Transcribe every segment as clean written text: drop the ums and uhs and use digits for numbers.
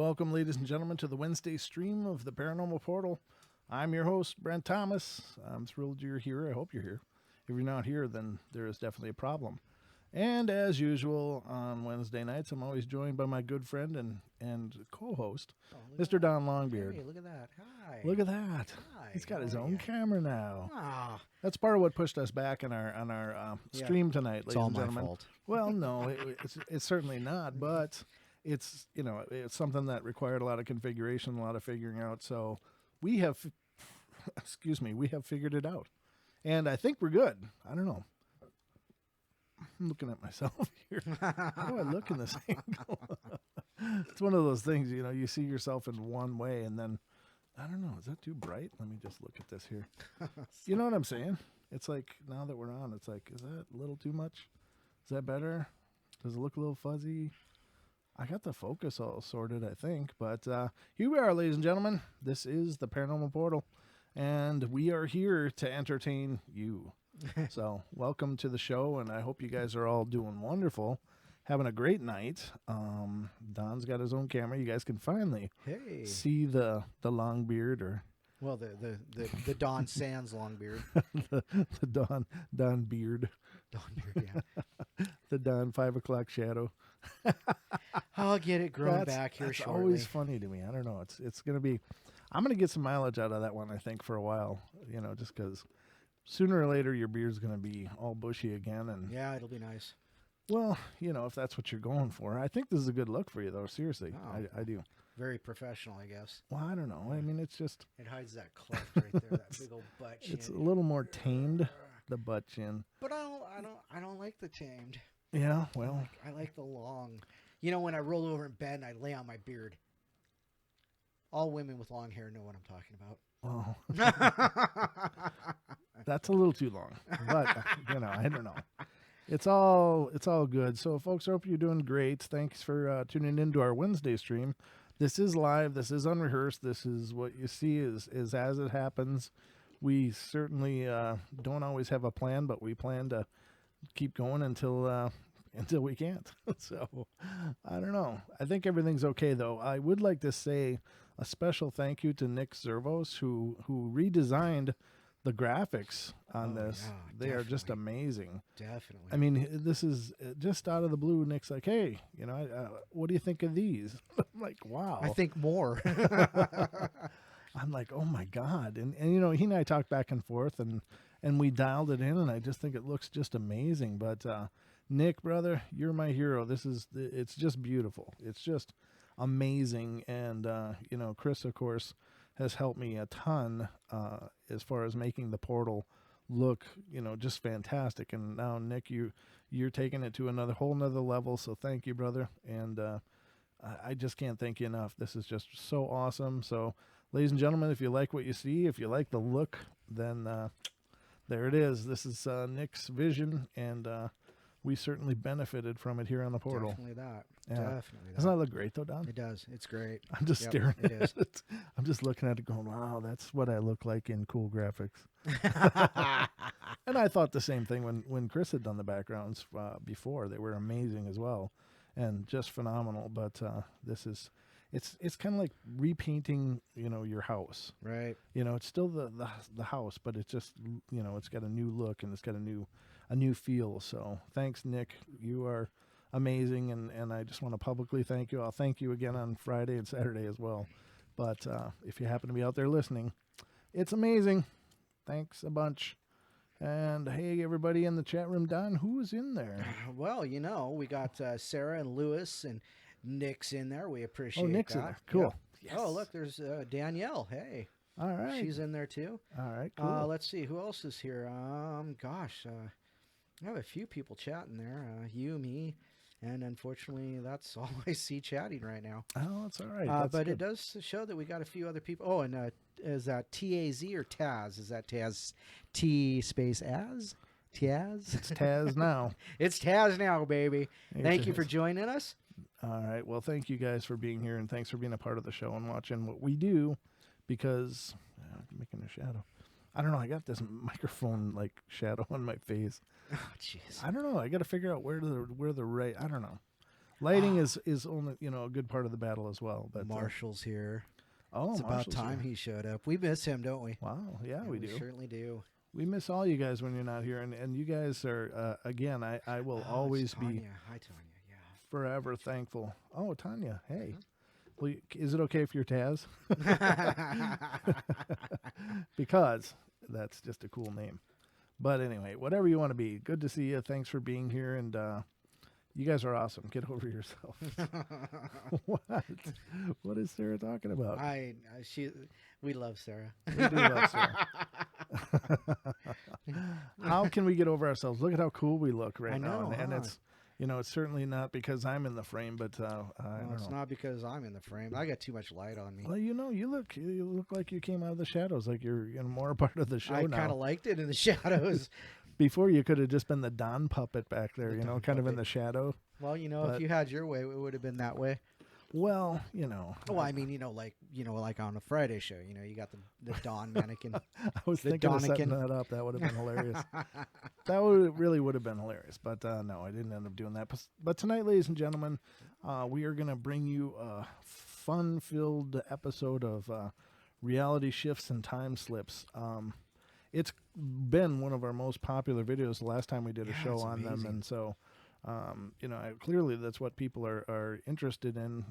welcome, ladies and gentlemen, to the Wednesday stream of the Paranormal Portal. I'm your host, Brent Thomas. I'm thrilled you're here. I hope you're here. If you're not here, then there is definitely a problem. And as usual, on Wednesday nights, I'm always joined by my good friend and co-host, Mr. Don Longbeard. Hey, look at that. Hi. Look at that. Hi. He's got his own camera now. Ah. That's part of what pushed us back on our stream tonight, ladies and gentlemen. It's all my fault. Well, no, it's certainly not, but it's something that required a lot of configuration, a lot of figuring out. So we have, we have figured it out, and I think we're good. I don't know. I'm looking at myself here. How do I look in this angle? It's one of those things, you see yourself in one way, and then I don't know. Is that too bright? Let me just look at this here. You know what I'm saying? It's like now that we're on, it's like, is that a little too much? Is that better? Does it look a little fuzzy? I got the focus all sorted, I think. But here we are, ladies and gentlemen. This is the Paranormal Portal, and we are here to entertain you. So welcome to the show, and I hope you guys are all doing wonderful, having a great night. Don's got his own camera. You guys can finally see the long beard, or well, the Don Sands long beard. the Don beard. Don beard, yeah. The Don 5 o'clock shadow. I'll get it grown back here shortly. It's always funny to me. I don't know. It's going to be, I'm going to get some mileage out of that one, I think, for a while, just because sooner or later your beard's going to be all bushy again. And yeah, it'll be nice. Well, if that's what you're going for. I think this is a good look for you, though. Seriously, I do. Very professional, I guess. Well, I don't know. I mean, it's just... It hides that cleft right there, that big old butt chin. It's a little more tamed, the butt chin. But I don't like the tamed. Yeah, well... I like the long. When I roll over in bed and I lay on my beard. All women with long hair know what I'm talking about. Oh. That's a little too long. But, I don't know. It's all good. So, folks, I hope you're doing great. Thanks for tuning into our Wednesday stream. This is live. This is unrehearsed. This is what you see is as it happens. We certainly don't always have a plan, but we plan to keep going until we can't. So, I don't know. I think everything's okay, though. I would like to say a special thank you to Nick Zervos, who redesigned the graphics on this. Yeah, they are just amazing. Definitely. I mean, this is just out of the blue. Nick's like, hey, what do you think of these? I'm like, wow. I think more. I'm like, oh my God. And he and I talked back and forth and we dialed it in, and I just think it looks just amazing. But Nick, brother, you're my hero. It's just beautiful. It's just amazing. And, Chris, of course, has helped me a ton as far as making the portal look, just fantastic. And now, Nick, you're taking it to whole nother level. So thank you, brother. And I just can't thank you enough. This is just so awesome. So, ladies and gentlemen, if you like what you see, if you like the look, then there it is. This is Nick's vision, and we certainly benefited from it here on the portal. Definitely that. Yeah. Definitely that. Doesn't that look great, though, Don? It does. It's great. I'm just staring it at is. it. I'm just looking at it going, wow, that's what I look like in cool graphics. And I thought the same thing when Chris had done the backgrounds before. They were amazing as well and just phenomenal. But this is... It's kind of like repainting, your house. Right. It's still the house, but it's just, it's got a new look and it's got a new feel. So thanks, Nick. You are amazing, and I just want to publicly thank you. I'll thank you again on Friday and Saturday as well. But if you happen to be out there listening, it's amazing. Thanks a bunch. And hey, everybody in the chat room, Don, who is in there? Well, we got Sarah and Lewis and Nick's in there. We appreciate Nick's that. in there. Cool. Yes. Oh, look, there's Danielle. Hey. All right. She's in there too. All right, cool. Let's see. Who else is here? I have a few people chatting there. You, me, and unfortunately, that's all I see chatting right now. Oh, that's all right. But good. It does show that we got a few other people. Oh, and is that T-A-Z or Taz? Is that Taz? T space as? Taz? It's Taz now. It's Taz now, baby. Thank you for joining us. All right. Well, thank you guys for being here, and thanks for being a part of the show and watching what we do, because I'm making a shadow. I don't know. I got this microphone like shadow on my face. Oh, jeez. I don't know. I got to figure out where the right. I don't know. Lighting is only a good part of the battle as well. But Marshall's here. oh, It's about Marshall's time here. he showed up. We miss him, don't we? Wow, yeah, we do. Certainly do. We miss all you guys when you're not here, and you guys are again. I will Oh, always it's be Tanya. Hi, Tanya. Yeah. forever thankful. Oh, Tanya, hey. Well, is it okay if you're Taz? Because that's just a cool name. But anyway, whatever you want to be, good to see you. Thanks for being here, and you guys are awesome. Get over yourself. What? What is Sarah talking about? We love Sarah. We do love Sarah. How can we get over ourselves? Look at how cool we look right now, and it's it's certainly not because I'm in the frame, but I don't It's know. not because I'm in the frame. I got too much light on me. Well, you look like you came out of the shadows, like you're more a part of the show I now. kind of liked it in the shadows. Before you could have just been the Don puppet back there, The Don kind of in puppet. the shadow. Well, But- if you had your way, it would have been that way. Well, Oh, I mean, like on a Friday show, you got the Dawn mannequin. I was The thinking of setting Donican. that up. That would have been hilarious. Really would have been hilarious. But no, I didn't end up doing that. But tonight, ladies and gentlemen, we are going to bring you a fun-filled episode of reality shifts and time slips. It's been one of our most popular videos the last time we did a show it's on them, amazing. and so clearly that's what people are interested in.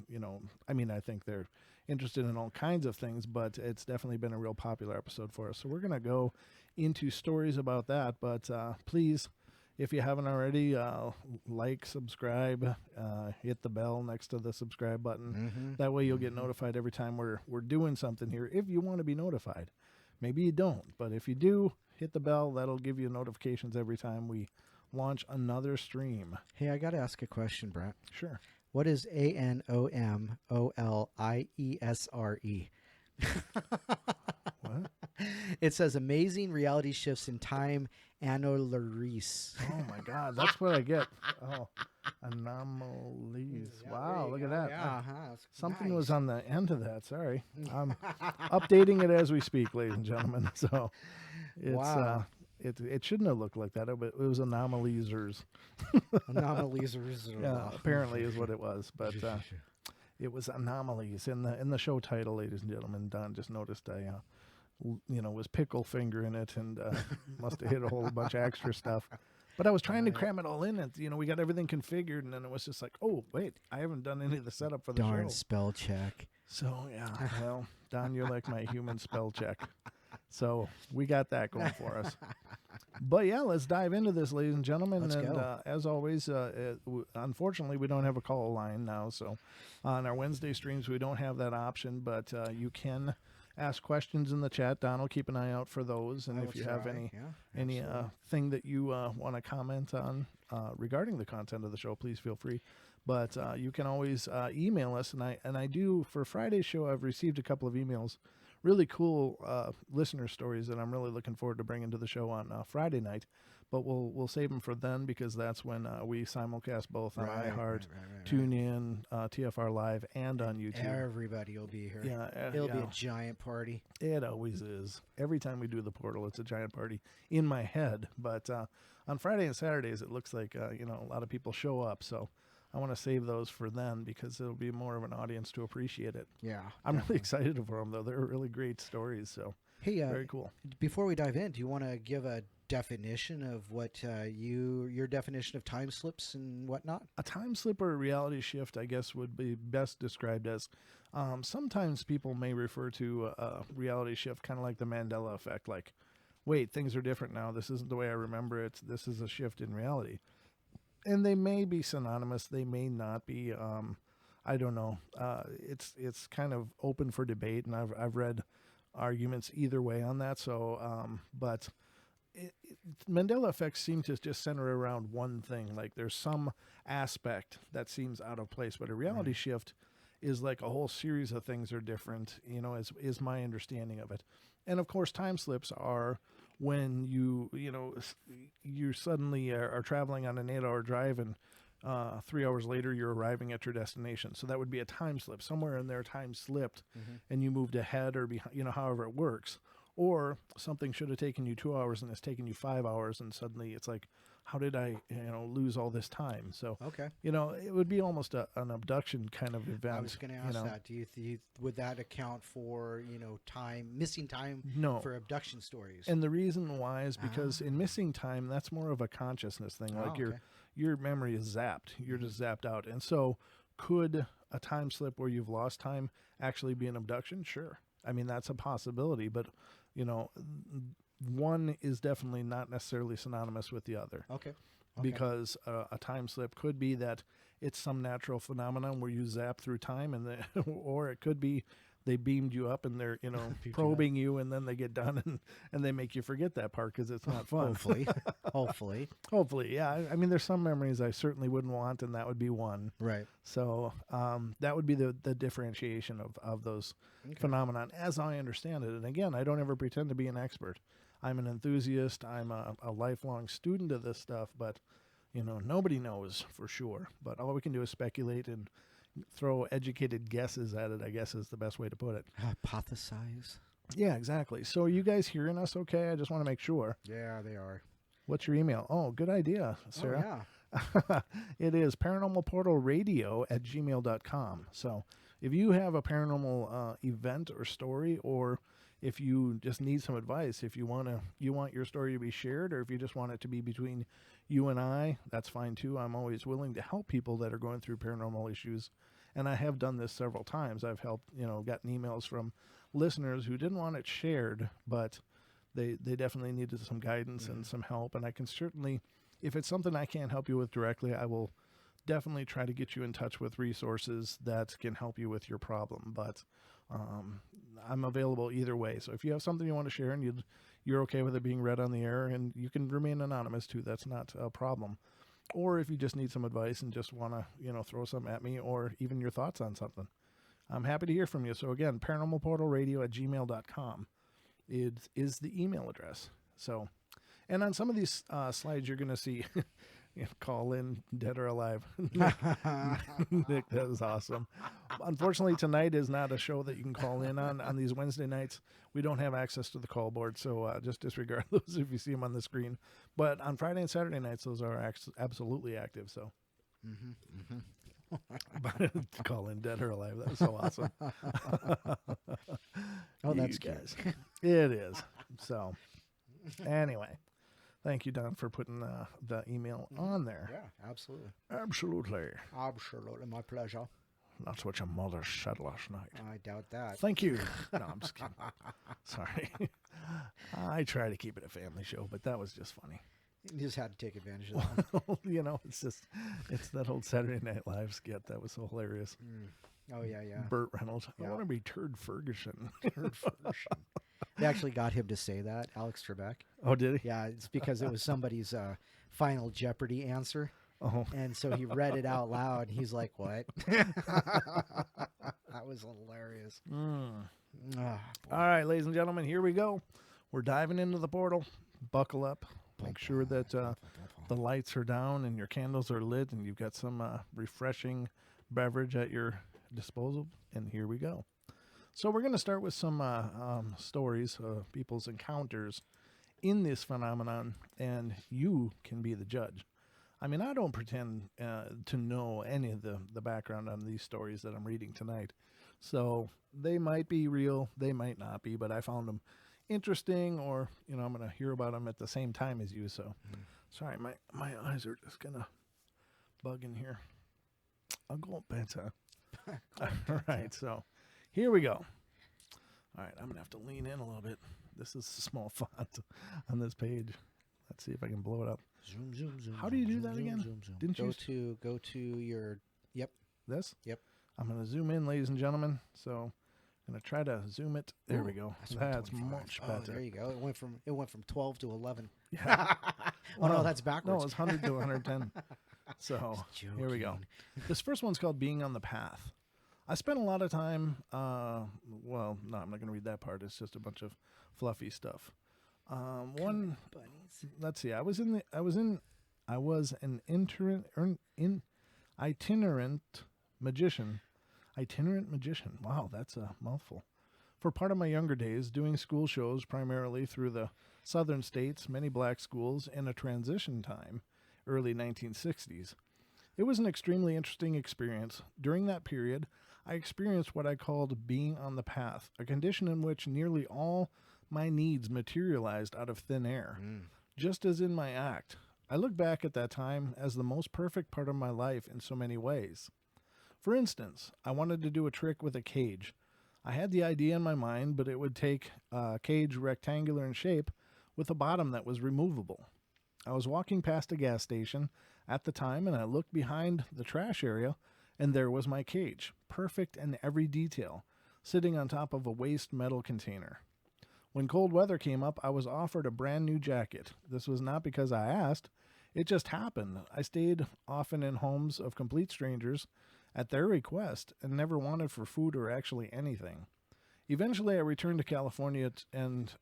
I mean, I think they're interested in all kinds of things, but it's definitely been a real popular episode for us. So we're going to go into stories about that, but please, if you haven't already, like, subscribe, hit the bell next to the subscribe button. That way you'll get notified every time we're doing something here, if you want to be notified. Maybe you don't, but if you do, hit the bell. That'll give you notifications every time we launch another stream. Hey, I got to ask a question, Brett. Sure. What is ANOMOLIESRE? What? It says amazing reality shifts in time anomalies. Oh my God, that's what I get. Oh, anomalies. Wow, look at that. Something was on the end of that. Sorry. I'm updating it as we speak, ladies and gentlemen. So it's Wow. it shouldn't have looked like that, but it was anomaliesers. Anomalies. Yeah, apparently is what it was. But it was anomalies in the show title, ladies and gentlemen. Don just noticed I was pickle finger in it, and must have hit a whole bunch of extra stuff. But I was trying to cram it all in, and we got everything configured, and then it was just like, oh wait, I haven't done any of the setup for the Darn show. spell check. So yeah, well, Don, you're like my human spell check. So we got that going for us. But yeah, let's dive into this, ladies and gentlemen. Let's and go. As always, unfortunately, we don't have a call line now. So on our Wednesday streams, we don't have that option. But you can ask questions in the chat. Don will keep an eye out for those. And I if will you have try. any Yeah, any absolutely. thing that you want to comment on regarding the content of the show, please feel free. But you can always email us, and I do for Friday's show. I've received a couple of emails, really cool listener stories that I'm really looking forward to bringing to the show on Friday night. But we'll save them for then, because that's when we simulcast both on iHeart, right. TuneIn, TFR Live, and on YouTube. Everybody will be here. Yeah, It'll be a giant party. It always is. Every time we do the portal, it's a giant party in my head. But on Friday and Saturdays, it looks like a lot of people show up. So I want to save those for then, because it'll be more of an audience to appreciate it. Yeah. I'm really excited for them, though. They're really great stories. So Hey, very cool. before we dive in, do you want to give a definition of what your definition of time slips and whatnot? A time slip or a reality shift, I guess, would be best described as sometimes people may refer to a reality shift kind of like the Mandela effect, like, wait, things are different now. This isn't the way I remember it. This is a shift in reality. And they may be synonymous. They may not be. I don't know. It's kind of open for debate, and I've read arguments either way on that. So, but Mandela effects seem to just center around one thing. Like there's some aspect that seems out of place, but a reality shift is like a whole series of things are different. Is my understanding of it. And of course, time slips are when you suddenly are traveling on an 8-hour drive, and 3 hours later you're arriving at your destination. So that would be a time slip. Somewhere in there, time slipped, and you moved ahead or behind. However it works. Or something should have taken you 2 hours and it's taken you 5 hours, and suddenly it's like, how did I, lose all this time? So, Okay. it would be almost an abduction kind of event. I was going to ask that. Do you would that account for missing time No. for abduction stories? And the reason why is because in missing time, that's more of a consciousness thing. Like okay. your memory is zapped. You're just zapped out. And so, could a time slip where you've lost time actually be an abduction? Sure. I mean, that's a possibility, but one is definitely not necessarily synonymous with the other. Okay. Because a time slip could be that it's some natural phenomenon where you zap through time, or it could be they beamed you up and they're probing you, and then they get done and they make you forget that part because it's not fun. Hopefully, yeah. I mean, there's some memories I certainly wouldn't want, and that would be one. Right. So that would be the differentiation of those phenomenon, as I understand it. And again, I don't ever pretend to be an expert. I'm an enthusiast. I'm a lifelong student of this stuff, but nobody knows for sure. But all we can do is speculate and throw educated guesses at it, I guess is the best way to put it. Hypothesize. Yeah, exactly. So are you guys hearing us okay? I just want to make sure. Yeah, they are. What's your email? Oh, good idea, Sarah. Oh, yeah. It is paranormalportalradio@gmail.com. So if you have a paranormal event or story, or if you just need some advice, if you want your story to be shared, or if you just want it to be between you and I, that's fine too. I'm always willing to help people that are going through paranormal issues. And I have done this several times. I've helped, gotten emails from listeners who didn't want it shared, but they definitely needed some guidance and some help. And I can certainly, if it's something I can't help you with directly, I will definitely try to get you in touch with resources that can help you with your problem. But I'm available either way. So if you have something you want to share and you're okay with it being read on the air, and you can remain anonymous too, that's not a problem. Or if you just need some advice and just want to, throw something at me, or even your thoughts on something, I'm happy to hear from you. So again, paranormalportalradio@gmail.com is the email address. So, and on some of these slides, you're going to see call in, dead or alive. Nick, that is awesome. Unfortunately, tonight is not a show that you can call in on these Wednesday nights. We don't have access to the call board, so just disregard those if you see them on the screen. But on Friday and Saturday nights, those are absolutely active. So, call in, dead or alive. That was so awesome. Oh, that's good. It is. So, anyway. Thank you, Don, for putting the email on there. Yeah, absolutely. Absolutely. Absolutely, my pleasure. That's what your mother said last night. I doubt that. Thank you. No, I'm just kidding. Sorry. I try to keep it a family show, but that was just funny. You just had to take advantage of that. It's that old Saturday Night Live skit that was so hilarious. Oh, yeah. Burt Reynolds. Yeah. I want to be Turd Ferguson. Turd Ferguson. They actually got him to say that, Alex Trebek. Oh, did he? Yeah, it's because it was somebody's Final Jeopardy answer. Oh. And so he read it out loud, and he's like, what? That was hilarious. All right, ladies and gentlemen, here we go. We're diving into the portal. Buckle up. Make sure that the lights are down and your candles are lit and you've got some refreshing beverage at your disposal. And here we go. So we're going to start with some stories of people's encounters in this phenomenon, and you can be the judge. I mean, I don't pretend to know any of the background on these stories that I'm reading tonight. So they might be real, they might not be, but I found them interesting, or, I'm going to hear about them at the same time as you. So, sorry, my eyes are just going to bug in here. I'll go better. All right, so here we go. All right, I'm going to have to lean in a little bit. This is a small font on this page. Let's see if I can blow it up. Zoom, zoom, zoom. How do you do that zoom, again? Zoom, zoom. Didn't you go to your this? Yep. I'm going to zoom in, ladies and gentlemen. So I'm going to try to zoom it. There we go. That's 125. much better. Oh, there you go. It went from 12 to 11. Yeah. Oh, no, that's backwards. No, it's 100 to 110. So here we go. This first one's called Being on the Path. I spent a lot of time, well, no, I'm not going to read that part. It's just a bunch of fluffy stuff. Let's see. I was an itinerant magician. Itinerant magician. Wow, that's a mouthful. For part of my younger days, doing school shows primarily through the southern states, many black schools, and a transition time early 1960s. It was an extremely interesting experience. During that period, I experienced what I called being on the path, a condition in which nearly all my needs materialized out of thin air, just as in my act. I look back at that time as the most perfect part of my life in so many ways. For instance, I wanted to do a trick with a cage. I had the idea in my mind, but it would take a cage rectangular in shape with a bottom that was removable. I was walking past a gas station at the time, and I looked behind the trash area, and there was my cage, perfect in every detail, sitting on top of a waste metal container. When cold weather came up, I was offered a brand new jacket. This was not because I asked. It just happened. I stayed often in homes of complete strangers at their request and never wanted for food or actually anything. Eventually, I returned to California and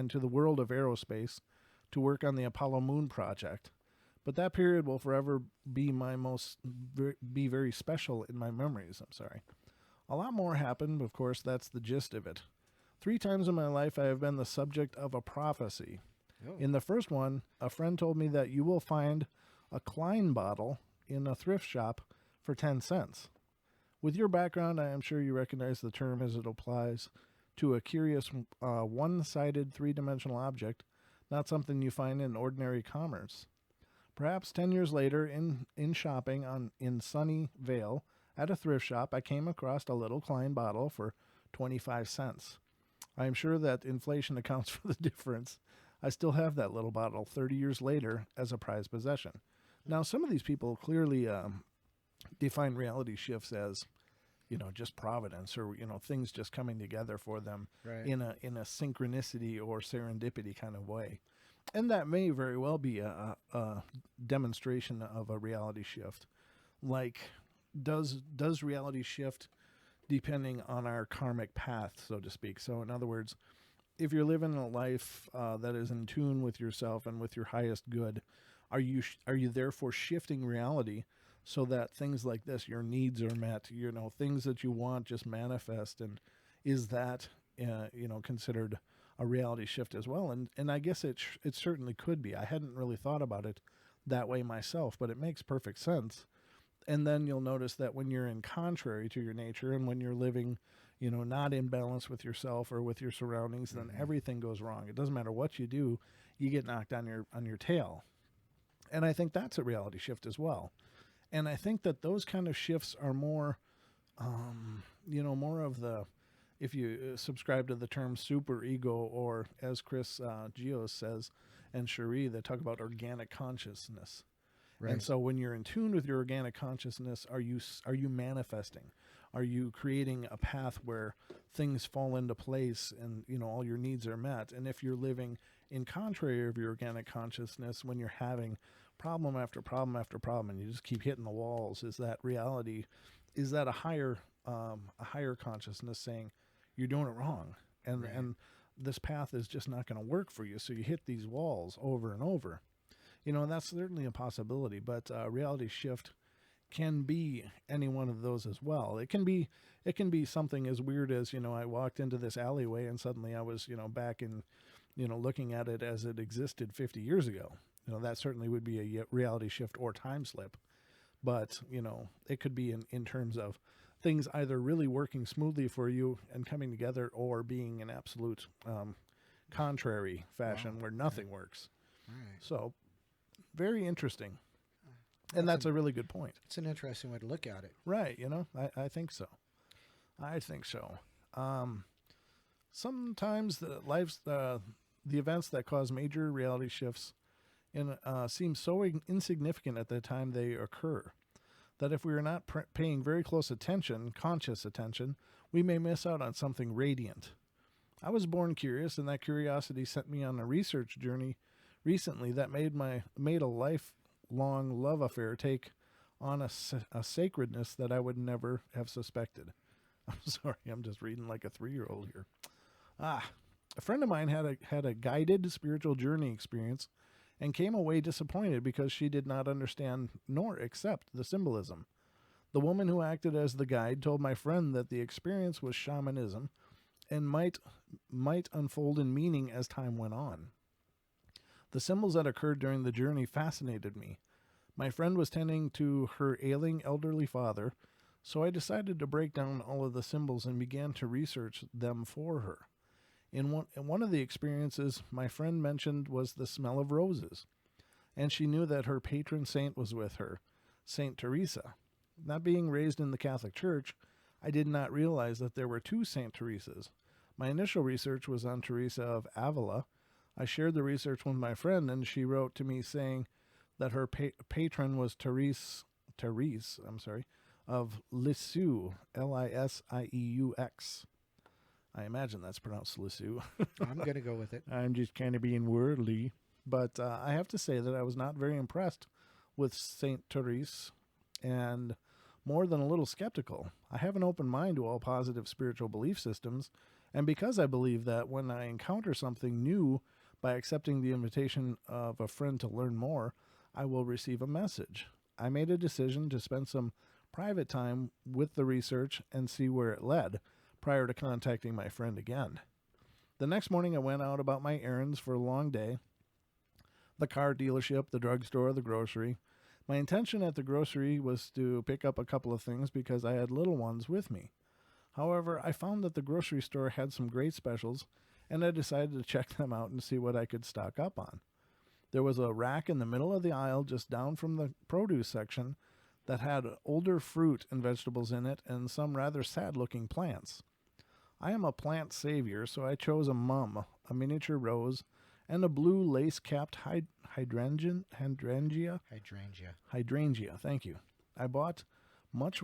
to the world of aerospace to work on the Apollo Moon project. But that period will forever be be very special in my memories. I'm sorry. A lot more happened, of course, that's the gist of it. 3 times in my life I have been the subject of a prophecy. Oh. In the first one, a friend told me that you will find a Klein bottle in a thrift shop for 10 cents. With your background, I am sure you recognize the term as it applies to a curious one-sided three-dimensional object, not something you find in ordinary commerce. Perhaps 10 years later, in shopping in Sunny Vale at a thrift shop, I came across a little Klein bottle for 25 cents. I am sure that inflation accounts for the difference. I still have that little bottle 30 years later as a prized possession. Now, some of these people clearly define reality shifts as, just providence or, things just coming together for them Right. in a synchronicity or serendipity kind of way. And that may very well be a demonstration of a reality shift. Like, does reality shift depending on our karmic path, so to speak? So in other words, if you're living a life that is in tune with yourself and with your highest good, are you therefore shifting reality so that things like this, your needs are met, things that you want just manifest? And is that considered a reality shift as well? And I guess it certainly could be. I hadn't really thought about it that way myself, but it makes perfect sense. And then you'll notice that when you're in contrary to your nature and when you're living, not in balance with yourself or with your surroundings, then everything goes wrong. It doesn't matter what you do, you get knocked on your tail. And I think that's a reality shift as well. And I think that those kind of shifts are more, more of the, if you subscribe to the term super ego, or as Chris Geos says, and Cherie, they talk about organic consciousness. Right. And so when you're in tune with your organic consciousness, are you manifesting? Are you creating a path where things fall into place and, all your needs are met? And if you're living in contrary of your organic consciousness, when you're having problem after problem after problem and you just keep hitting the walls, is that reality? Is that a higher consciousness saying you're doing it wrong? And this path is just not going to work for you. So you hit these walls over and over. And that's certainly a possibility, but reality shift can be any one of those as well. It can be something as weird as, I walked into this alleyway and suddenly I was, back in, looking at it as it existed 50 years ago. That certainly would be a reality shift or time slip. But, it could be in terms of things either really working smoothly for you and coming together, or being an absolute contrary fashion where nothing works. Right. So, very interesting. And that's a really good point. It's an interesting way to look at it. Right, I think so. Sometimes the events that cause major reality shifts seem so insignificant at the time they occur that if we are not paying very close attention, conscious attention, we may miss out on something radiant. I was born curious, and that curiosity sent me on a research journey recently that made a lifelong love affair take on a sacredness that I would never have suspected. I'm sorry, I'm just reading like a 3-year-old here. A friend of mine had a guided spiritual journey experience and came away disappointed because she did not understand nor accept the symbolism. The woman who acted as the guide told my friend that the experience was shamanism and might unfold in meaning as time went on. The symbols that occurred during the journey fascinated me. My friend was tending to her ailing elderly father, so I decided to break down all of the symbols and began to research them for her. In one of the experiences my friend mentioned was the smell of roses, and she knew that her patron saint was with her, Saint Teresa. Not being raised in the Catholic Church, I did not realize that there were two Saint Teresas. My initial research was on Teresa of Avila. I shared the research with my friend, and she wrote to me saying that her patron was Therese, of Lisieux, Lisieux. I imagine that's pronounced Lisieux. I'm going to go with it. I'm just kind of being worldly. But I have to say that I was not very impressed with Saint Therese and more than a little skeptical. I have an open mind to all positive spiritual belief systems, and because I believe that when I encounter something new by accepting the invitation of a friend to learn more, I will receive a message. I made a decision to spend some private time with the research and see where it led prior to contacting my friend again. The next morning I went out about my errands for a long day. The car dealership, the drugstore, the grocery. My intention at the grocery was to pick up a couple of things because I had little ones with me. However, I found that the grocery store had some great specials, and I decided to check them out and see what I could stock up on. There was a rack in the middle of the aisle just down from the produce section that had older fruit and vegetables in it and some rather sad-looking plants. I am a plant savior, so I chose a mum, a miniature rose, and a blue lace-capped hydrangea. Thank you. I bought much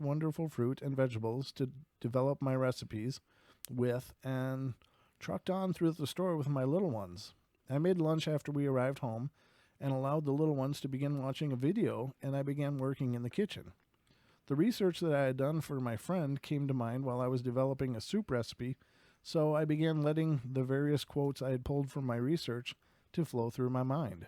wonderful fruit and vegetables to develop my recipes with, and trucked on through the store with my little ones. I made lunch after we arrived home and allowed the little ones to begin watching a video, and I began working in the kitchen. The research that I had done for my friend came to mind while I was developing a soup recipe, so I began letting the various quotes I had pulled from my research to flow through my mind.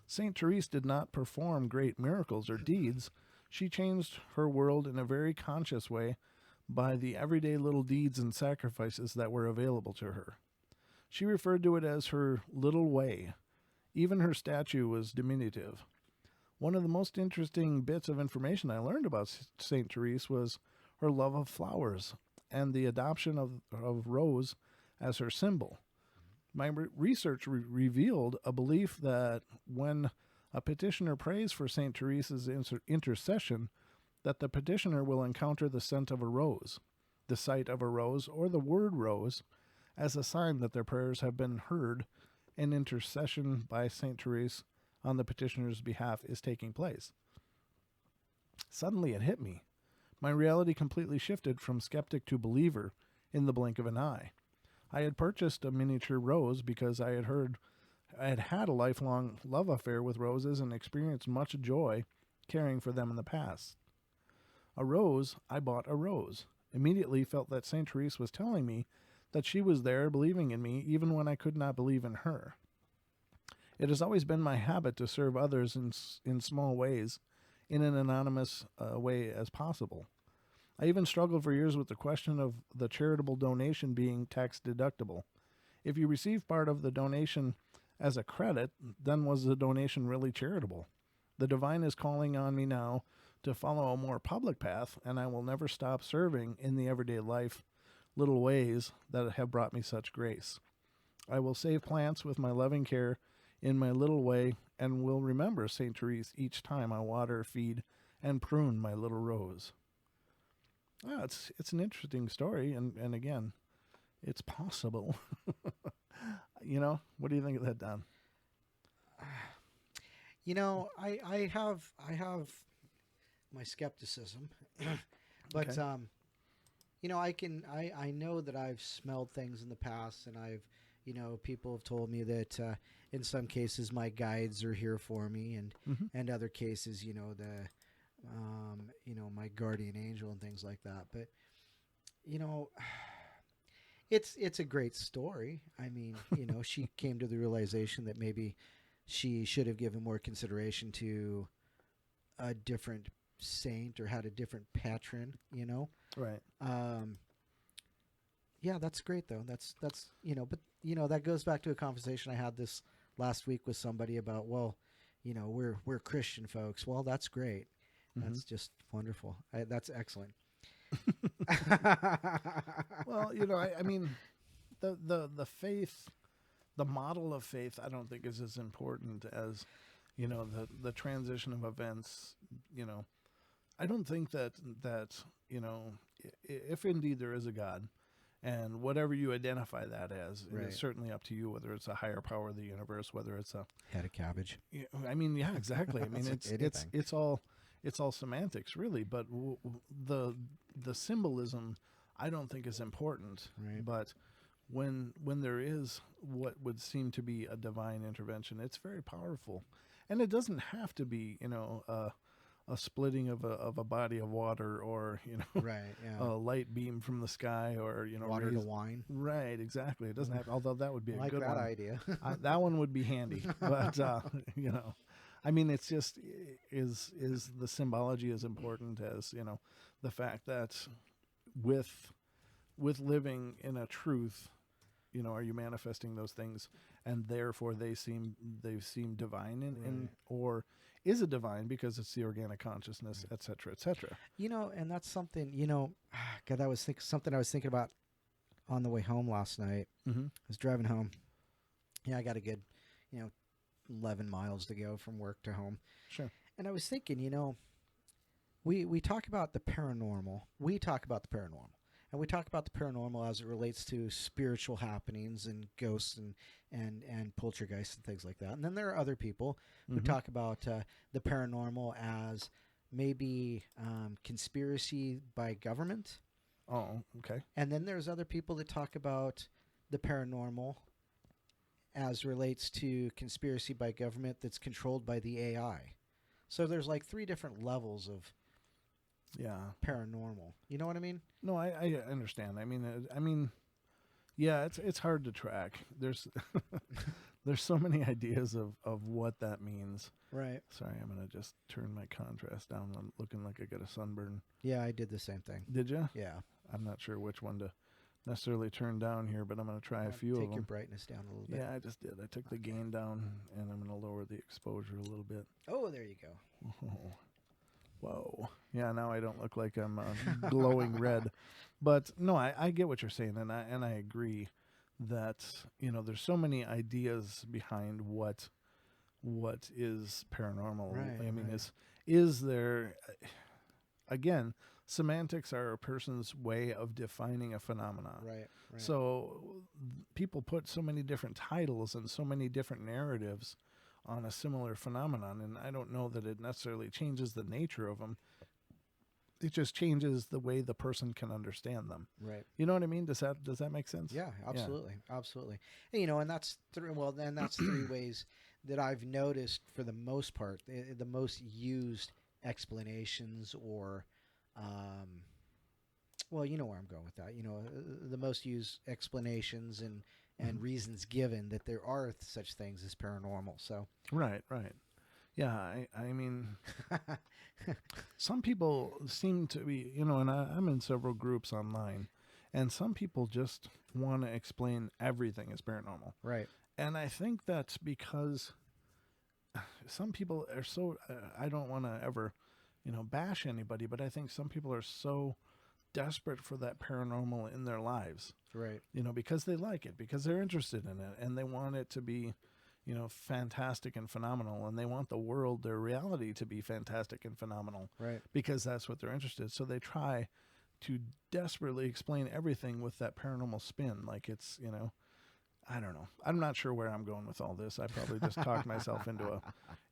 Saint Therese did not perform great miracles or deeds. She changed her world in a very conscious way by the everyday little deeds and sacrifices that were available to her. She referred to it as her little way. Even her statue was diminutive. One of the most interesting bits of information I learned about Saint Therese was her love of flowers and the adoption of rose as her symbol. My research revealed a belief that when a petitioner prays for Saint Teresa's intercession, that the petitioner will encounter the scent of a rose, the sight of a rose, or the word rose as a sign that their prayers have been heard and intercession by Saint Therese on the petitioner's behalf is taking place. Suddenly it hit me. My reality completely shifted from skeptic to believer in the blink of an eye. I had purchased a miniature rose because I had had a lifelong love affair with roses and experienced much joy caring for them in the past. I bought a rose. Immediately felt that Saint Therese was telling me that she was there believing in me even when I could not believe in her. It has always been my habit to serve others in small ways, in an anonymous way as possible. I even struggled for years with the question of the charitable donation being tax deductible. If you receive part of the donation as a credit, then was the donation really charitable? The divine is calling on me now to follow a more public path, and I will never stop serving in the everyday life little ways that have brought me such grace. I will save plants with my loving care in my little way, and will remember St. Therese each time I water, feed, and prune my little rose. It's an interesting story, and again, it's possible. What do you think of that, Don? I have my skepticism, but Okay. I know that I've smelled things in the past, and people have told me that in some cases my guides are here for me, and other cases, my guardian angel and things like that. But it's a great story. I mean, she came to the realization that maybe she should have given more consideration to a different saint or had a different patron, Right. Yeah, that's great though. That's but that goes back to a conversation I had this last week with somebody about, well, we're Christian folks. Well, that's great. Hmm. That's just wonderful. That's excellent. Well, I mean, the faith, the model of faith, I don't think is as important as, the transition of events. You know, I don't think that if indeed there is a God, and whatever you identify that as, it Right. is certainly up to you. Whether it's a higher power of the universe, whether it's a, Head of cabbage. I mean, yeah, exactly. I mean, That's it's anything. it's all semantics, really. But the symbolism, I don't think is important. Right. But when there is what would seem to be a divine intervention, it's very powerful, and it doesn't have to be, a splitting of a body of water, or Right. a Yeah. light beam from the sky, or Water to raise. wine. Right, exactly. It doesn't have. Although that would be I a like good that one. idea. That one would be handy, but I mean, it's just, is the symbology as important as the fact that with living in a truth, are you manifesting those things, and therefore they seem divine, in Right. or is it divine because it's the organic consciousness, Right. etc., etc. And that's something, God, that was something I was thinking about on the way home last night. Mm-hmm. I was driving home. Yeah, I got a good, you know, 11 miles to go from work to home. Sure. And I was thinking, we talk about the paranormal. We talk about the paranormal. And we talk about the paranormal as it relates to spiritual happenings and ghosts and poltergeists and things like that. And then there are other people who Mm-hmm. talk about the paranormal as maybe conspiracy by government. Oh, okay. And then there's other people that talk about the paranormal as relates to conspiracy by government that's controlled by the AI. So there's like three different levels of Yeah. paranormal. You know what I mean? No, I understand. I mean, yeah, it's hard to track. There's so many ideas of what that means. Right. Sorry, I'm gonna just turn my contrast down. I'm looking like I got a sunburn. Yeah, I did the same thing. Did you? Yeah. I'm not sure which one to necessarily turn down here, but I'm gonna try a few Take of your them. brightness down a little bit. Yeah, I just did. I took the gain down, and I'm gonna lower the exposure a little bit. Oh, there you go. Oh, whoa. Yeah, now I don't look like I'm glowing red. But no, I get what you're saying, and I agree that there's so many ideas behind what is paranormal. Right, I mean, right. is there, again, semantics are a person's way of defining a phenomenon. Right. Right. So people put so many different titles and so many different narratives on a similar phenomenon, and I don't know that it necessarily changes the nature of them. It just changes the way the person can understand them. right. You know what I mean? Does that make sense? Yeah, absolutely. Absolutely. And, and that's that's three ways that I've noticed for the most part, the most used explanations or well, you know where I'm going with that. The most used explanations and Mhm. reasons given that there are such things as paranormal. So, Right. Yeah, I mean, some people seem to be, and I'm in several groups online, and some people just want to explain everything as paranormal. right. And I think that's because some people are so, I don't want to ever, bash anybody, but I think some people are so desperate for that paranormal in their lives, Right. because they like it, because they're interested in it, and they want it to be, fantastic and phenomenal, and they want the world, their reality, to be fantastic and phenomenal, Right. because that's what they're interested in. So they try to desperately explain everything with that paranormal spin, like it's, I don't know. I'm not sure where I'm going with all this. I probably just talked myself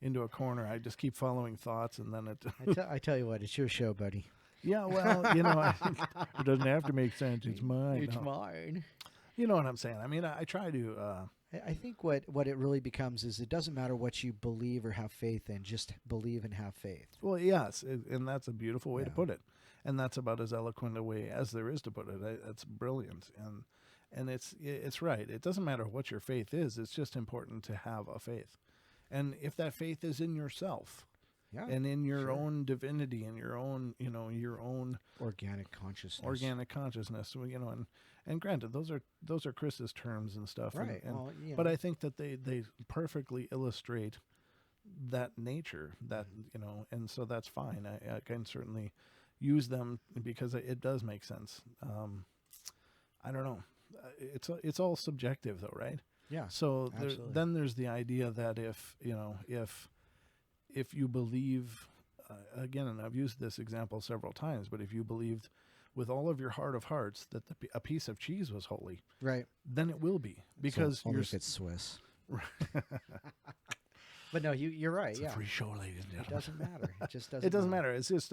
into a corner. I just keep following thoughts, and then it. I tell you what, it's your show, buddy. Yeah, well, it doesn't have to make sense. It's mine. It's No. mine. You know what I'm saying? I mean, I try to. I think what it really becomes is it doesn't matter what you believe or have faith in, just believe and have faith. Well, yes, and that's a beautiful way to Yeah. put it, and that's about as eloquent a way as there is to put it. That's brilliant, and it's right. It doesn't matter what your faith is. It's just important to have a faith, and if that faith is in yourself, Yeah. and in your sure. own divinity and your own, your own Organic consciousness. organic consciousness. And granted, those are Chris's terms and stuff. Right. And Well, but I think that they perfectly illustrate that nature, that and so that's fine. I can certainly use them because it does make sense. I don't know. It's all subjective though, right? yeah. So Absolutely. then there's the idea that if you believe, again, and I've used this example several times, but if you believed with all of your heart of hearts that a piece of cheese was holy, Right. then it will be, because so only you're if it's Swiss. But no, you're right. it's Yeah. a free show, ladies and It gentlemen. doesn't matter. It just doesn't. It doesn't matter. It's just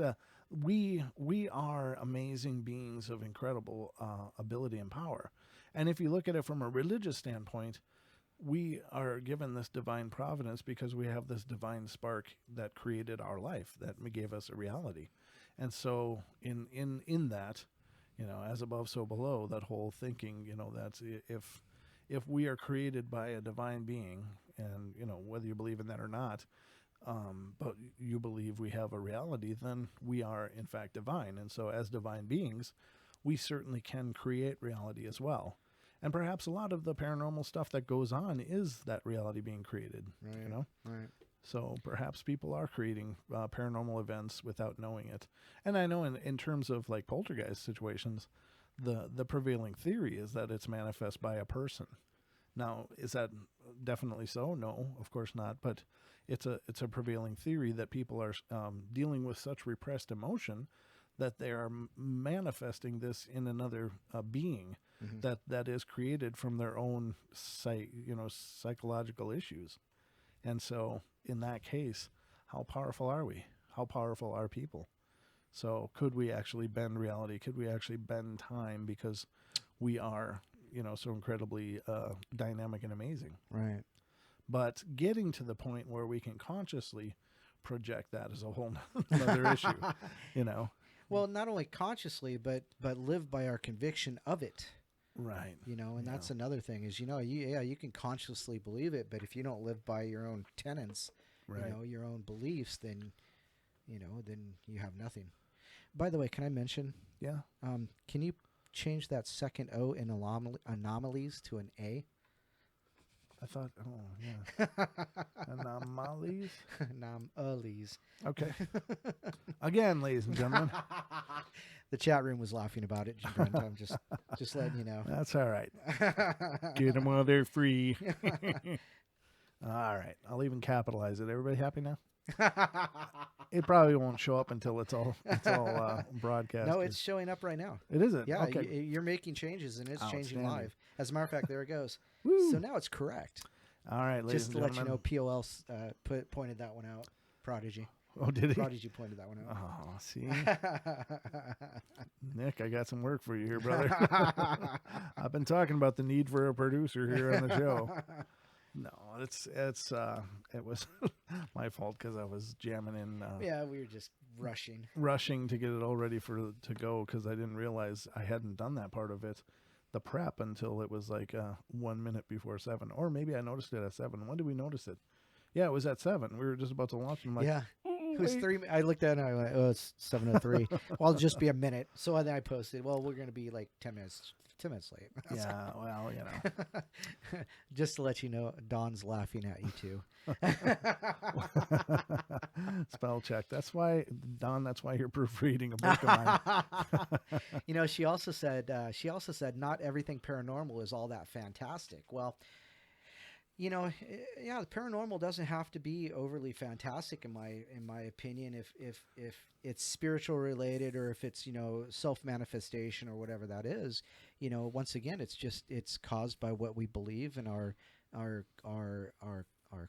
we are amazing beings of incredible ability and power, and if you look at it from a religious standpoint, we are given this divine providence because we have this divine spark that created our life, that gave us a reality. And so in that, as above so below, that whole thinking, that's if we are created by a divine being, and whether you believe in that or not, but you believe we have a reality, then we are in fact divine. And so as divine beings, we certainly can create reality as well. And perhaps a lot of the paranormal stuff that goes on is that reality being created, Right. Right. So perhaps people are creating paranormal events without knowing it. And I know in terms of like poltergeist situations, the prevailing theory is that it's manifest by a person. Now, is that definitely so? No, of course not. But it's a prevailing theory that people are dealing with such repressed emotion that they are manifesting this in another being Mm-hmm. that is created from their own psychological issues. And so in that case, how powerful are we? How powerful are people? So could we actually bend reality? Could we actually bend time because we are, so incredibly dynamic and amazing? Right. But getting to the point where we can consciously project that is a whole nother issue. Well, not only consciously, but live by our conviction of it. Right. And that's another thing is, you can consciously believe it, but if you don't live by your own tenets, Right. your own beliefs, then you have nothing. By the way, can I mention, Yeah. can you change that second O in anomalies to an A? I thought, oh, yeah. Anomalies? Anomalies. Okay. Again, ladies and gentlemen. The chat room was laughing about it, Brent. I'm just letting you know. That's all right. Get them while they're free. All right. I'll even capitalize it. Everybody happy now? It probably won't show up until it's all broadcast. No, it's showing up right now. It isn't? Yeah, Okay. you're making changes, and it's changing Outstanding. live. As a matter of fact, there it goes. Woo. So now it's correct. All right, ladies Just and to let you gentlemen. know, POL pointed that one out. Prodigy. Oh, did he? Prodigy pointed that one out. Oh, see? Nick, I got some work for you here, brother. I've been talking about the need for a producer here on the show. No, it was my fault because I was jamming in. Yeah, we were just rushing to get it all ready to go because I didn't realize I hadn't done that part of it, the prep, until it was like 1 minute before 7, or maybe I noticed it at 7. When did we notice it? Yeah, it was at 7. We were just about to launch. I'm like, yeah. "Oh, It was wait." 3. I looked at it and I went, oh, it's 7:03. Well, it'll just be a minute. So then I posted, well, we're going to be like 10 minutes late. Yeah, well, Just to let you know, Don's laughing at you too. spell check. That's why, Don. That's why you're proofreading a book of mine. She also said not everything paranormal is all that fantastic. Well, yeah, the paranormal doesn't have to be overly fantastic in my opinion. If it's spiritual related, or if it's self manifestation or whatever that is, once again, it's caused by what we believe and our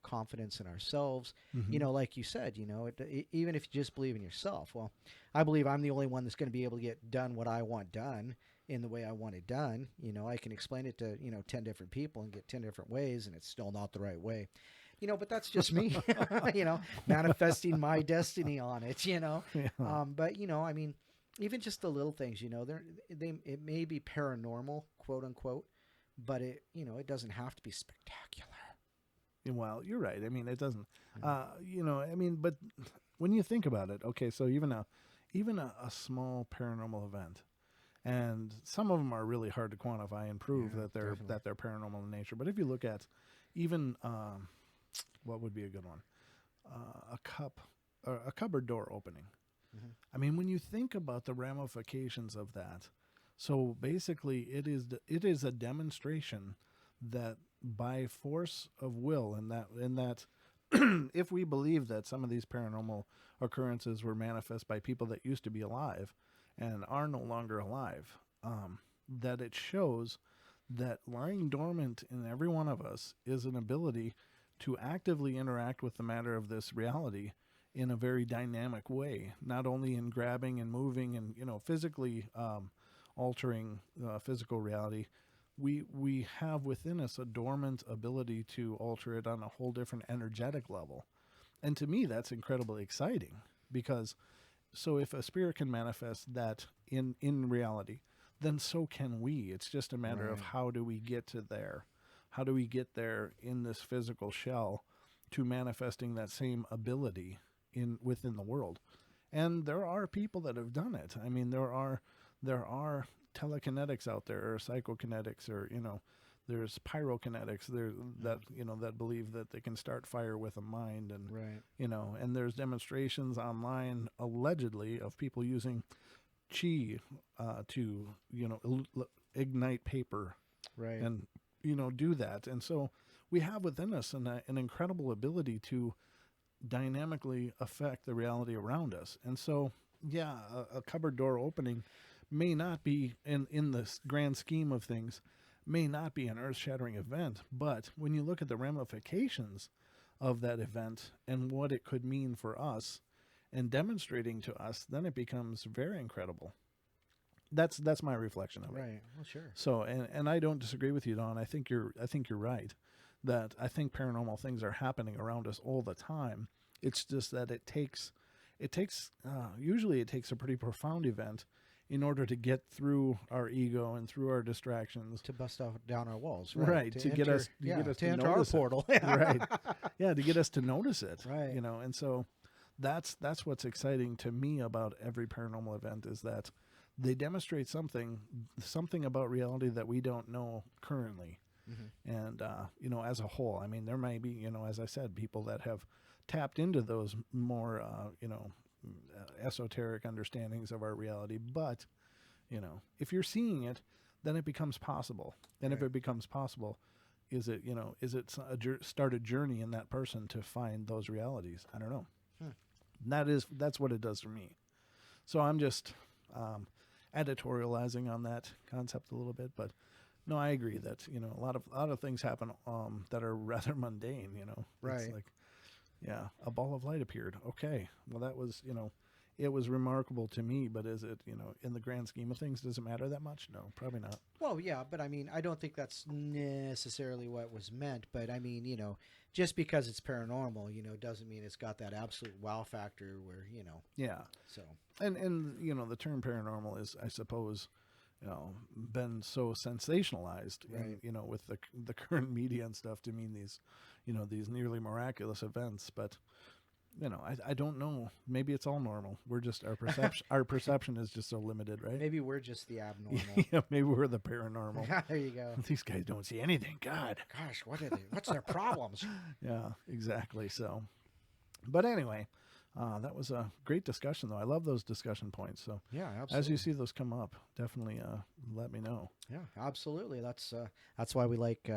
confidence in ourselves. Mhm. Like you said, even if you just believe in yourself. Well, I believe I'm the only one that's going to be able to get done what I want done in the way I want it done. I can explain it to 10 different people and get 10 different ways, and it's still not the right way. But that's just me. Manifesting my destiny on it. Yeah. But I mean, even just the little things. It may be paranormal, quote unquote, but it doesn't have to be spectacular. Well, you're right. I mean, it doesn't. I mean, but when you think about it, okay, so even a small paranormal event, and some of them are really hard to quantify and prove Yeah, that they're definitely. paranormal in nature. But if you look at even what would be a good one, a cupboard door opening. Hmm. I mean, when you think about the ramifications of that, so basically it is a demonstration that by force of will, and that if we believe that some of these paranormal occurrences were manifest by people that used to be alive and are no longer alive, that it shows that lying dormant in every one of us is an ability to actively interact with the matter of this reality in a very dynamic way, not only in grabbing and moving and physically altering physical reality. We have within us a dormant ability to alter it on a whole different energetic level, and to me that's incredibly exciting because so if a spirit can manifest that in reality, then so can we. It's just a matter of Right. how do we get to there, how do we get there in this physical shell to manifesting that same ability in within the world. And there are people that have done it. I mean, there are telekinetics out there, or psychokinetics, or there's pyrokinetics there that that believe that they can start fire with a mind, and Right. and there's demonstrations online allegedly of people using chi to ignite paper Right. and do that. And so we have within us an incredible ability to dynamically affect the reality around us. And so, yeah, a cupboard door opening may not be in the grand scheme of things, may not be an earth-shattering event, but when you look at the ramifications of that event and what it could mean for us and demonstrating to us, then it becomes very incredible. That's my reflection of it. Right. Well, sure. So, and I don't disagree with you, Don. I think you're right that I think paranormal things are happening around us all the time. It's just that usually it takes a pretty profound event in order to get through our ego and through our distractions. To bust off down our walls, Right, to get us to enter our notice it. portal. Right. Yeah, to get us to notice it. Right. And so that's what's exciting to me about every paranormal event is that they demonstrate something about reality that we don't know currently. Hmm. And as a whole, I mean, there may be, as I said, people that have tapped into those more esoteric understandings of our reality, but if you're seeing it, then it becomes possible. And if Right. it becomes possible, start a journey in that person to find those realities? I don't know. Hmm. That's what it does for me. So I'm just editorializing on that concept a little bit, but no, I agree that a lot of things happen that are rather mundane. Right. It's like, yeah, a ball of light appeared. Okay, well that was it was remarkable to me, but is it in the grand scheme of things, does it matter that much? No, probably not. Well, yeah, but I mean, I don't think that's necessarily what was meant. But I mean, just because it's paranormal, doesn't mean it's got that absolute wow factor where, Yeah, so. and the term paranormal is, I suppose, been so sensationalized, Right. with the current media and stuff to mean these nearly miraculous events. But I don't know. Maybe it's all normal. We're just our perception is just so limited, right? Maybe we're just the abnormal. Yeah, maybe we're the paranormal. There you go. These guys don't see anything. God. Gosh, what are they? What's their problems? Yeah, exactly. So, but anyway, that was a great discussion, though. I love those discussion points. So, Yeah, absolutely. as you see those come up, definitely let me know. Yeah, absolutely. That's why we like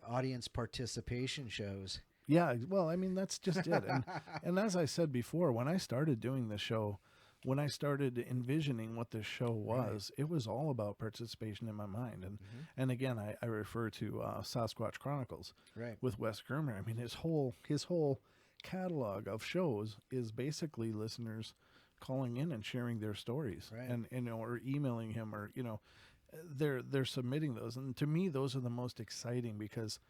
audience participation shows. Yeah, well, I mean, that's just it. And as I said before, when I started doing this show, when I started envisioning what this show was, it was all about participation in my mind. And again, I refer to Sasquatch Chronicles Right. with Wes Germer. I mean, his whole catalog of shows is basically listeners calling in and sharing their stories, Right. and or emailing him, or they're submitting those. And to me, those are the most exciting because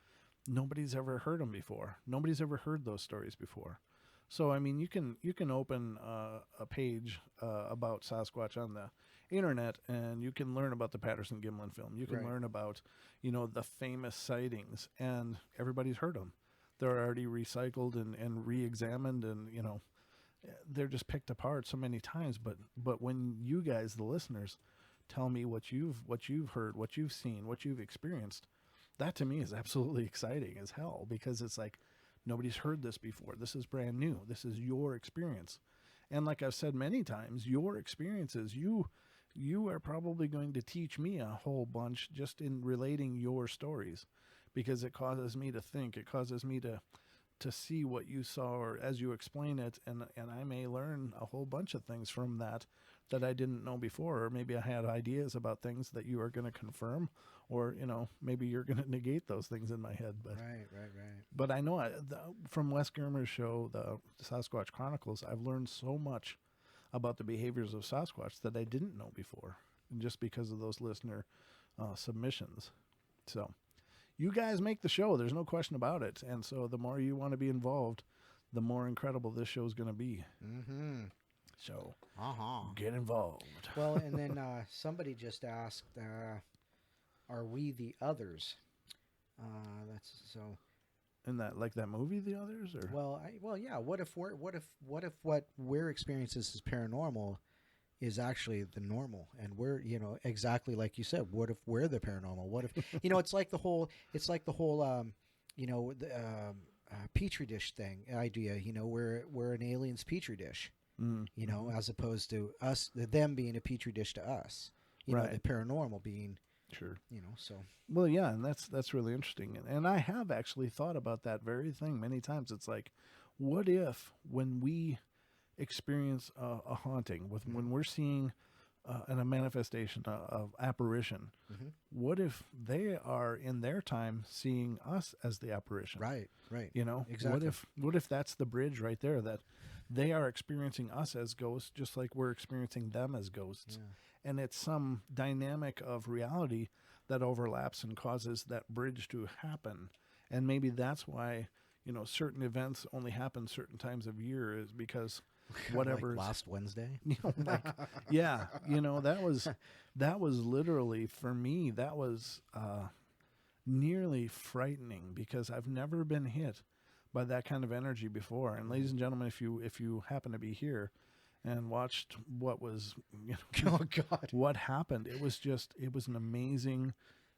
nobody's ever heard them before. Nobody's ever heard those stories before. So I mean, you can open a page about Sasquatch on the internet, and you can learn about the Patterson Gimlin film. You can Right. learn about the famous sightings, and everybody's heard them. they're already recycled and re-examined, and they're just picked apart so many times. But when you guys, the listeners, tell me what you've heard, what you've seen, what you've experienced, that to me is absolutely exciting as hell, because it's like nobody's heard this before. This is brand new. This is your experience. And like I've said many times, your experiences, you are probably going to teach me a whole bunch just in relating your stories, because it causes me to think. It causes me to see what you saw, or as you explain it, and I may learn a whole bunch of things from that I didn't know before, or maybe I had ideas about things that you are going to confirm, or maybe you're going to negate those things in my head. But Right. but I know from Wes Germer's show, the Sasquatch Chronicles, I've learned so much about the behaviors of Sasquatch that I didn't know before, just because of those listener submissions. So you guys make the show. There's no question about it. And so the more you want to be involved, the more incredible this show is going to be. Mm-hmm. So get involved. Well, and then somebody just asked, "Are we the others?" That's so. In that, like that movie, The Others, or Well, yeah. What if what we're experiencing as paranormal is actually the normal, and we're exactly like you said. What if we're the paranormal? What if it's like the whole petri dish thing idea. We're an alien's petri dish. As opposed to them being a petri dish to us. Right. The paranormal being. Sure. So. Well, yeah, and that's really interesting, and I have actually thought about that very thing many times. It's like, what if when we experience a haunting, when we're seeing a manifestation of apparition, what if they are in their time seeing us as the apparition? Right. Exactly. What if that's the bridge right there, that they are experiencing us as ghosts just like we're experiencing them as ghosts? Yeah. And it's some dynamic of reality that overlaps and causes that bridge to happen. And maybe that's why, certain events only happen certain times of year, is because whatever. Like last Wednesday. Yeah, that was literally, for me, that was nearly frightening, because I've never been hit by that kind of energy before. And ladies and gentlemen, if you happen to be here and watched what was, Oh God, what happened, it was an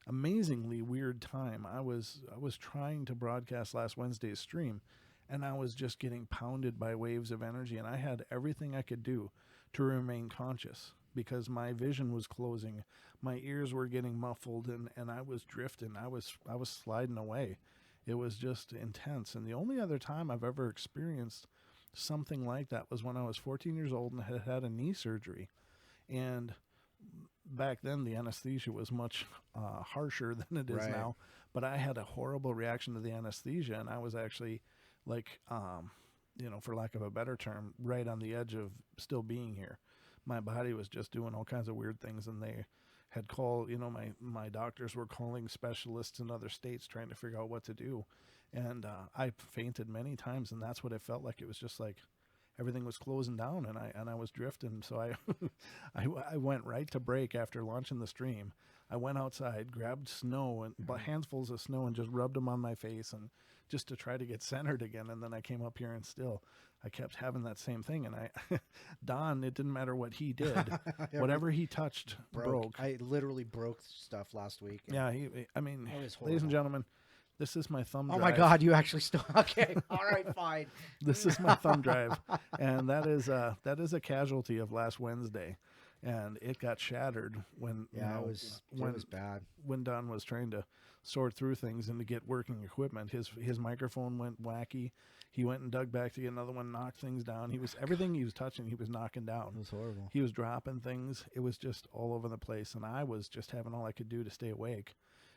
amazingly weird time. I was trying to broadcast last Wednesday's stream, and I was just getting pounded by waves of energy, and I had everything I could do to remain conscious, because my vision was closing, my ears were getting muffled, and I was drifting. I was sliding away. It was just intense. And the only other time I've ever experienced something like that was when I was 14 years old and had a knee surgery. And back then the anesthesia was much harsher than it is now, but I had a horrible reaction to the anesthesia, and I was actually like, for lack of a better term, right on the edge of still being here. My body was just doing all kinds of weird things, and they had called, my doctors were calling specialists in other states trying to figure out what to do. And I fainted many times, and that's what it felt like. It was just like everything was closing down, and I was drifting. So I went right to break after launching the stream. I went outside, grabbed snow and handfuls of snow, and just rubbed them on my face, and just to try to get centered again. And then I came up here, and still I kept having that same thing. And Don, it didn't matter what he did, whatever he touched broke. I literally broke stuff last week. Yeah, ladies and gentlemen, this is my thumb drive. Oh my God, you actually still okay? All right, fine. This is my thumb drive, and that is a casualty of last Wednesday, and it got shattered when it was bad. When Don was trying to sort through things and to get working equipment. His microphone went wacky. He went and dug back to get another one, knocked things down. Everything he was touching, he was knocking down. It was horrible. He was dropping things. It was just all over the place, and I was just having all I could do to stay awake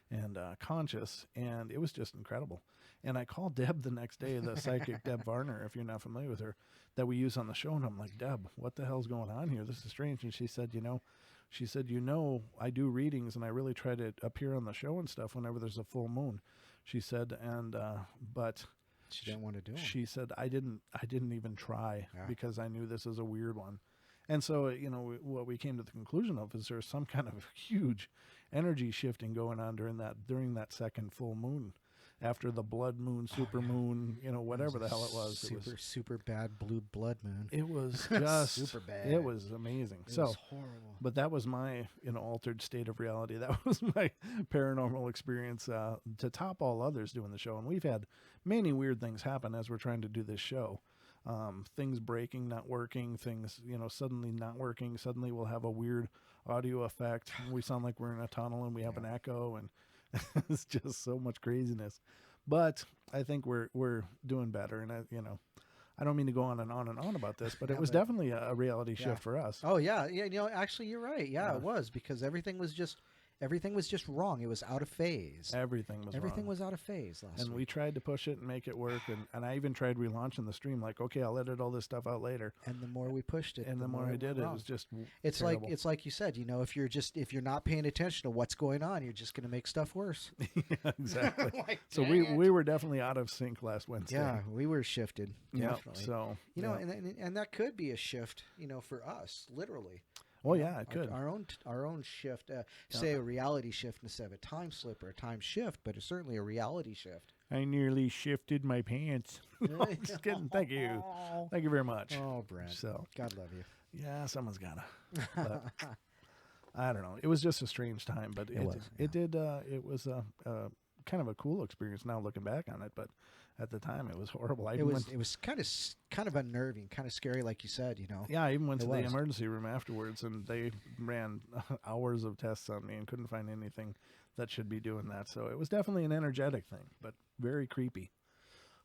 and conscious, and it was just incredible. And I called Deb the next day, the psychic Deb Varner, if you're not familiar with her, that we use on the show, and I'm like, Deb, what the hell's going on here? This is strange. And she said, I do readings, and I really try to appear on the show and stuff whenever there's a full moon. She said, but she didn't want to do it. She said, I didn't even try because I knew this is a weird one. And so, what we came to the conclusion of is there's some kind of huge energy shifting going on during that second full moon. after the blood moon, super moon, whatever the hell it was. Super bad blue blood moon. It was just super bad. It was amazing. It was horrible. But that was my altered state of reality. That was my paranormal experience to top all others doing the show. And we've had many weird things happen as we're trying to do this show. Things breaking, not working, things, suddenly not working. Suddenly we'll have a weird audio effect. We sound like we're in a tunnel and we have an echo, and it's just so much craziness. But I think we're doing better. And I don't mean to go on and on and on about this, but it was definitely a reality shift for us. Oh yeah. Actually you're right. Yeah, it was, because everything was just wrong. It was out of phase. Everything was out of phase last week. And we tried to push it and make it work. And I even tried relaunching the stream, like, okay, I'll edit all this stuff out later. And the more we pushed it, and the more I did it, was just it's terrible. like you said, if you're not paying attention to what's going on, you're just going to make stuff worse. Yeah, exactly. Like, so we were definitely out of sync last Wednesday. Yeah, we were shifted. Definitely. Yep, so and that could be a shift, for us, literally. Well, yeah, it could. Our own shift, say a reality shift instead of a time slip or a time shift, but it's certainly a reality shift. I nearly shifted my pants. Just kidding. Thank you. Thank you very much. Oh, Brent. So, God love you. Yeah, someone's gotta. But, I don't know. It was just a strange time, but it was kind of a cool experience now looking back on it, but at the time it was horrible. It was kind of unnerving, kind of scary, like you said. Yeah, I even went to the emergency room afterwards, and they ran hours of tests on me and couldn't find anything that should be doing that. So it was definitely an energetic thing, but very creepy.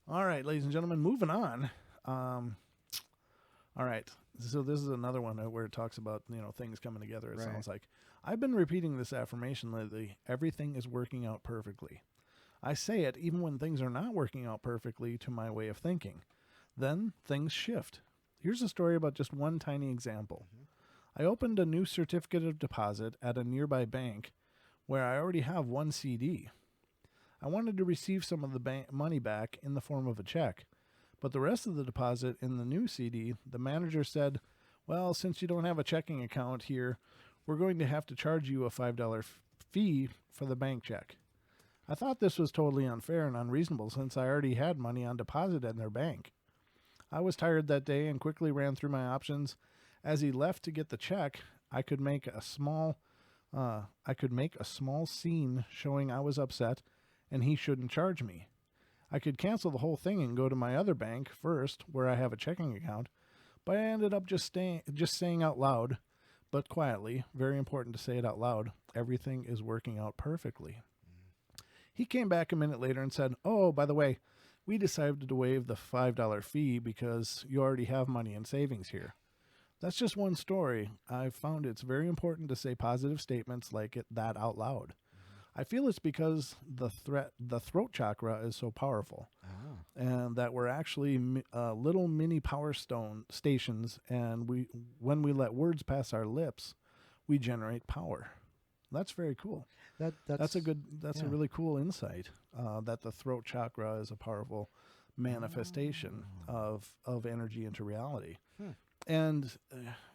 All right, ladies and gentlemen, moving on. All right, so this is another one where it talks about things coming together. It sounds like I've been repeating this affirmation lately. Everything is working out perfectly. I say it even when things are not working out perfectly to my way of thinking. Then things shift. Here's a story about just one tiny example. I opened a new certificate of deposit at a nearby bank where I already have one CD. I wanted to receive some of the money back in the form of a check, but the rest of the deposit in the new CD, the manager said, well, since you don't have a checking account here, we're going to have to charge you a $5 fee for the bank check. I thought this was totally unfair and unreasonable since I already had money on deposit in their bank. I was tired that day and quickly ran through my options. As he left to get the check, I could make a small scene showing I was upset and he shouldn't charge me. I could cancel the whole thing and go to my other bank first, where I have a checking account, but I ended up just saying out loud, but quietly, very important to say it out loud, everything is working out perfectly. He came back a minute later and said, oh, by the way, we decided to waive the $5 fee because you already have money in savings here. That's just one story. I've found it's very important to say positive statements like that out loud. I feel it's because the throat chakra is so powerful, and that we're actually little mini power stations, and when we let words pass our lips, we generate power. That's very cool. That's a really cool insight. That the throat chakra is a powerful manifestation of energy into reality. And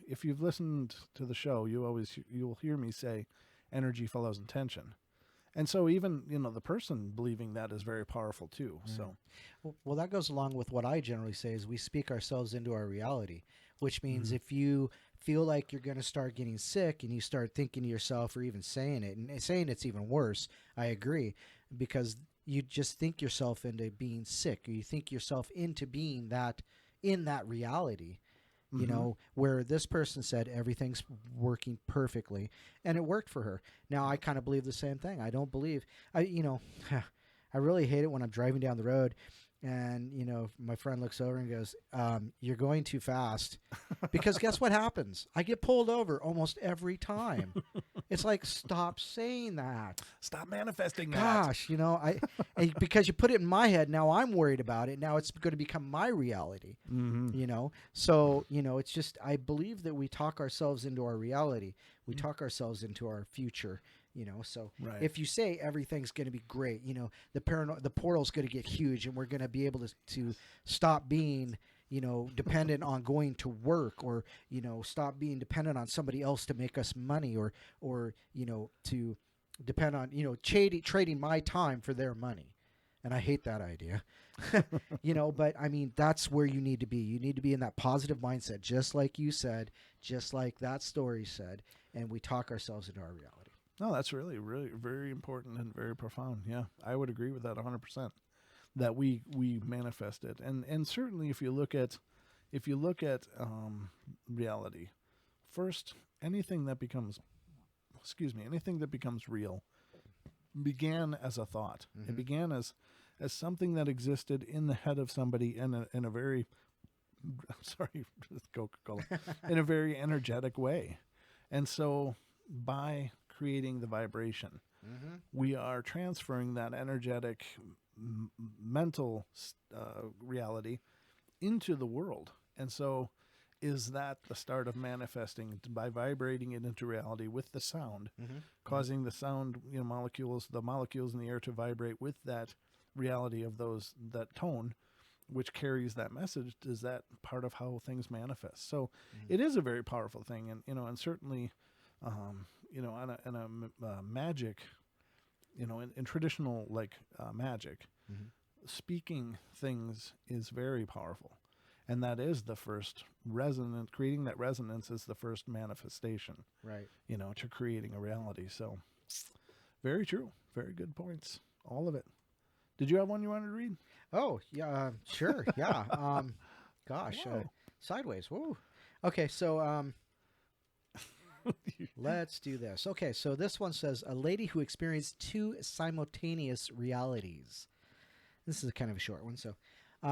if you've listened to the show, you'll hear me say, energy follows intention. And so even, the person believing that is very powerful too. So, well, that goes along with what I generally say is we speak ourselves into our reality, which means if you feel like you're going to start getting sick and you start thinking to yourself or even saying it, and saying it's even worse, I agree, because you just think yourself into being sick, or you think yourself into being that in that reality. Where this person said everything's working perfectly, and it worked for her. Now I kind of believe the same thing. I don't believe I really hate it when I'm driving down the road and my friend looks over and goes, you're going too fast, because guess what happens? I get pulled over almost every time. It's like, stop saying that. Stop manifesting that. Gosh, because you put it in my head. Now I'm worried about it. Now it's going to become my reality. So, it's just, I believe that we talk ourselves into our reality. We talk ourselves into our future. So if you say everything's going to be great, the portal's going to get huge and we're going to be able to stop being, dependent on going to work, or, stop being dependent on somebody else to make us money, or to depend on, trading my time for their money. And I hate that idea. But I mean, that's where you need to be. You need to be in that positive mindset, just like you said, just like that story said, and we talk ourselves into our reality. No, that's really, really very important and very profound. Yeah, I would agree with that 100%. That we manifest it, and certainly if you look at reality, first anything that becomes, anything that becomes real began as a thought. It began as something that existed in the head of somebody in a very sorry, Coca-Cola, in a very energetic way. And so by creating the vibration, we are transferring that energetic mental reality into the world. And so is that the start of manifesting by vibrating it into reality with the sound, causing the sound, the molecules in the air to vibrate with that reality of that tone, which carries that message? Is that part of how things manifest? So it is a very powerful thing. And certainly, in a magic, in traditional magic, speaking things is very powerful. And that is the first resonance. Creating that resonance is the first manifestation, Right. To creating a reality. So very true. Very good points. All of it. Did you have one you wanted to read? Oh, yeah, sure. Yeah. Gosh, Whoa. sideways. Woo. Okay, so let's do this. Okay, so this one says a lady who experienced two simultaneous realities. This is kind of a short one. So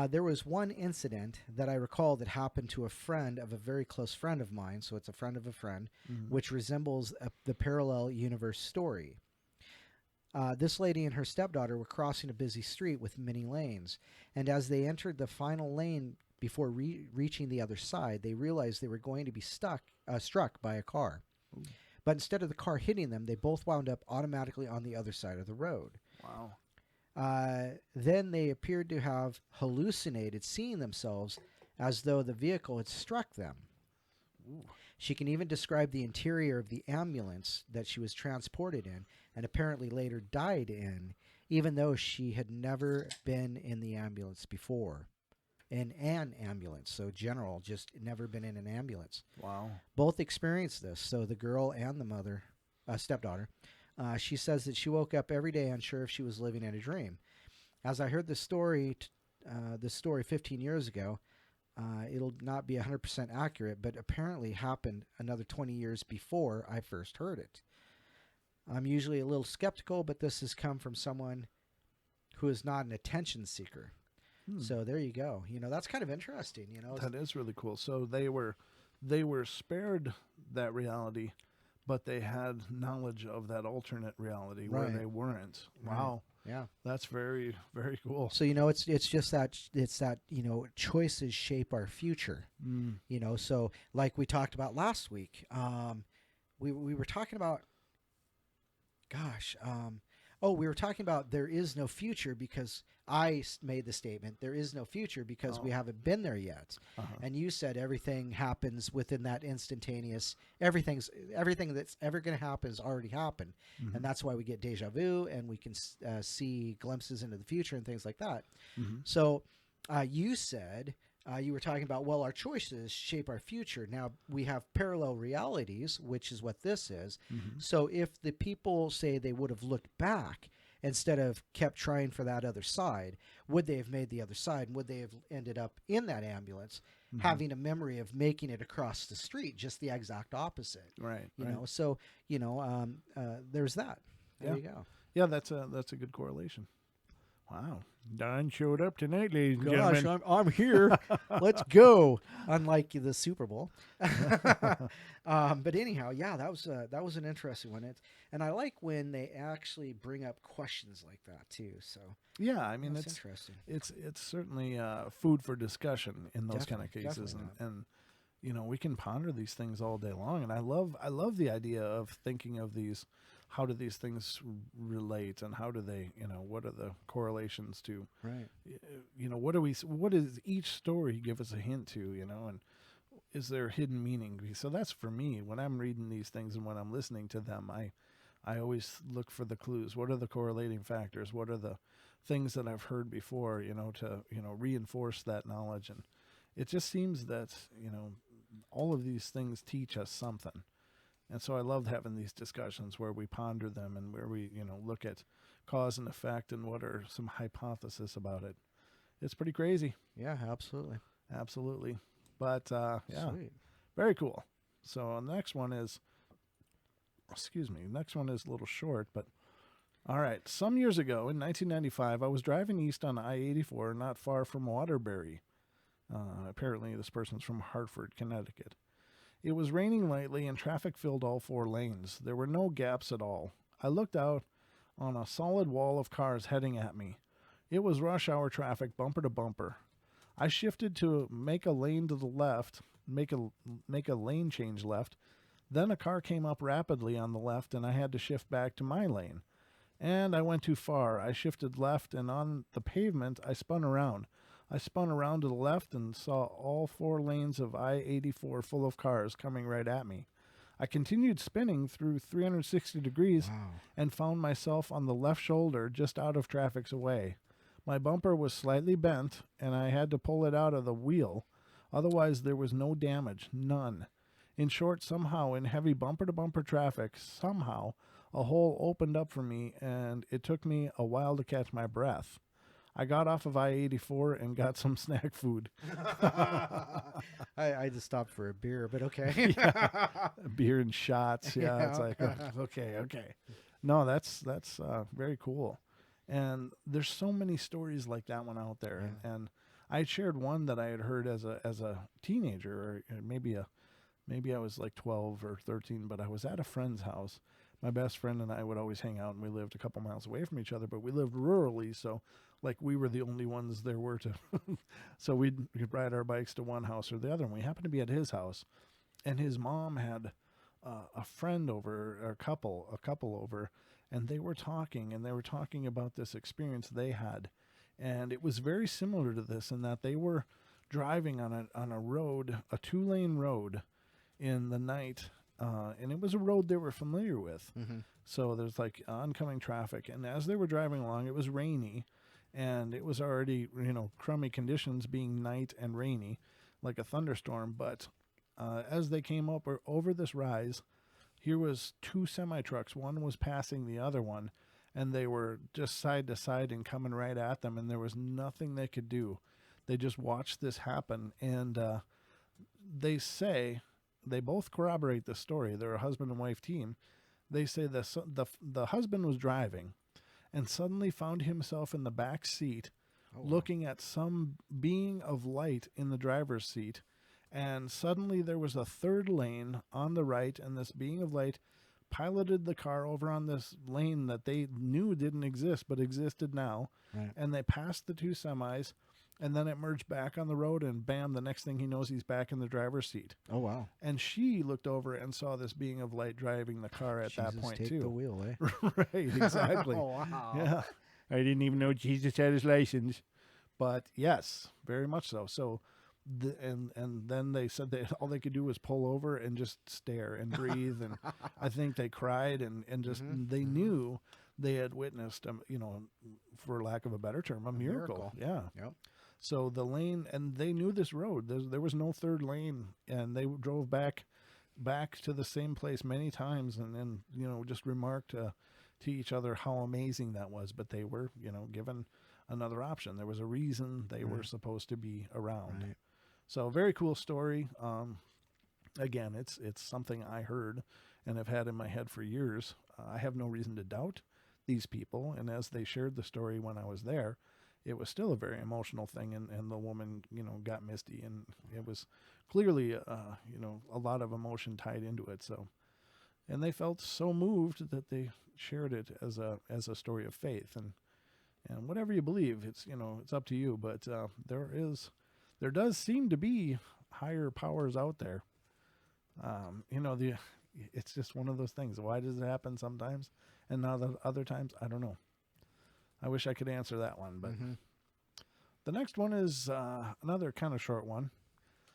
there was one incident that I recall that happened to a friend of a very close friend of mine. So it's a friend of a friend, which resembles the parallel universe story. This lady and her stepdaughter were crossing a busy street with many lanes, and as they entered the final lane before reaching the other side, they realized they were going to be struck by a car. Ooh. But instead of the car hitting them, they both wound up automatically on the other side of the road. Wow. Then they appeared to have hallucinated seeing themselves as though the vehicle had struck them. Ooh. She can even describe the interior of the ambulance that she was transported in and apparently later died in, even though she had never been in the ambulance before. In an ambulance, so general, just never been in an ambulance. Wow. Both experienced this, so the girl and the mother, stepdaughter. She says that she woke up every day unsure if she was living in a dream. As I heard this story 15 years ago, it'll not be 100% accurate, but apparently happened another 20 years before I first heard it. I'm usually a little skeptical, but this has come from someone who is not an attention seeker. So there you go. That's kind of interesting. That is really cool. So they were spared that reality, but they had knowledge of that alternate reality where Right. they weren't. Right. Wow. Yeah. That's very, very cool. So it's just that choices shape our future. So like we talked about last week, we were talking about, we were talking about there is no future because I made the statement there is no future because we haven't been there yet, and you said everything happens within that instantaneous. Everything that's ever going to happen has already happened, and that's why we get deja vu and we can see glimpses into the future and things like that. So you said. You were talking about, our choices shape our future. Now, we have parallel realities, which is what this is. So if the people say they would have looked back instead of kept trying for that other side, would they have made the other side? And would they have ended up in that ambulance having a memory of making it across the street, just the exact opposite? Right. So, there's that. There you go. Yeah, that's a good correlation. Wow. Don showed up tonight, ladies and Gosh, gentlemen. I'm here. Let's go. Unlike the Super Bowl. But anyhow, yeah, that was an interesting one. And I like when they actually bring up questions like that too. So Yeah, I mean, that's it's interesting. it's certainly food for discussion in those kind of Definitely, cases, definitely and we can ponder these things all day long. And I love the idea of thinking of these. How do these things relate, and how do they, what are the correlations to, Right. what does each story give us a hint to, and is there hidden meaning? So that's for me when I'm reading these things and when I'm listening to them, I always look for the clues. What are the correlating factors? What are the things that I've heard before, to, reinforce that knowledge. And it just seems that, all of these things teach us something. And so I love having these discussions where we ponder them and where we, look at cause and effect and what are some hypotheses about it. It's pretty crazy. Yeah, absolutely. Absolutely. But, yeah, Sweet. very cool. So the next one is, next one is a little short, but all right. Some years ago in 1995, I was driving east on I-84 not far from Waterbury. Apparently this person's from Hartford, Connecticut. It was raining lightly and traffic filled all 4 lanes. There were no gaps at all. I looked out on a solid wall of cars heading at me. It was rush hour traffic, bumper to bumper. I shifted to make a lane to the left, make a lane change left. Then a car came up rapidly on the left and I had to shift back to my lane. And I went too far. I shifted left and on the pavement I spun around. I spun around to the left and saw all 4 lanes of I-84 full of cars coming right at me. I continued spinning through 360 degrees and found myself on the left shoulder just out of traffic's way. My bumper was slightly bent and I had to pull it out of the wheel. Otherwise there was no damage, none. In short, somehow in heavy bumper-to-bumper traffic, somehow a hole opened up for me and it took me a while to catch my breath. I got off of I-84 and got some snack food. I just stopped for a beer, but okay. Beer and shots. Yeah, it's like, okay. No, that's very cool. And there's so many stories like that one out there. Yeah. And I shared one that I had heard as a teenager, or maybe I was like 12 or 13, but I was at a friend's house. My best friend and I would always hang out, and we lived a couple miles away from each other, but we lived rurally, so like we were the only ones there were to. So we'd ride our bikes to one house or the other, and we happened to be at his house, and his mom had a friend over, or a couple over, and they were talking about this experience they had, and it was very similar to this in that they were driving on a road, a 2-lane road, in the night. And it was a road they were familiar with. Mm-hmm. So there's like oncoming traffic. And as they were driving along, it was rainy and it was already, crummy conditions being night and rainy, like a thunderstorm. But as they came up or over this rise, here was 2 semi-trucks. One was passing the other one and they were just side to side and coming right at them. And there was nothing they could do. They just watched this happen. And they both corroborate the story. They're a husband and wife team. They say the husband was driving and suddenly found himself in the back seat looking at some being of light in the driver's seat. And suddenly there was a 3rd lane on the right, and this being of light piloted the car over on this lane that they knew didn't exist but existed now. Right. And they passed the 2 semis. And then it merged back on the road, and bam, the next thing he knows, he's back in the driver's seat. Oh, wow. And she looked over and saw this being of light driving the car at that point, take too. the wheel, eh? Right, exactly. Oh, wow. Yeah. I didn't even know Jesus had his license. But yes, very much so. So, and then they said that all they could do was pull over and just stare and breathe. And I think they cried and just, they knew they had witnessed, for lack of a better term, a miracle. Yeah. Yep. So the lane, and they knew this road. There was no 3rd lane, and they drove back to the same place many times, and then just remarked to each other how amazing that was. But they were given another option. There was a reason they were supposed to be around. Right. So very cool story. Again, it's something I heard and have had in my head for years. I have no reason to doubt these people, and as they shared the story when I was there, it was still a very emotional thing, and the woman, got misty, and it was clearly, a lot of emotion tied into it. So, and they felt so moved that they shared it as a story of faith, and whatever you believe, it's up to you. But there does seem to be higher powers out there. It's just one of those things. Why does it happen sometimes, and not other times? I don't know. I wish I could answer that one, but the next one is another kind of short one.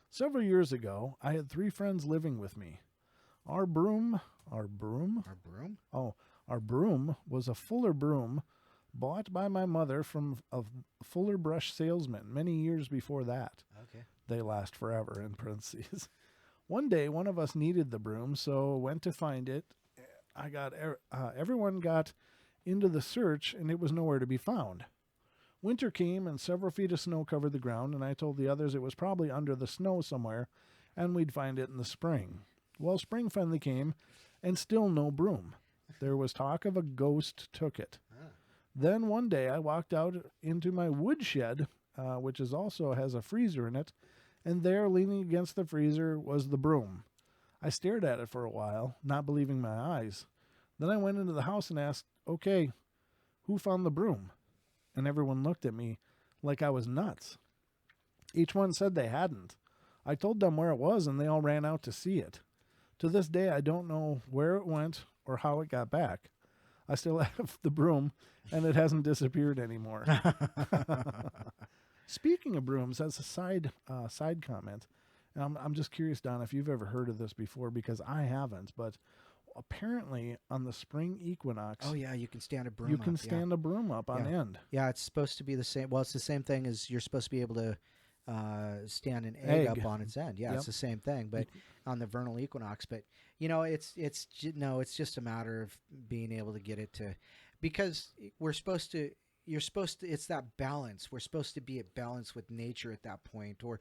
Several years ago, I had 3 friends living with me. Our broom was a fuller broom, bought by my mother from a Fuller Brush salesman many years before that. Okay. They last forever, in parentheses. One day, one of us needed the broom, so went to find it. Everyone got into the search, and it was nowhere to be found. Winter came, and several feet of snow covered the ground, and I told the others it was probably under the snow somewhere, and we'd find it in the spring. Well, spring finally came, and still no broom. There was talk of a ghost took it. Then one day I walked out into my woodshed, which also has a freezer in it, and there, leaning against the freezer, was the broom. I stared at it for a while, not believing my eyes. Then I went into the house and asked, "Okay, who found the broom?" And everyone looked at me like I was nuts. Each one said they hadn't. I told them where it was, and they all ran out to see it. To this day, I don't know where it went or how it got back. I still have the broom, and it hasn't disappeared anymore. Speaking of brooms, as a side comment, I'm just curious, Don, if you've ever heard of this before, because I haven't. But apparently, on the spring equinox, Oh yeah, you can stand a broom. you can up, yeah. stand a broom up on end. Yeah, it's supposed to be the same. Well, it's the same thing as you're supposed to be able to stand an egg up on its end. Yeah, Yep. it's the same thing, but on the vernal equinox. But it's just a matter of being able to get it to, because we're supposed to. You're supposed to. It's that balance. We're supposed to be at balance with nature at that point, or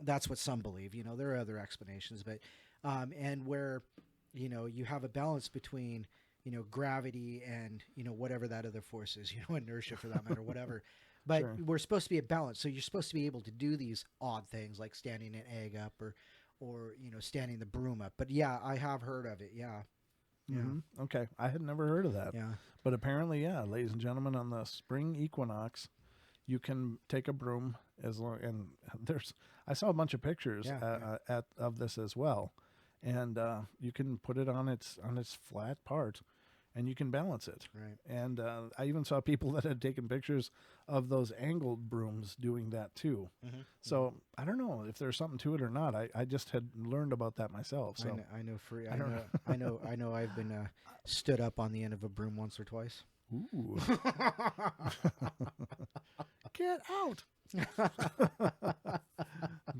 that's what some believe. There are other explanations, but and where you have a balance between gravity and whatever that other force is, inertia for that matter, whatever. But Sure. we're supposed to be at balance, so you're supposed to be able to do these odd things like standing an egg up or standing the broom up. But yeah, I have heard of it. Yeah. Okay, I had never heard of that. Yeah. But apparently, yeah, ladies and gentlemen, on the spring equinox, you can take a broom and I saw a bunch of pictures of this as well, and you can put it on its flat part, and you can balance it. Right. And I even saw people that had taken pictures of those angled brooms doing that too. Mm-hmm. So I don't know if there's something to it or not. I just had learned about that myself. So I know. I know. I've been stood up on the end of a broom once or twice. Ooh. Get out.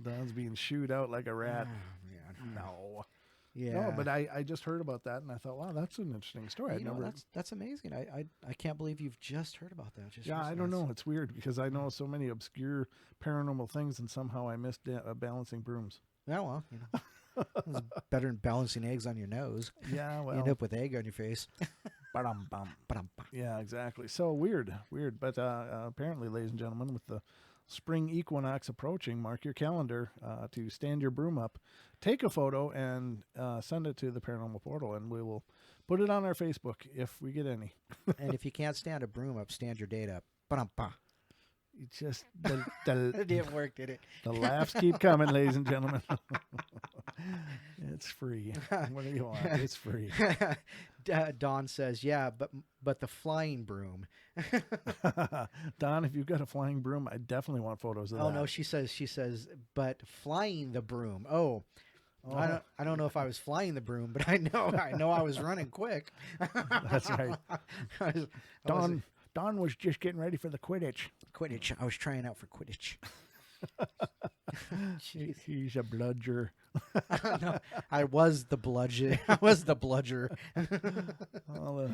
Don's being shooed out like a rat. Oh, man. No. Yeah. No, but I just heard about that and I thought, wow, that's an interesting story. I'd never. That's amazing. I can't believe you've just heard about that. Yeah, I don't know. It's weird because I know so many obscure paranormal things and somehow I missed balancing brooms. Yeah, well, it's better than balancing eggs on your nose. Yeah, well. You end up with egg on your face. Ba-dum-bum. Yeah, exactly. So weird. But apparently, ladies and gentlemen, with the spring equinox approaching, mark your calendar to stand your broom up, take a photo, and send it to the Paranormal Portal, and we will put it on our Facebook if we get any. And if you can't stand a broom up, stand your date up. Ba-dum-ba. It's just It didn't work, did it? the laughs keep coming, ladies and gentlemen. It's free. What do you want? It's free. Dawn says, "Yeah, but the flying broom." Don, if you've got a flying broom, I definitely want photos of that. Oh no, she says, but flying the broom. Oh. I don't know if I was flying the broom, but I know I was running quick. That's right. Don was just getting ready for the Quidditch. Quidditch. I was trying out for Quidditch. He's a bludger. No, I was the bludger. I was the bludger. Well,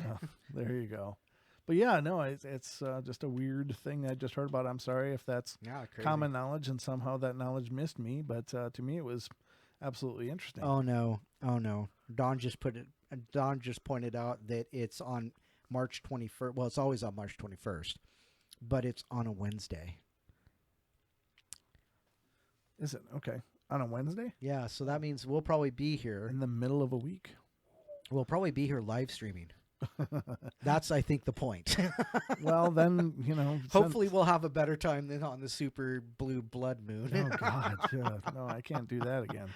there you go. But yeah, no, it's just a weird thing I just heard about. I'm sorry if that's common knowledge and somehow that knowledge missed me, but to me it was absolutely interesting. Oh no. Dawn just pointed out that it's on March 21st. Well, it's always on March 21st, but it's on a Wednesday. Is it? Okay. On a Wednesday? Yeah, so that means we'll probably be here. In the middle of a week? We'll probably be here live streaming. That's, I think, the point. Well, then, hopefully we'll have a better time than on the super blue blood moon. Oh, God. Yeah. No, I can't do that again.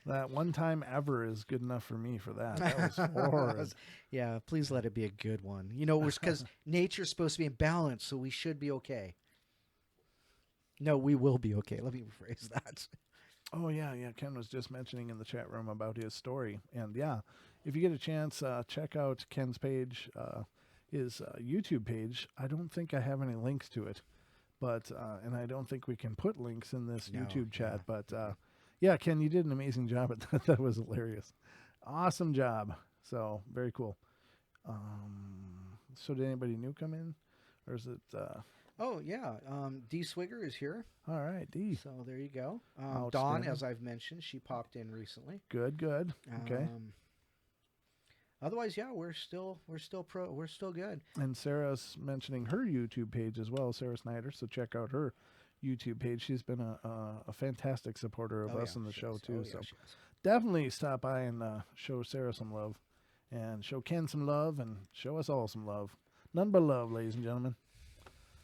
That one time ever is good enough for me for that. That was horrid. Yeah, please let it be a good one. Because nature's supposed to be in balance, so we should be okay. No, we will be okay. Let me rephrase that. Oh, yeah. Ken was just mentioning in the chat room about his story. And, yeah, if you get a chance, check out Ken's page. his YouTube page. I don't think I have any links to it, but and I don't think we can put links in this No, YouTube chat. yeah. But yeah, Ken, you did an amazing job at that. That was hilarious. Awesome job. So very cool. So did anybody new come in, or is it? Oh yeah, D Swigger is here, All right, D. so there you go. Dawn, Outstanding. as I've mentioned, she popped in recently. Good. Okay. Otherwise, yeah, we're still good. And Sarah's mentioning her YouTube page as well, Sarah Snyder. So check out her YouTube page. She's been a fantastic supporter of us in the show too. So definitely stop by and show Sarah some love, and show Ken some love, and show us all some love. None but love, ladies and gentlemen.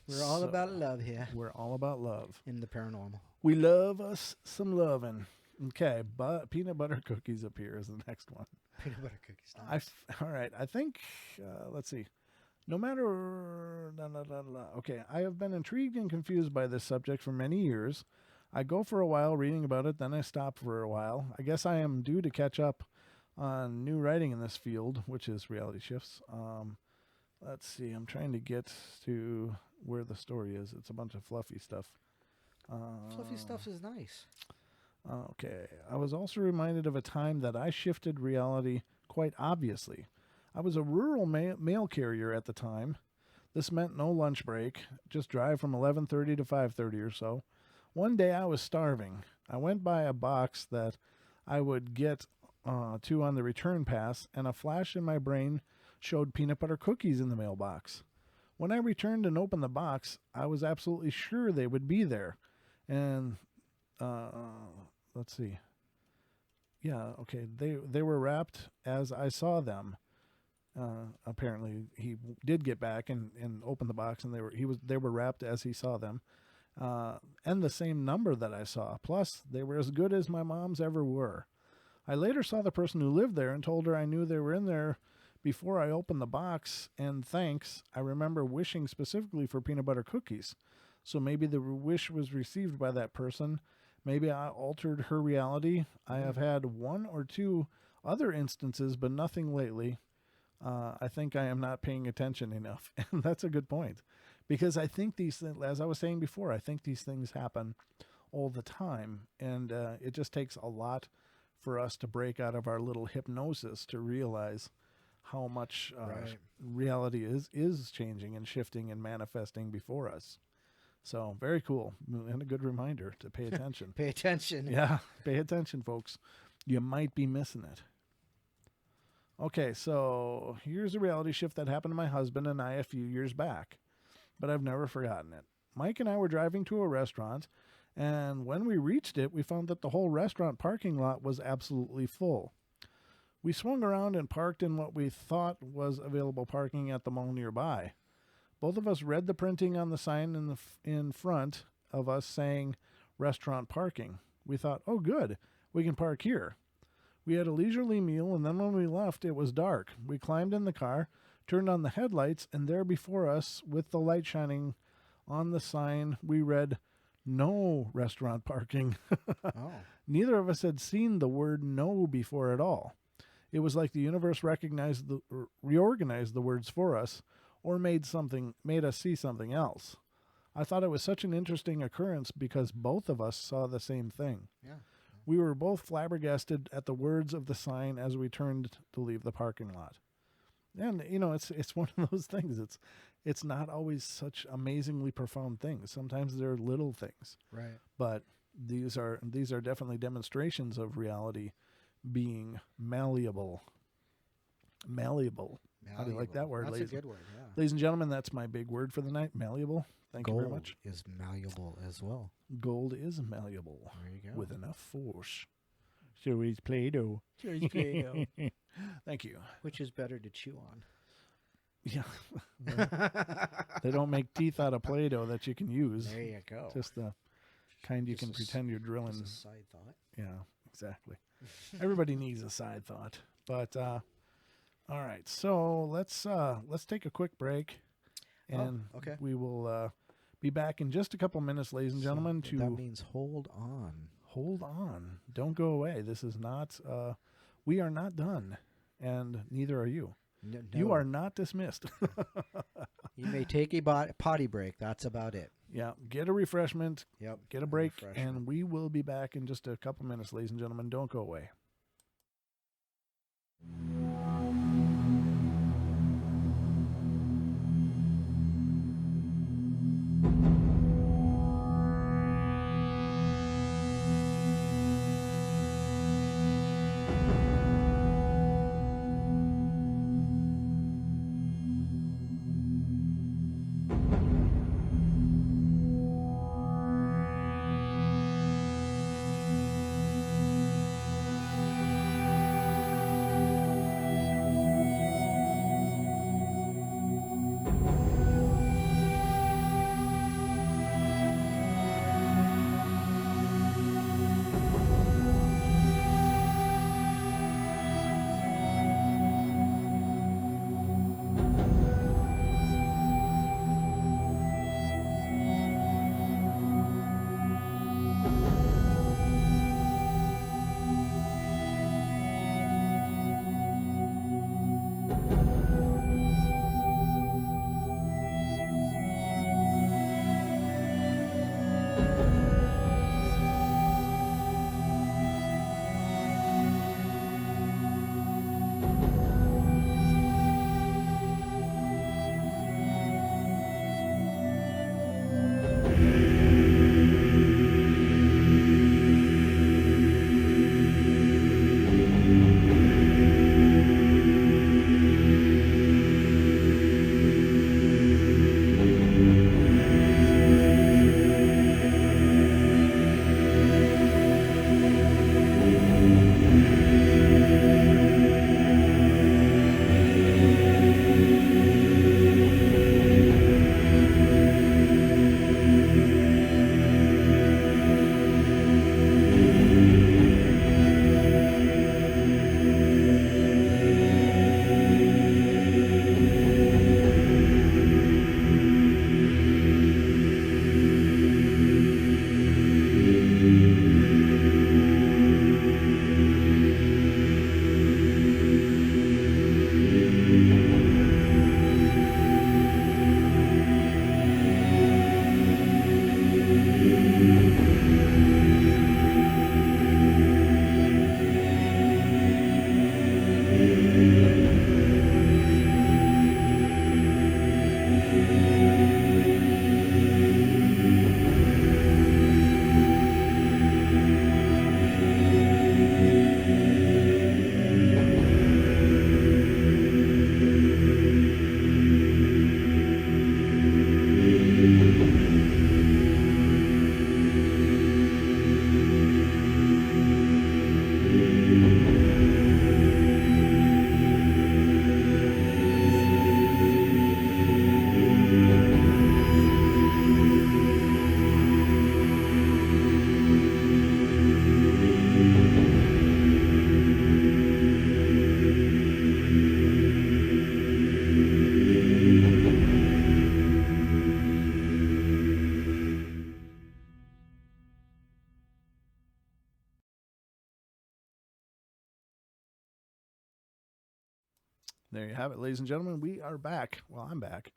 We're all about love here We're all about love. in the paranormal. We love us some loving. Okay, but peanut butter cookies appear as the next one. Peanut butter cookies. All right. I think, let's see. No matter, okay, I have been intrigued and confused by this subject for many years. I go for a while reading about it, then I stop for a while. I guess I am due to catch up on new writing in this field, which is reality shifts. Let's see. I'm trying to get to where the story is. It's a bunch of fluffy stuff. Fluffy stuff is nice. Okay. I was also reminded of a time that I shifted reality quite obviously. I was a rural mail carrier at the time. This meant no lunch break, just drive from 11:30 to 5:30 or so. One day I was starving. I went by a box that I would get to on the return pass, and a flash in my brain showed peanut butter cookies in the mailbox. When I returned and opened the box, I was absolutely sure they would be there. And let's see. Yeah, okay. They were wrapped as I saw them. Apparently, he did get back and open the box, and they were wrapped as he saw them, and the same number that I saw. Plus, they were as good as my mom's ever were. I later saw the person who lived there and told her I knew they were in there before I opened the box. And thanks, I remember wishing specifically for peanut butter cookies. So maybe the wish was received by that person. Maybe I altered her reality. I have had one or two other instances, but nothing lately. I think I am not paying attention enough. And that's a good point. Because I think these things, as I was saying before, I think these things happen all the time. And it just takes a lot for us to break out of our little hypnosis to realize how much reality is changing and shifting and manifesting before us. So very cool, and a good reminder to pay attention. Pay attention. Yeah, pay attention, folks. You might be missing it. Okay, so here's a reality shift that happened to my husband and I a few years back, but I've never forgotten it. Mike and I were driving to a restaurant, and when we reached it, we found that the whole restaurant parking lot was absolutely full. We swung around and parked in what we thought was available parking at the mall nearby. Both of us read the printing on the sign in front of us saying restaurant parking. We thought, oh good, we can park here. We had a leisurely meal, and then when we left, it was dark. We climbed in the car, turned on the headlights, and there before us, with the light shining on the sign, we read, no restaurant parking. Oh. Neither of us had seen the word no before at all. It was like the universe reorganized the words for us, or made us see something else. I thought it was such an interesting occurrence because both of us saw the same thing. Yeah. We were both flabbergasted at the words of the sign as we turned to leave the parking lot. And it's one of those things. It's not always such amazingly profound things. Sometimes they're little things. Right. But these are definitely demonstrations of reality being malleable. Malleable. How do you like that word, That's ladies? a good word, yeah. Ladies and gentlemen, that's my big word for the night, malleable. Thank you very much. Gold is malleable as well. Gold is malleable. There you go. With enough force. So is Play-Doh. Thank you. Which is better to chew on? Yeah. They don't make teeth out of Play-Doh that you can use. There you go. Just the kind you can pretend you're drilling. Just a side thought. Yeah, exactly. Everybody needs a side thought. But all right, so let's take a quick break, and okay. we will be back in just a couple minutes, ladies and gentlemen. That means hold on. Hold on. Don't go away. This is not. We are not done, and neither are you. No, You are no. not dismissed. You may take a potty break. That's about it. Yeah, get a refreshment, Yep. get a A break, refreshment. and we will be back in just a couple minutes, ladies and gentlemen. Don't go away. There you have it, ladies and gentlemen. We are back. Well, I'm back.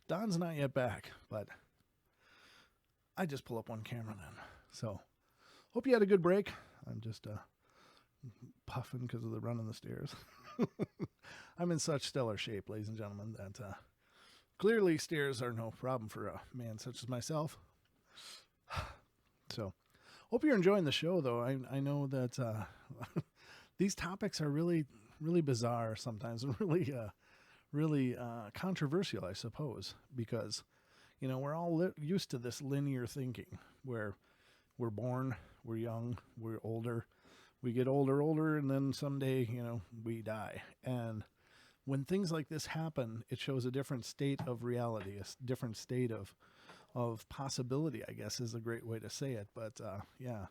Don's not yet back, but I just pull up one camera then. So, hope you had a good break. I'm just puffing because of the run on the stairs. I'm in such stellar shape, ladies and gentlemen, that clearly stairs are no problem for a man such as myself. So, hope you're enjoying the show, though. I know that these topics are really bizarre sometimes, and really controversial, I suppose, because we're all used to this linear thinking where we're born, we're young, we're older, we get older, and then someday we die. And when things like this happen, it shows a different state of reality, a different state of possibility, I guess is a great way to say it. But yeah,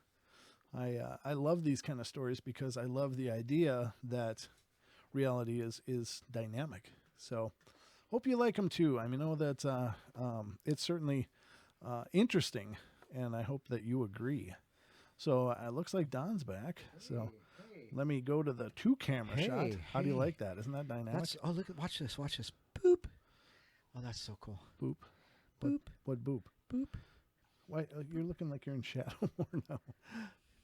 I love these kind of stories because I love the idea that reality is dynamic. So hope you like them too. I know that it's certainly interesting, and I hope that you agree. So it looks like Don's back. So Let me go to the 2-camera shot. Hey, How do you hey. like that? Isn't that dynamic? That's look at watch this. Boop. Oh, that's so cool. Boop. Boop. What boop? Boop. Why you're looking like you're in shadow more now.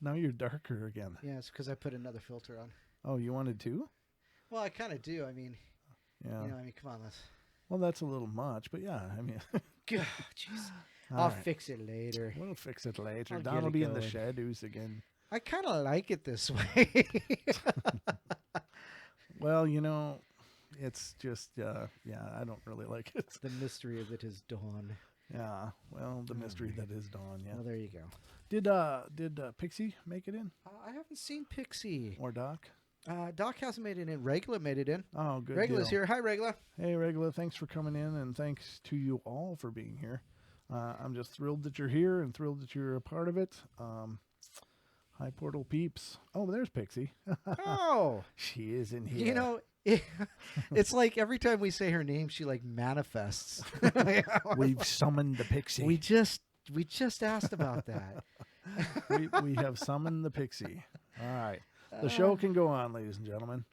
Now you're darker again. Yeah, it's because I put another filter on. Oh, you wanted to? Well, I kind of do. I mean, Yeah. come on, let's. Well, that's a little much, but yeah, I mean, God, jeez. all I'll right. fix it later. We'll fix it later. I'll Don get will it be in the going. shadows again. I kind of like it this way. Well, it's just, I don't really like it. The mystery of it is dawn. Yeah, well, the mystery that is Dawn, yeah. Well, there you go. Did Pixie make it in? I haven't seen Pixie. Or Doc? Doc hasn't made it in. Regula made it in. Oh, good Regula's deal. here. Hi, Regula. Hey, Regula, thanks for coming in, and thanks to you all for being here. I'm just thrilled that you're here and thrilled that you're a part of it. Hi, Portal peeps. Oh, there's Pixie. Oh. She is in here. It's like every time we say her name, she like manifests. We've summoned the Pixie. We just asked about that. we have summoned the Pixie. All right. The show can go on, ladies and gentlemen.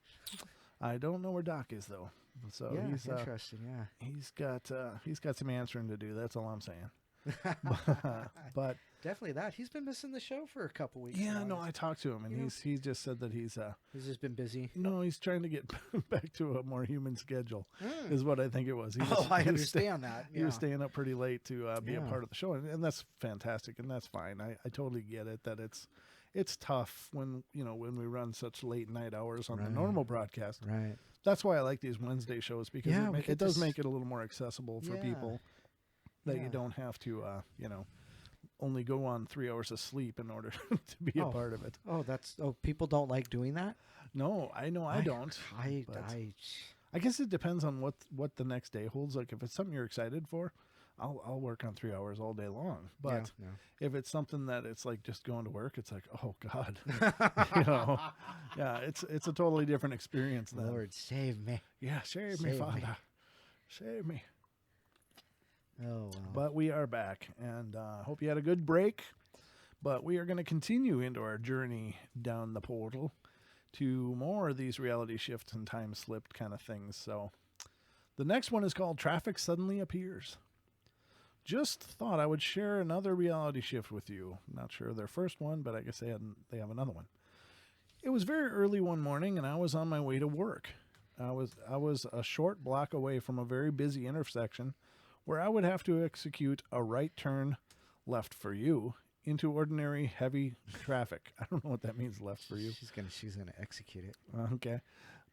I don't know where Doc is, though. So Yeah, he's interesting. Yeah, he's got some answering to do. That's all I'm saying. But definitely that. He's been missing the show for a couple weeks. yeah, now. no, I talked to him, and he just said that he's just been busy. no, he's trying to get back to a more human schedule, is what I think it was. I understand that. He was staying up pretty late to be a Yeah. part of the show, and that's fantastic, and that's fine. I totally get it that it's tough when when we run such late night hours on the Right. normal broadcast. Right. That's why I like these Wednesday shows because Yeah, we it get does to make it a little more accessible for Yeah. people that you Yeah. don't have to only go on 3 hours of sleep in order to be a Oh. part of it. People don't like doing that. No, I know I don't. I but I guess it depends on what the next day holds. Like if it's something you're excited for, I'll work on 3 hours all day long. But yeah, if it's something that it's like just going to work, it's like, oh God, yeah, it's a totally different experience then. Lord save me. Yeah, save Save me, me. Father, save me. Oh wow. But we are back, and hope you had a good break. But we are going to continue into our journey down the portal to more of these reality shifts and time slipped kind of things. So the next one is called Traffic Suddenly Appears. Just thought I would share another reality shift with you. Not sure their first one, but I guess they have another one. It was very early one morning, and I was on my way to work. I was a short block away from a very busy intersection where I would have to execute a right turn left for you into ordinary heavy traffic. I don't know what that means, left for you. She's gonna execute it. Okay.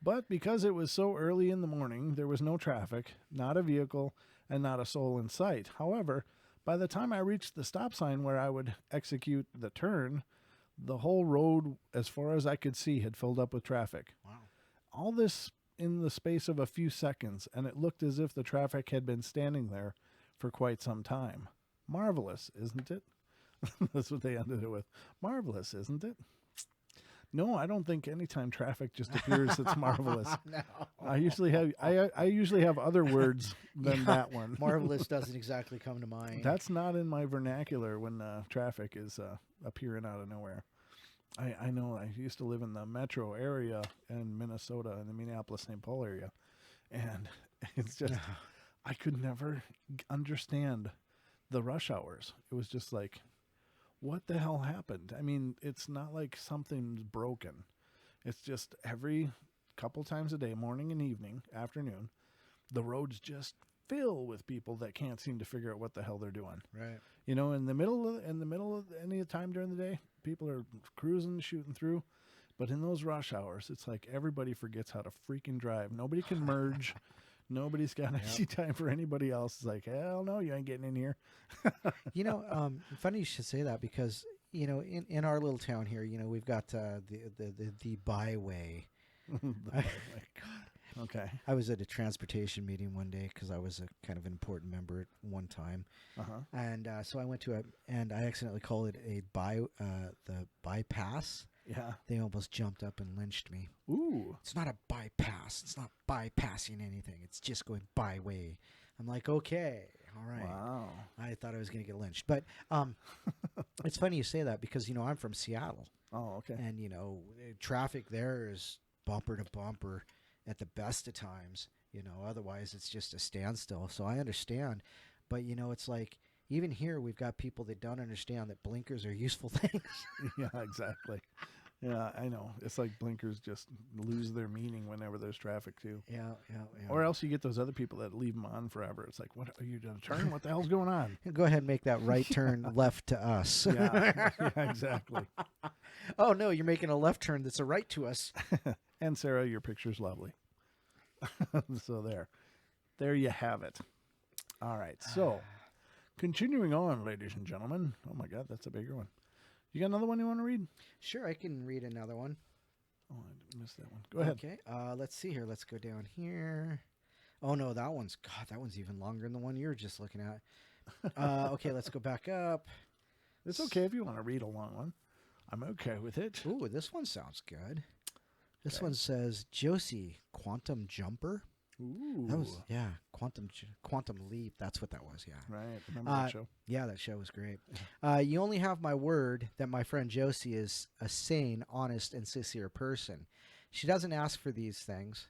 But because it was so early in the morning, there was no traffic, not a vehicle, and not a soul in sight. However, by the time I reached the stop sign where I would execute the turn, the whole road, as far as I could see, had filled up with traffic. Wow. All this in the space of a few seconds, and it looked as if the traffic had been standing there for quite some time. Marvelous, isn't it? That's what they ended it with. Marvelous, isn't it? No, I don't think anytime traffic just appears, it's marvelous. No. I usually have other words than that one. Marvelous doesn't exactly come to mind. That's not in my vernacular when traffic is appearing out of nowhere. I know I used to live in the metro area in Minnesota, in the Minneapolis-St. Paul area, and it's just I could never understand the rush hours. It was just like, what the hell happened? I mean, it's not like something's broken. It's just every couple times a day, morning and evening, afternoon, the roads just fill with people that can't seem to figure out what the hell they're doing. Right. In the middle of any time during the day, people are cruising, shooting through. But in those rush hours, it's like everybody forgets how to freaking drive. Nobody can merge. Nobody's got any time for anybody else. It's like, hell no, you ain't getting in here. Funny you should say that because, in our little town here, we've got the byway. Okay. I was at a transportation meeting one day because I was a kind of an important member at one time. Uh-huh. And so I went to and I accidentally called it the bypass. Yeah. They almost jumped up and lynched me. Ooh. It's not a bypass. It's not bypassing anything. It's just going byway. I'm like, okay, all right. Wow. I thought I was going to get lynched. But it's funny you say that because, I'm from Seattle. Oh, okay. And traffic there is bumper to bumper at the best of times. Otherwise it's just a standstill. So I understand, but it's like even here we've got people that don't understand that blinkers are useful things. Yeah, exactly. Yeah, I know. It's like blinkers just lose their meaning whenever there's traffic too. Yeah, yeah, yeah. Or else you get those other people that leave them on forever. It's like, what are you going to turn? What the hell's going on? Go ahead and make that right turn left to us. Yeah, yeah, exactly. Oh no, you're making a left turn that's a right to us. And Sarah, your picture's lovely. So there you have it. All right. So continuing on, ladies and gentlemen. Oh my God, that's a bigger one. You got another one you want to read? Sure, I can read another one. Oh, I missed that one. Go ahead. Okay. Let's see here. Let's go down here. Oh no, that one's even longer than the one you were just looking at. Okay, let's go back up. It's okay if you want to read a long one. I'm okay with it. Ooh, this one sounds good. This Okay. one says Josie Quantum Jumper. Ooh. That was Quantum Leap. That's what that was. Yeah. Right. Remember that show? Yeah, that show was great. You only have my word that my friend Josie is a sane, honest, and sincere person. She doesn't ask for these things.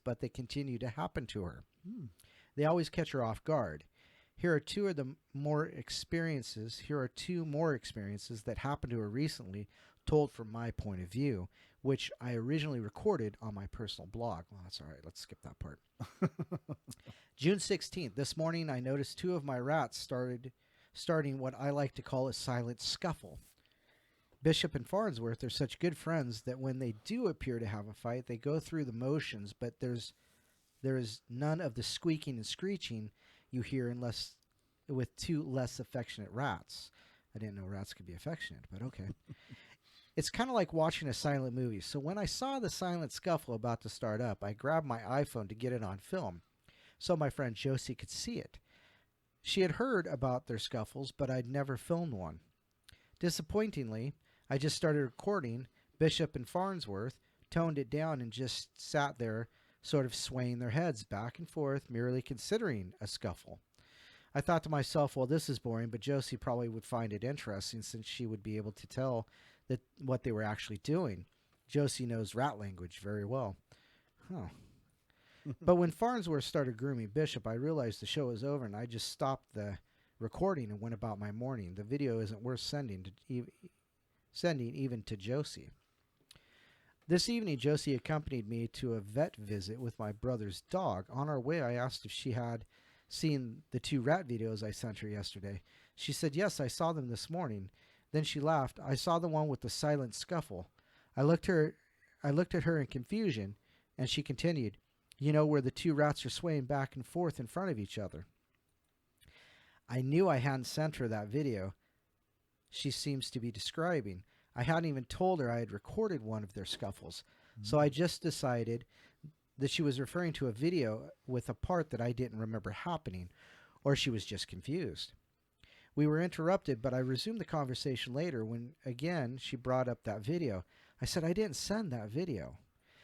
But they continue to happen to her. They always catch her off guard. Here are two more experiences that happened to her recently, told from my point of view, which I originally recorded on my personal blog. Well, that's all right. Let's skip that part. June 16th. This morning, I noticed two of my rats starting what I like to call a silent scuffle. Bishop and Farnsworth are such good friends that when they do appear to have a fight, they go through the motions, but there is none of the squeaking and screeching you hear unless with two less affectionate rats. I didn't know rats could be affectionate, but okay. It's kind of like watching a silent movie. So when I saw the silent scuffle about to start up, I grabbed my iPhone to get it on film so my friend Josie could see it. She had heard about their scuffles, but I'd never filmed one. Disappointingly, I just started recording. Bishop and Farnsworth toned it down and just sat there, sort of swaying their heads back and forth, merely considering a scuffle. I thought to myself, well, this is boring, but Josie probably would find it interesting since she would be able to tell what they were actually doing. Josie knows rat language very well. Huh. But when Farnsworth started grooming Bishop, I realized the show was over, and I just stopped the recording and went about my morning. The video isn't worth sending even to Josie. This evening, Josie accompanied me to a vet visit with my brother's dog. On our way, I asked if she had seen the two rat videos I sent her yesterday. She said, yes, I saw them this morning. Then she laughed. I saw the one with the silent scuffle. I looked at her in confusion, and she continued, where the two rats are swaying back and forth in front of each other. I knew I hadn't sent her that video she seems to be describing. I hadn't even told her I had recorded one of their scuffles. So I just decided that she was referring to a video with a part that I didn't remember happening, or she was just confused. We were interrupted, but I resumed the conversation later when, again, she brought up that video. I said, I didn't send that video.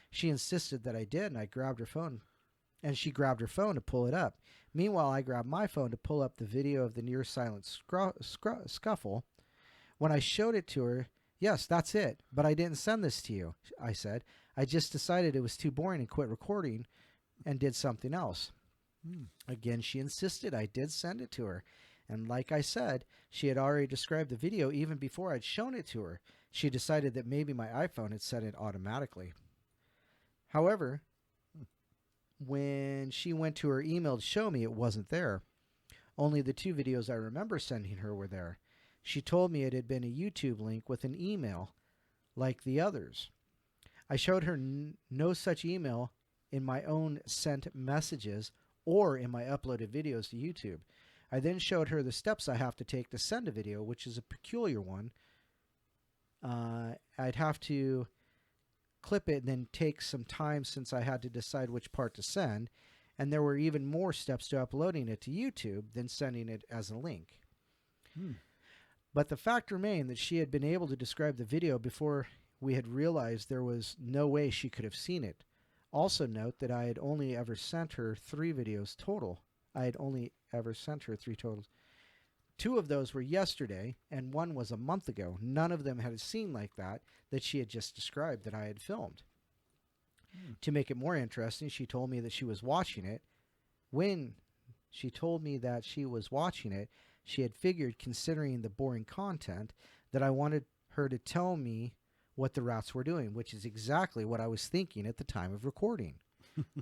She insisted that I did, and I grabbed her phone, and she grabbed her phone to pull it up. Meanwhile, I grabbed my phone to pull up the video of the near silent scuffle. When I showed it to her, yes, that's it, but I didn't send this to you, I said. I just decided it was too boring and quit recording and did something else. Again, she insisted I did send it to her. And like I said, she had already described the video even before I'd shown it to her. She decided that maybe my iPhone had set it automatically. However, when she went to her email to show me, it wasn't there. Only the two videos I remember sending her were there. She told me it had been a YouTube link with an email like the others. I showed her no such email in my own sent messages or in my uploaded videos to YouTube. I then showed her the steps I have to take to send a video, which is a peculiar one. I'd have to clip it and then take some time since I had to decide which part to send, and there were even more steps to uploading it to YouTube than sending it as a link. But the fact remained that she had been able to describe the video before we had realized there was no way she could have seen it. Also note that I had only ever sent her 3 videos total. I had only ever sent her 3 totals. 2 of those were yesterday, and 1 was a month ago. None of them had a scene like that she had just described that I had filmed. To make it more interesting, she told me that she was watching it. When she told me that she was watching it, she had figured, considering the boring content, that I wanted her to tell me what the rats were doing, which is exactly what I was thinking at the time of recording.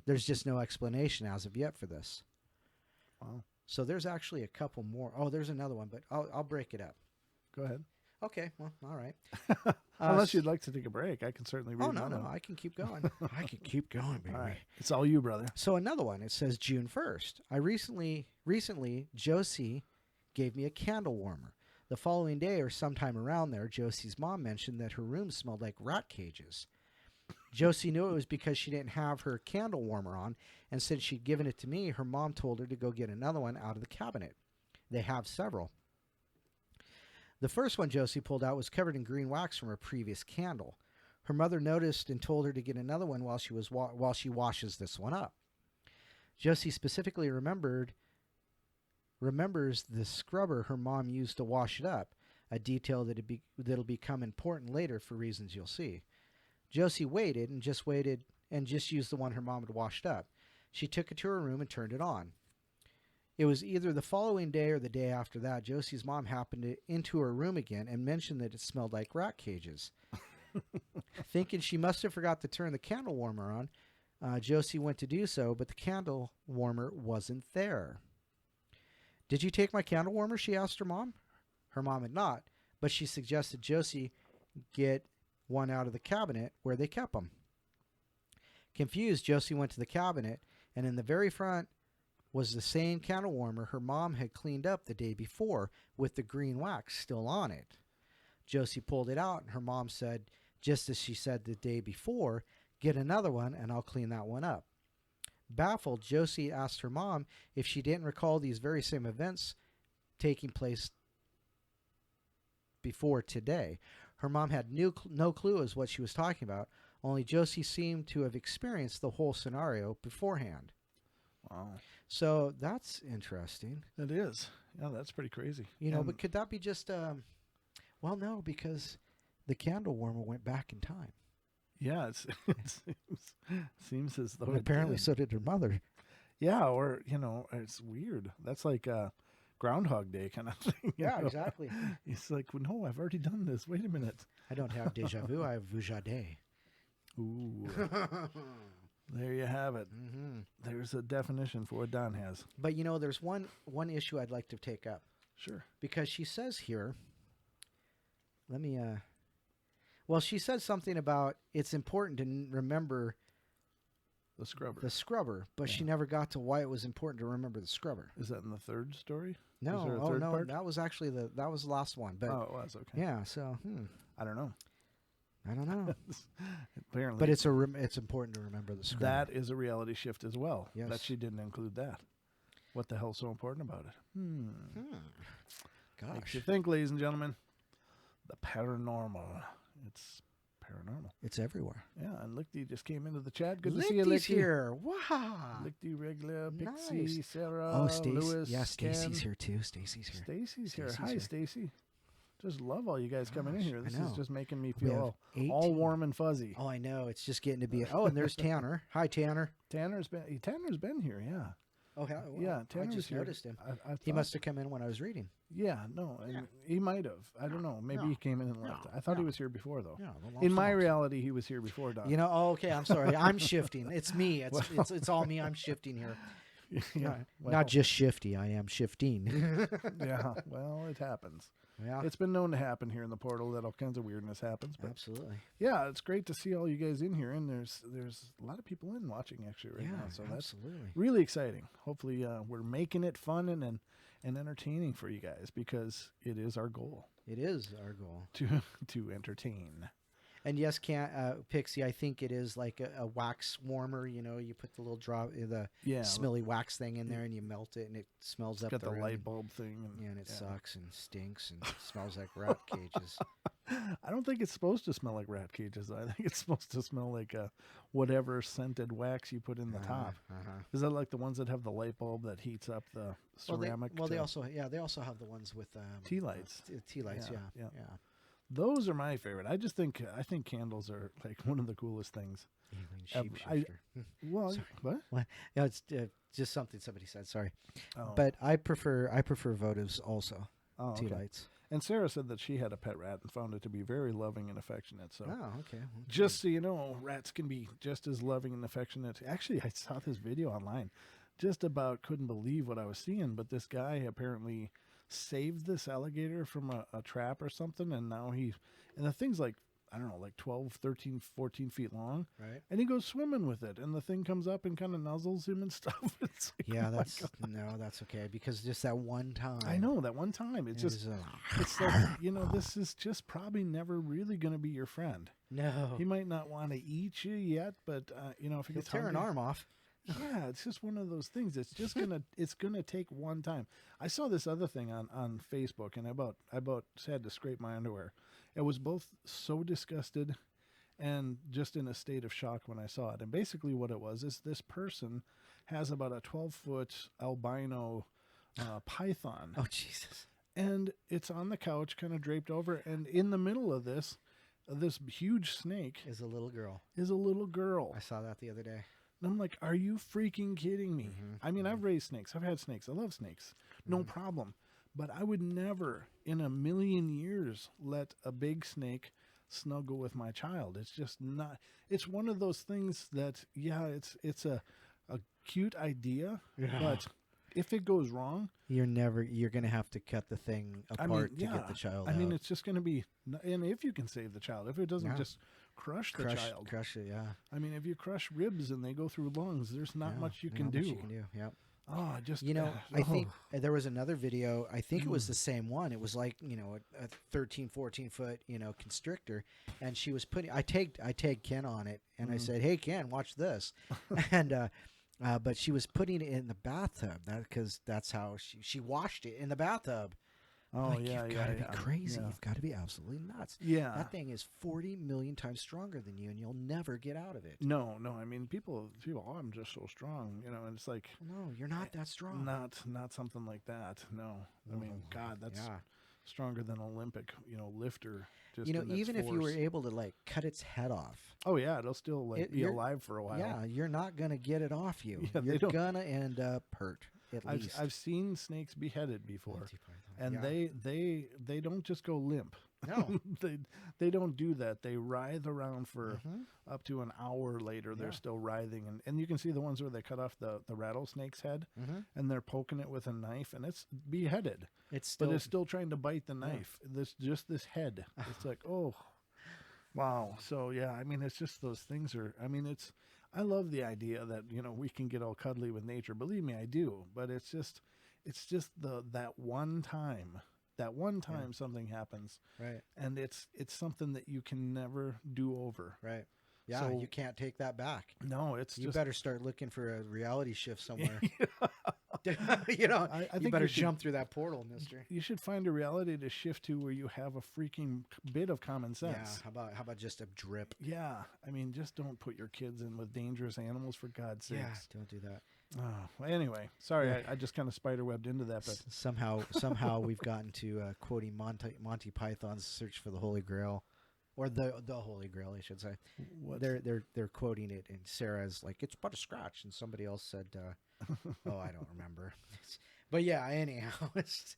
There's just no explanation as of yet for this. Wow. So there's actually a couple more. Oh, there's another one, but I'll break it up. Go ahead. Okay, well, all right. Unless you'd like to take a break, I can certainly read Oh, no, another no, one. I can keep going. I can keep going, baby. All right. It's all you, brother. So another one, it says June 1st. I recently, Josie gave me a candle warmer. The following day or sometime around there, Josie's mom mentioned that her room smelled like rat cages. Josie knew it was because she didn't have her candle warmer on, and since she'd given it to me, her mom told her to go get another one out of the cabinet. They have several. The first one Josie pulled out was covered in green wax from her previous candle. Her mother noticed and told her to get another one while she washes this one up. Josie specifically remembers the scrubber her mom used to wash it up, a detail that'll become important later for reasons you'll see. Josie waited and just used the one her mom had washed up. She took it to her room and turned it on. It was either the following day or the day after that, Josie's mom happened into her room again and mentioned that it smelled like rat cages. Thinking she must have forgot to turn the candle warmer on, Josie went to do so, but the candle warmer wasn't there. Did you take my candle warmer? She asked her mom. Her mom had not, but she suggested Josie get one out of the cabinet where they kept them. Confused, Josie went to the cabinet, and in the very front was the same candle warmer her mom had cleaned up the day before with the green wax still on it. Josie pulled it out, and her mom said, just as she said the day before, get another one and I'll clean that one up. Baffled, Josie asked her mom if she didn't recall these very same events taking place before today. Her mom had no clue as what she was talking about, only Josie seemed to have experienced the whole scenario beforehand. Wow. So that's interesting. It is. Yeah, that's pretty crazy. You know, but could that be just, well, no, because the candle warmer went back in time. Yeah, it seems as though And it apparently did. so did her mother. Yeah, or, it's weird. That's like Groundhog Day kind of thing. Yeah, exactly. It's like, well, no, I've already done this. Wait a minute. I don't have deja vu, I have vujade. Ooh. There you have it. Mm-hmm. There's a definition for what Don has. But, there's one issue I'd like to take up. Sure. Because she says here, she said something about it's important to remember The scrubber. the scrubber, but she never got to why it was important to remember the scrubber. Is that in the third story? No, Is there a third part? that was actually the last one. But Oh, it was, okay. yeah, so I don't know. I don't know. Apparently. But it's important to remember the scrubber. that is a reality shift as well. Yes. That she didn't include that. What the hell's so important about it? Makes you Gosh, think, ladies and gentlemen. The paranormal. It's paranormal. it's everywhere. Yeah, and Lichty just came into the chat. Good to see you, Lichty's Lichty. here. Wow. Lichty, Regular, Pixie, Nice. Sarah, Oh, Stacy. Lewis, Yeah, Ken. Stacy's here too. Stacy's here. Stacy's here. Stacy's Hi, here. Stacy. Just love all you guys coming in Gosh, here. I This know. is just making me We have feel all 18. warm and fuzzy. Oh, I know. It's just getting to be. Oh, and there's Tanner. Hi, Tanner. Tanner's been here. Yeah. Oh, Yeah, I Tanner's just here. noticed him. I He thought- must have come in when I was reading. Yeah, no, and he might have. I don't know. Maybe No. he came in and left. No, I thought he no. was here before, though. Yeah, In my reality, he was here before, Don. Oh, okay. I'm sorry. I'm shifting. It's me. It's all me. I'm shifting here. yeah, Not just shifty. I am shifting. yeah. Well, it happens. Yeah, It's been known to happen here in the portal that all kinds of weirdness happens. But absolutely. yeah, it's great to see all you guys in here, and there's a lot of people in watching actually right Yeah, now. So that's absolutely. really exciting. Hopefully, we're making it fun and entertaining for you guys because it is our goal It is our goal. to entertain. And yes, Pixie, I think it is like a wax warmer. You put the little the Yeah, smelly wax thing in there, and you melt it, and it smells it's up got the room. light bulb thing. Yeah, and it sucks and stinks and smells like rat cages. I don't think it's supposed to smell like rat cages. I think it's supposed to smell like whatever scented wax you put in the top. Uh-huh. Is that like the ones that have the light bulb that heats up the ceramic? They also have the ones with tea lights. Tea lights, Yeah, yeah. yeah. Those are my favorite. I think candles are like one of the coolest things. Alien shapeshifter. Well, Sorry. what? Yeah, it's just something somebody said. Sorry, Oh. but I prefer votives also. Oh, Tea okay. lights. And Sarah said that she had a pet rat and found it to be very loving and affectionate. So, Oh, okay. just so you know, rats can be just as loving and affectionate. Actually, I saw this video online. Just about couldn't believe what I was seeing. But this guy apparently saved this alligator from a trap or something. And now and the thing's like, I don't know, like 12, 13, 14 feet long. Right. And he goes swimming with it. And the thing comes up and kind of nuzzles him and stuff. It's like, Yeah, oh my that's God. that's okay because just that one time. I know, that one time. It's just, it's like, this is just probably never really going to be your friend. no. He might not want to eat you yet, but, if he He'll gets tear an hungry, arm off. yeah, it's just one of those things. It's just it's gonna take one time. I saw this other thing on Facebook, and I about had to scrape my underwear. I was both so disgusted and just in a state of shock when I saw it. And basically, what it was is this person has about a 12-foot albino python, Oh Jesus. and it's on the couch, kind of draped over, and in the middle of this huge snake Is a little girl. is a little girl. I saw that the other day. And I'm like, are you freaking kidding me? Mhm, I mean, I've raised snakes. I've had snakes. I love snakes. No problem. But I would never in a million years let a big snake snuggle with my child. It's just not. It's one of those things that, yeah, it's a cute idea, but if it goes wrong, You're gonna have to cut the thing apart to get the child I out. mean, it's just going to be, and if you can save the child, if it doesn't Yeah. just crush the child. Crush it, yeah. I mean, if you crush ribs and they go through lungs, there's not Yeah, much you not can much do. you can do, yep. Oh, just I think there was another video. I think it was the same one. It was like a 13, 14 foot constrictor, and she was putting. I tagged Ken on it, and I said, "Hey Ken, watch this," and but she was putting it in the bathtub because that's how she washed it in the bathtub. Oh, Like, yeah, you've yeah, got to yeah. be crazy. Yeah. You've got to be absolutely nuts. Yeah. That thing is 40 million times stronger than you, and you'll never get out of it. No. I mean, people. Oh, I'm just so strong, and it's like No, you're not that strong. not something like that. No, I mean, God, that's Yeah. stronger than Olympic, lifter. Just Even if you were able to like cut its head off. oh yeah, it'll still like be you're- alive for a while. Yeah, you're not gonna get it off you. Yeah, they you're don't- gonna end up hurt at least. I've seen snakes beheaded before, Multi-python, and yeah. they don't just go limp. No. they don't do that. They writhe around for Mhm. up to an hour later. They're Yeah. still writhing, and you can see the ones where they cut off the rattlesnake's head, Mhm. and they're poking it with a knife, and it's beheaded, It's still but it's still trying to bite the knife. This head. It's like, oh, wow. So yeah, I mean, it's just those things are. I mean, I love the idea that we can get all cuddly with nature. Believe me, I do. But it's just that one time. That one time something happens, right. and it's something that you can never do over. Right. Yeah, So- you can't take that back. No, it's You just better start looking for a reality shift somewhere. I you think you better should- jump through that portal, mister. you should find a reality to shift to where you have a freaking bit of common Yeah, sense. how about just a drip? Yeah, I mean, just don't put your kids in with dangerous animals, for God's sakes. Yeah, don't do that. Oh, well, anyway, sorry, Yeah. I just kind of spiderwebbed into that, but Somehow we've gotten to quoting Monty Python's Search for the Holy Grail, or the Holy Grail, I should say. what? They're quoting it, and Sarah's like, "It's but a scratch," and somebody else said, "Oh, I don't remember." But yeah, anyhow.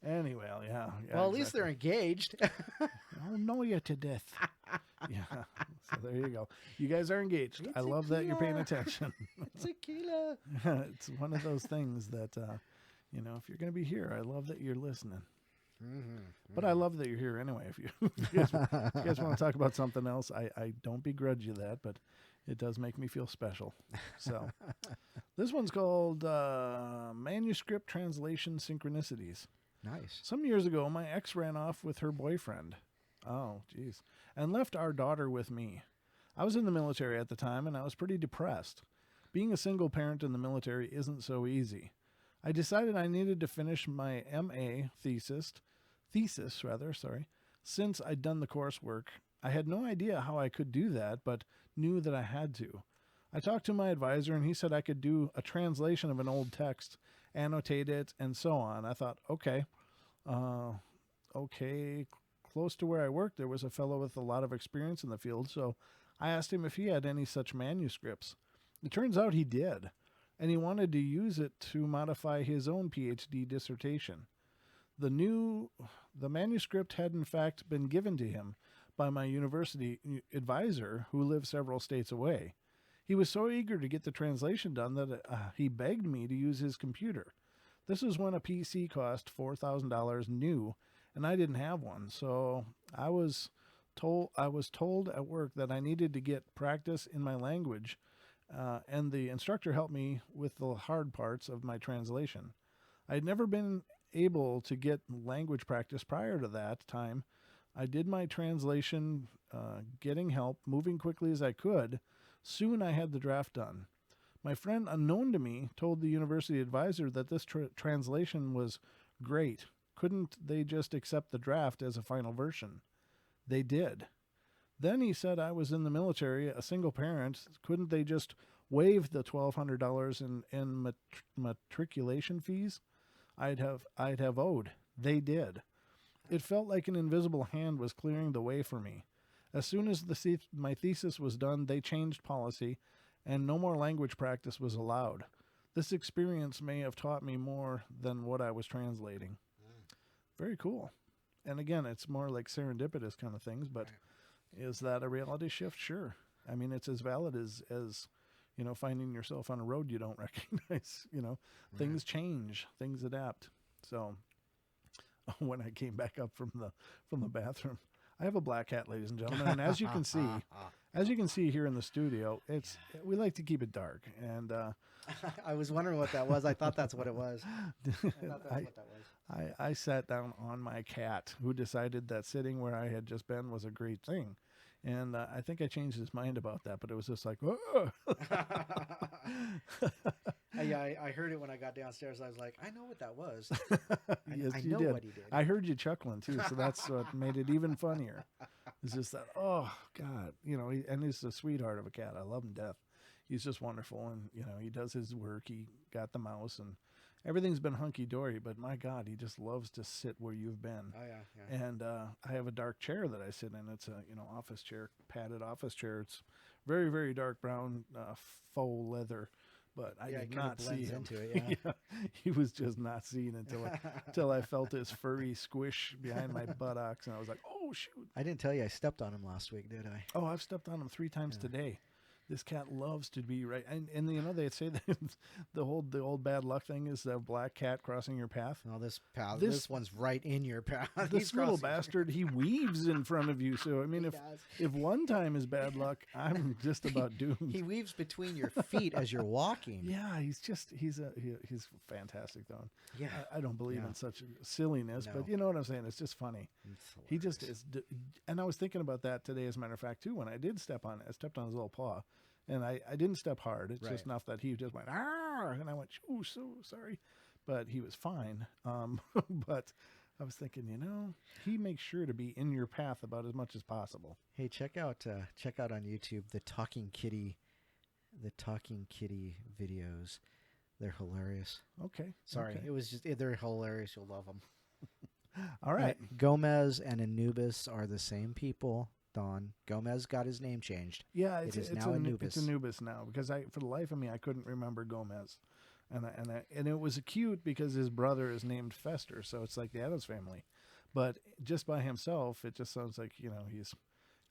Anyway, yeah. Well, at least they're engaged. I'll know you to death. Yeah. So there you go. You guys are engaged. I It's love that you're paying tequila. attention. Tequila. It's one of those things that, if you're going to be here, I love that you're listening. Mm-hmm. But I love that you're here anyway. If you guys want to talk about something else, I don't begrudge you that, but it does make me feel special. So this one's called Manuscript Translation Synchronicities. Nice. Some years ago, my ex ran off with her boyfriend. Oh, geez. And left our daughter with me. I was in the military at the time, and I was pretty depressed. Being a single parent in the military isn't so easy. I decided I needed to finish my MA thesis, Since I'd done the coursework, I had no idea how I could do that, but knew that I had to. I talked to my advisor, and he said I could do a translation of an old text, annotate it, and so on. I thought, okay. Okay, close to where I worked, there was a fellow with a lot of experience in the field, so I asked him if he had any such manuscripts. It turns out he did, and he wanted to use it to modify his own PhD dissertation. The manuscript had in fact been given to him by my university advisor, who lived several states away. He was so eager to get the translation done that he begged me to use his computer. This was when a PC cost $4,000 new, and I didn't have one. So I was told at work that I needed to get practice in my language, and the instructor helped me with the hard parts of my translation. I had never been able to get language practice prior to that time. I did my translation, getting help, moving quickly as I could. Soon I had the draft done. My friend, unknown to me, told the university advisor that this translation was great. Couldn't they just accept the draft as a final version? They did. Then he said I was in the military, a single parent. Couldn't they just waive the $1,200 in matriculation fees I'd have owed? They did. It felt like an invisible hand was clearing the way for me. As soon as my thesis was done, they changed policy, and no more language practice was allowed. This experience may have taught me more than what I was translating. Very cool. And again, it's more like serendipitous kind of things, but is that a reality shift? Sure. I mean, it's as valid as finding yourself on a road you don't recognize. Things change, things adapt. So when I came back up from the bathroom, I have a black cat, ladies and gentlemen, and as you can see here in the studio, we like to keep it dark. And I was wondering what that was. I thought that's what it was. I sat down on my cat, who decided that sitting where I had just been was a great thing. And I think I changed his mind about that, but it was just like, oh. I heard it when I got downstairs. I was like, I know what that was. Yes, I you know did. what he did. I heard you chuckling too, so that's what made it even funnier. It's just that, oh God, and he's a sweetheart of a cat. I love him to death. He's just wonderful, and he does his work. He got the mouse, and everything's been hunky dory. But my God, he just loves to sit where you've been. Oh yeah. And I have a dark chair that I sit in. It's a office chair, padded office chair. It's very, very dark brown faux leather. But I did not see him. Into it, yeah. He was just not seen until I felt his furry squish behind my buttocks, and I was like, "Oh shoot!" I didn't tell you I stepped on him last week, did I? Oh, I've stepped on him 3 times today. This cat loves to be right, and they say that the old bad luck thing is a black cat crossing your path. No, this one's right in your path. This little bastard, he weaves in front of you. So I mean, if one time is bad luck, I'm just about doomed. He weaves between your feet as you're walking. Yeah, he's fantastic though. Yeah, I don't believe in such silliness, but you know what I'm saying. It's just funny. He just is, and I was thinking about that today, as a matter of fact, too. When I did step on it, I stepped on his little paw. And I didn't step hard. It's just enough that he just went, "Arr!" And I went, "Oh, so sorry." But he was fine. But I was thinking, he makes sure to be in your path about as much as possible. Hey, check out on YouTube the Talking Kitty videos. They're hilarious. Okay. Sorry. Okay. It was just, they're hilarious. You'll love them. All right. Gomez and Anubis are the same people. Don Gomez got his name changed. Yeah, it is now Anubis. It's Anubis now, because for the life of me, I couldn't remember Gomez, and it was cute because his brother is named Fester, so it's like the Addams Family, but just by himself, it just sounds like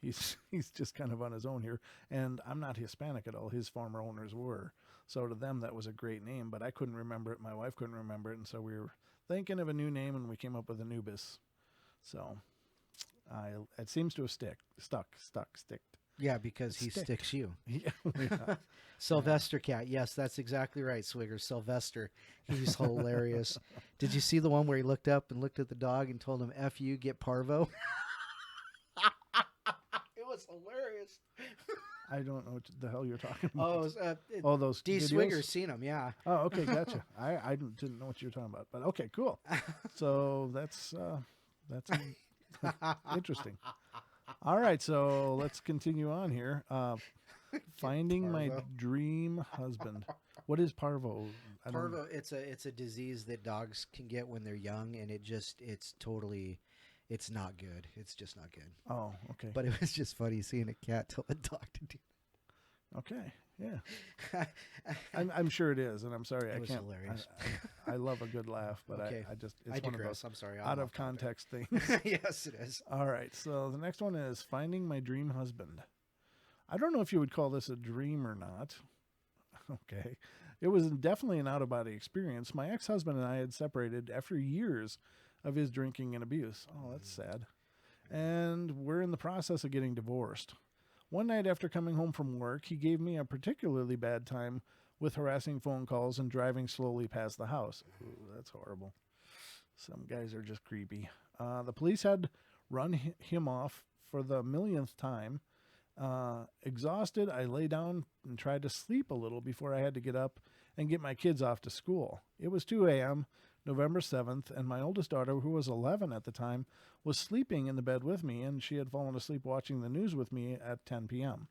he's just kind of on his own here. And I'm not Hispanic at all. His former owners were, so to them that was a great name, but I couldn't remember it. My wife couldn't remember it, and so we were thinking of a new name, and we came up with Anubis. So. It seems to have stuck. Yeah, because he sticks you. Yeah. Sylvester Cat. Yes, that's exactly right, Swigger. Sylvester. He's hilarious. Did you see the one where he looked up and looked at the dog and told him, "F you, get parvo"? It was hilarious. I don't know what the hell you're talking about. Those D. videos? Swigger's seen them, yeah. Oh, okay, gotcha. I didn't know what you were talking about, but okay, cool. So that's Interesting. All right, so let's continue on here. Finding my Parvo. dream husband. What is parvo? I don't. Parvo, it's a disease that dogs can get when they're young, and it's totally, it's not good. It's just not good. Oh, okay. But it was just funny seeing a cat tell a dog to do. Okay, yeah. I'm sure it is, and I'm sorry It I was can't. hilarious. I love a good laugh, but Okay. I just I it's one of digress. those I'm sorry. I'm out of off topic. context things. Yes, it is. All right, so the next one is finding my dream husband. I don't know if you would call this a dream or not. Okay. It was definitely an out of body experience. My ex husband and I had separated after years of his drinking and abuse. Oh, that's sad. And we're in the process of getting divorced. One night after coming home from work, he gave me a particularly bad time with harassing phone calls and driving slowly past the house. Ooh, that's horrible. Some guys are just creepy. The police had run him off for the millionth time. Exhausted, I lay down and tried to sleep a little before I had to get up and get my kids off to school. It was 2 a.m., November 7th, and my oldest daughter, who was 11 at the time, was sleeping in the bed with me, and she had fallen asleep watching the news with me at 10 p.m.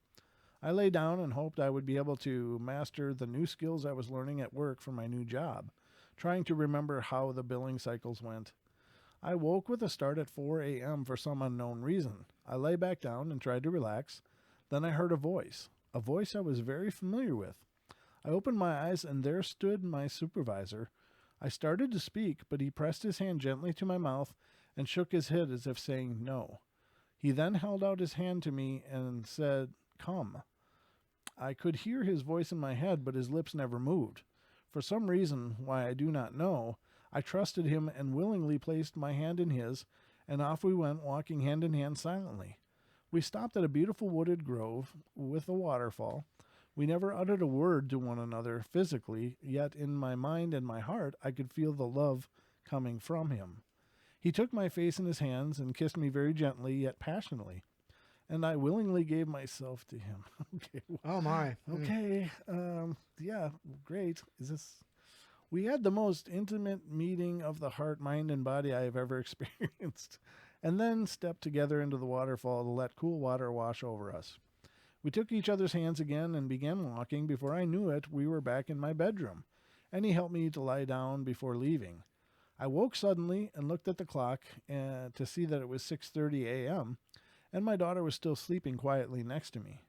I lay down and hoped I would be able to master the new skills I was learning at work for my new job, trying to remember how the billing cycles went. I woke with a start at 4 a.m. for some unknown reason. I lay back down and tried to relax. Then I heard a voice I was very familiar with. I opened my eyes, and there stood my supervisor. I started to speak, but he pressed his hand gently to my mouth and shook his head as if saying no. He then held out his hand to me and said, "Come." I could hear his voice in my head, but his lips never moved. For some reason, why I do not know, I trusted him and willingly placed my hand in his, and off we went, walking hand in hand silently. We stopped at a beautiful wooded grove with a waterfall. We never uttered a word to one another physically, yet in my mind and my heart I could feel the love coming from him. He took my face in his hands and kissed me very gently yet passionately, and I willingly gave myself to him. Okay. Oh my. Okay. Yeah, great. Is this We had the most intimate meeting of the heart, mind, and body I have ever experienced, and then stepped together into the waterfall to let cool water wash over us. We took each other's hands again and began walking. Before I knew it, we were back in my bedroom, and he helped me to lie down before leaving. I woke suddenly and looked at the clock to see that it was 6:30 a.m., and my daughter was still sleeping quietly next to me.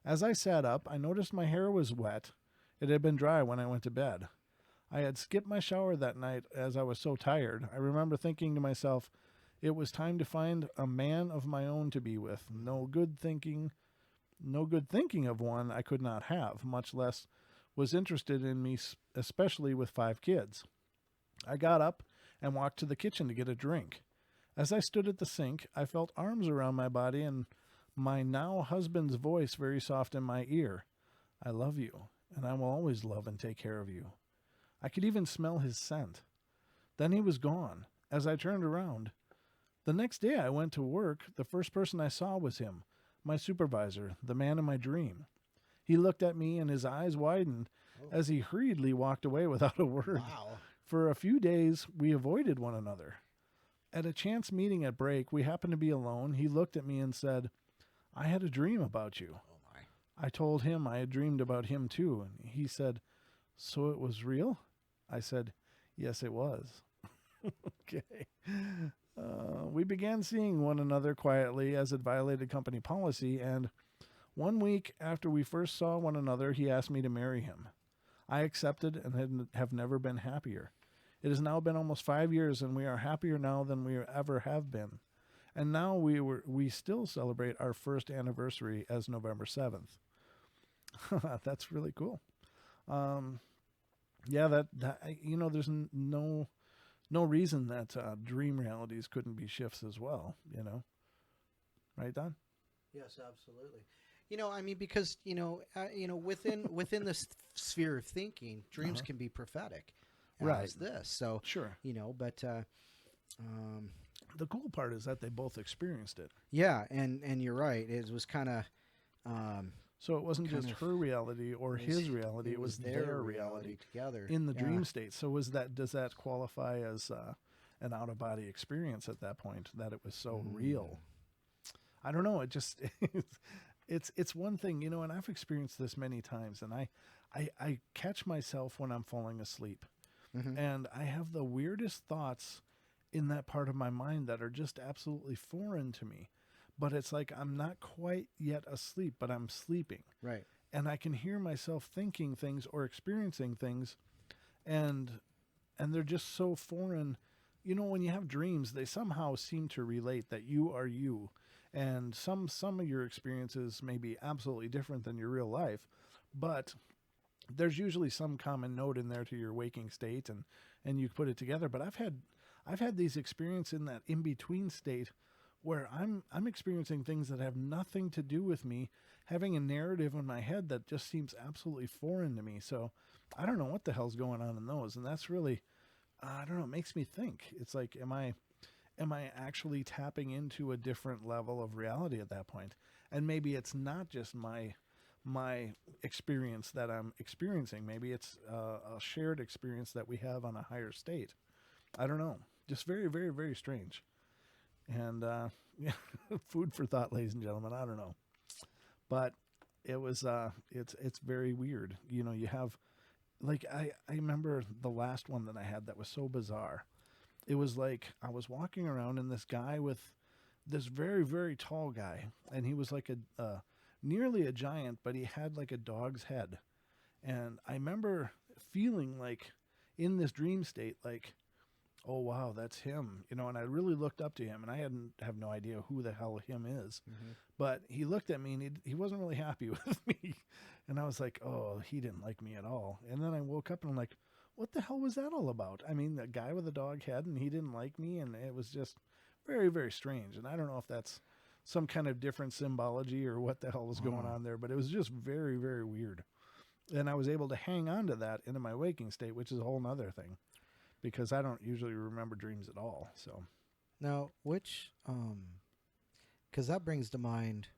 As I sat up, I noticed my hair was wet. It had been dry when I went to bed. I had skipped my shower that night as I was so tired. I remember thinking to myself, it was time to find a man of my own to be with. No good thinking of one I could not have, much less was interested in me, especially with 5 kids. I got up and walked to the kitchen to get a drink. As I stood at the sink, I felt arms around my body and my now husband's voice very soft in my ear. I love you, and I will always love and take care of you. I could even smell his scent. Then he was gone. As I turned around, the next day I went to work. The first person I saw was him, my supervisor, the man in my dream. He looked at me and his eyes widened as he hurriedly walked away without a word. Wow. For a few days, we avoided one another. At a chance meeting at break, we happened to be alone. He looked at me and said, "I had a dream about you." Oh my. I told him I had dreamed about him too, and he said, "So it was real?" I said, "Yes, it was." Okay. We began seeing one another quietly as it violated company policy, and 1 week after we first saw one another, he asked me to marry him. I accepted and have never been happier. It has now been almost 5 years, and we are happier now than we ever have been. And now we still celebrate our first anniversary as November 7th. That's really cool. Yeah, there's no reason that dream realities couldn't be shifts as well, right, Don? Yes, absolutely. I mean, because within the sphere of thinking, dreams can be prophetic, Right. as this. So Sure. but The cool part is that they both experienced it, yeah, and you're right. It was kind of so it wasn't Kind just of- her reality or his reality; it was their reality together in the Yeah. dream state. So does that qualify as an out-of-body experience at that point, that it was so real. I don't know. It just it's one thing, and I've experienced this many times, and I catch myself when I'm falling asleep, and I have the weirdest thoughts in that part of my mind that are just absolutely foreign to me. But it's like I'm not quite yet asleep, but I'm sleeping. Right. And I can hear myself thinking things or experiencing things, and they're just so foreign. When you have dreams, they somehow seem to relate that you are you. And some of your experiences may be absolutely different than your real life, but there's usually some common note in there to your waking state, and you put it together. But I've had these experiences in that in-between state where I'm experiencing things that have nothing to do with me, having a narrative in my head that just seems absolutely foreign to me. So I don't know what the hell's going on in those. And that's really, I don't know, it makes me think. It's like, am I actually tapping into a different level of reality at that point? And maybe it's not just my experience that I'm experiencing. Maybe it's a shared experience that we have on a higher state. I don't know. Just very, very, very strange. And food for thought, ladies and gentlemen. I don't know, but it was it's very weird. You have, like, I remember the last one that I had that was so bizarre. It was like I was walking around, and this guy with this very, very tall guy, and he was like a nearly a giant, but he had like a dog's head. And I remember feeling like in this dream state, like, oh wow, that's him, and I really looked up to him, and I have no idea who the hell him is, but he looked at me, and he wasn't really happy with me, and I was like, oh, he didn't like me at all. And then I woke up, and I'm like, what the hell was that all about? I mean, the guy with a dog head, and he didn't like me, and it was just very, very strange. And I don't know if that's some kind of different symbology or what the hell was going on there, but it was just very, very weird. And I was able to hang on to that into my waking state, which is a whole nother thing, because I don't usually remember dreams at all. So now, which, because that brings to mind,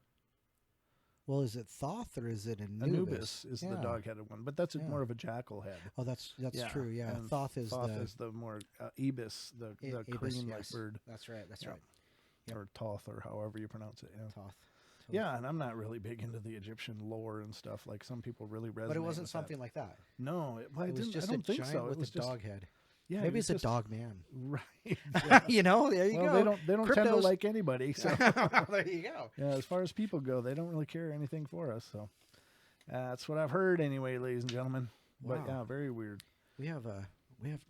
well, is it Thoth or is it Anubis? Anubis is the dog-headed one, but that's more of a jackal head. Oh, that's true. Yeah, And Thoth is the more ibis, the crane-like bird. That's right. That's right. Yep. Or Thoth, or however you pronounce it. Yeah. Thoth. Yeah, and I'm not really big into the Egyptian lore and stuff. Like, some people really resonate. But it wasn't with something that. like that. No, It was just I a don't think giant so. with It was a just dog head. Yeah, Maybe it's a just, dog man. Right. There you go. They don't tend to like anybody. So there you go. yeah, as far as people go, they don't really care anything for us. So that's what I've heard anyway, ladies and gentlemen. Wow. But yeah, very weird. We have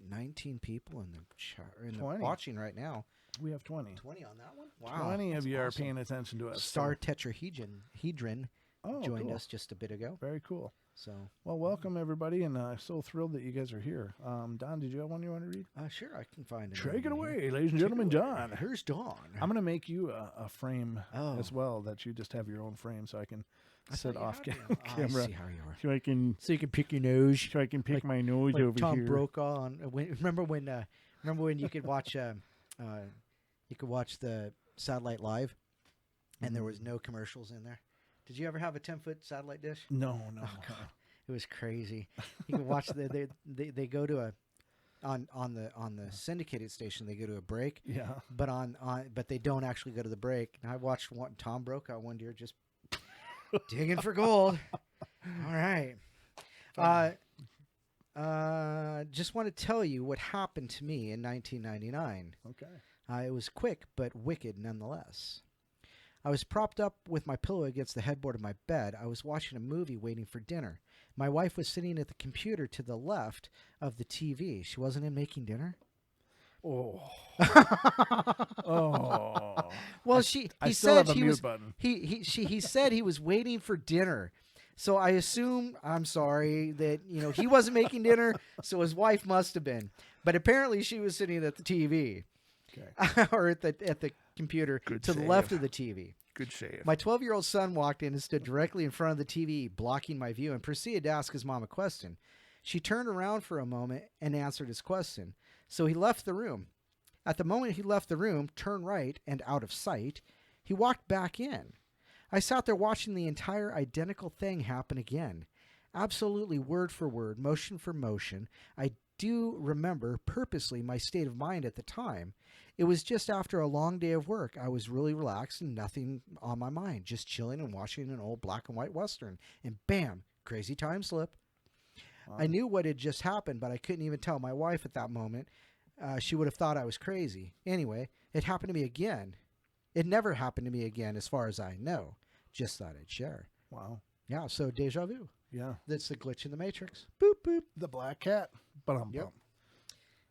19 people in the chat, in the 20. watching right now. We have 20. 20 on that one. Wow, 20 of you awesome. are paying attention to us. Star Tetrahedron joined cool. us just a bit ago. Very cool. So, well, welcome everybody, and I'm so thrilled that you guys are here. Don, did you have one you want to read? sure, I can find it. Take it away, ladies and gentlemen. John. Here's Dawn. I'm going to make you a frame as well, that you just have your own frame, so I can sit off camera. I see how you are. So you can pick your nose. So I can pick my nose over Tom here. Brokaw. Remember when you could watch the satellite live, and there was no commercials in there. Did you ever have a 10-foot satellite dish? No. Oh, God. It was crazy. You could watch they go to on the syndicated station, they go to a break. Yeah. But they don't actually go to the break. And I watched Tom Brokaw one year just digging for gold. All right. Just want to tell you what happened to me in 1999. Okay. It was quick but wicked nonetheless. I was propped up with my pillow against the headboard of my bed. I was watching a movie waiting for dinner. My wife was sitting at the computer to the left of the TV. She wasn't in making dinner? Oh. Oh. Well, I still have a mute button. He said he was waiting for dinner. So I assume, I'm sorry, that he wasn't making dinner, so his wife must have been. But apparently she was sitting at the TV. Okay. Or at the computer to the left of the TV. Good save. My 12-year-old son walked in and stood directly in front of the TV, blocking my view, and proceeded to ask his mom a question. She turned around for a moment and answered his question. So he left the room. At the moment he left the room, turned right and out of sight, he walked back in. I sat there watching the entire identical thing happen again. Absolutely word for word, motion for motion. I do remember purposely my state of mind at the time. It was just after a long day of work. I was really relaxed and nothing on my mind, just chilling and watching an old black and white Western. And bam, crazy time slip. I Wow. knew what had just happened, but I couldn't even tell my wife at that moment. She would have thought I was crazy. Anyway, it happened to me again. It never happened to me again, as far as I know. Just thought I'd share. Wow. Yeah, so deja vu. Yeah. That's the glitch in the matrix. Boop, boop. The black cat. But Yep.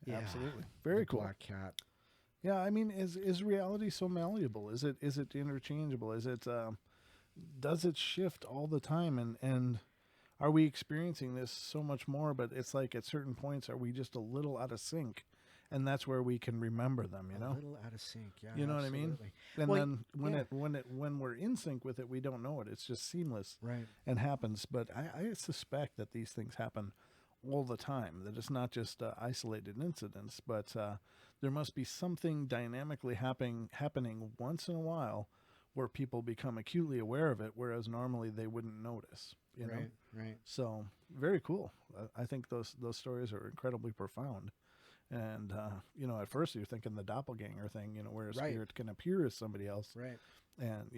Yeah, Absolutely. Very the cool. Black cat. Yeah, I mean, is reality so malleable? Is it interchangeable? Does it shift all the time? And are we experiencing this so much more? But it's like at certain points, are we just a little out of sync? And that's where we can remember them. You A know. little out of sync. Yeah, You know what I mean? absolutely. And Well, then yeah. when we're in sync with it, we don't know it. It's just seamless Right. and happens. But I suspect that these things happen all the time. That it's not just isolated incidents, but there must be something dynamically happening once in a while, where people become acutely aware of it, whereas normally they wouldn't notice. You know. Right. Right. So very cool. I think those stories are incredibly profound. And at first you're thinking the doppelganger thing, where a Right. spirit can appear as somebody else, Right. and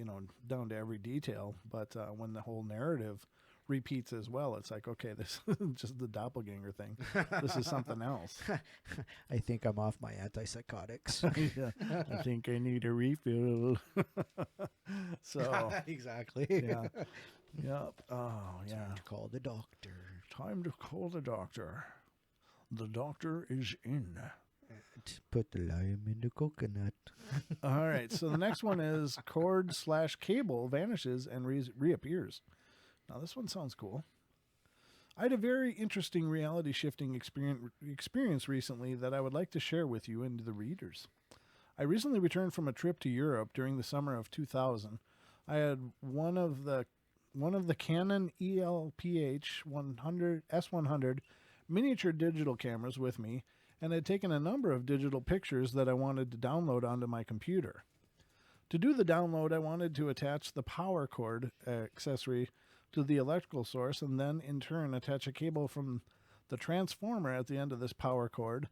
down to every detail. But when the whole narrative repeats as well, it's like, okay, this isn't just the doppelganger thing. This is something else. I think I'm off my antipsychotics. Yeah, I think I need a refill. So exactly. yeah, yep. Oh yeah, Time to call the doctor. time to call the doctor. The doctor is in. And put the lime in the coconut. All right. So the next one is cord/cable vanishes and reappears. Now this one sounds cool. I had a very interesting reality shifting experience recently that I would like to share with you and the readers. I recently returned from a trip to Europe during the summer of 2000. I had one of the Canon ELPH 100 S100 miniature digital cameras with me, and had taken a number of digital pictures that I wanted to download onto my computer. To do the download, I wanted to attach the power cord accessory to the electrical source, and then in turn attach a cable from the transformer at the end of this power cord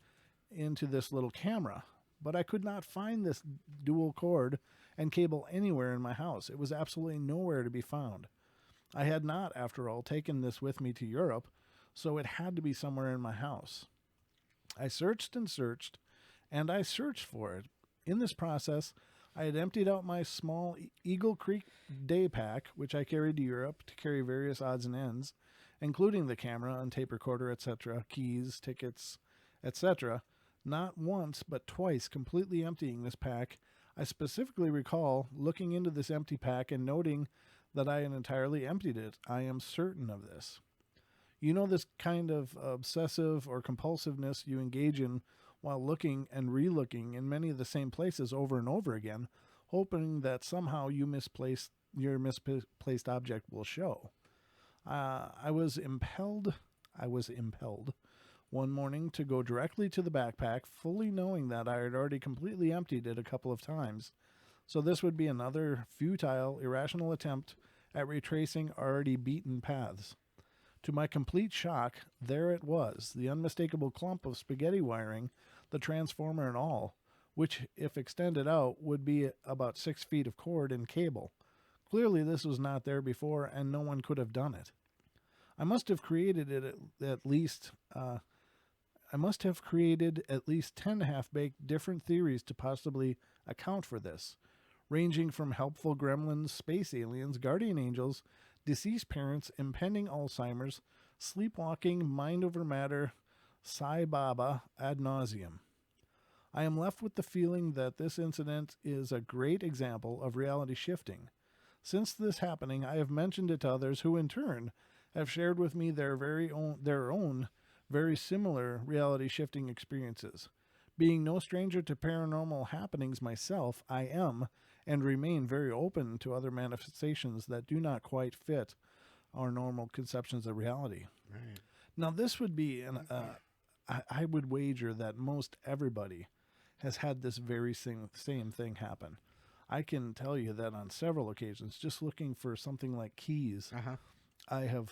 into this little camera. But I could not find this dual cord and cable anywhere in my house. It was absolutely nowhere to be found. I had not, after all, taken this with me to Europe, so it had to be somewhere in my house. I searched and searched, and I searched for it. In this process, I had emptied out my small Eagle Creek day pack, which I carried to Europe to carry various odds and ends, including the camera and tape recorder, etc., keys, tickets, etc., not once but twice completely emptying this pack. I specifically recall looking into this empty pack and noting that I had entirely emptied it. I am certain of this. You know this kind of obsessive or compulsiveness you engage in while looking and re-looking in many of the same places over and over again, hoping that somehow your misplaced object will show. I was impelled one morning to go directly to the backpack, fully knowing that I had already completely emptied it a couple of times. So this would be another futile, irrational attempt at retracing already beaten paths. To my complete shock, there it was, the unmistakable clump of spaghetti wiring, the transformer and all, which, if extended out, would be about 6 feet of cord and cable. Clearly this was not there before, and no one could have done it. I must have created at least 10 half-baked different theories to possibly account for this, ranging from helpful gremlins, space aliens, guardian angels, deceased parents, impending Alzheimer's, sleepwalking, mind over matter, Sai Baba ad nauseum. I am left with the feeling that this incident is a great example of reality shifting. Since this happening, I have mentioned it to others who, in turn, have shared with me their own very similar reality shifting experiences. Being no stranger to paranormal happenings myself, I am and remain very open to other manifestations that do not quite fit our normal conceptions of reality. Right. Now, this would be, I would wager that most everybody has had this very same thing happen. I can tell you that on several occasions, just looking for something like keys, Uh-huh. I have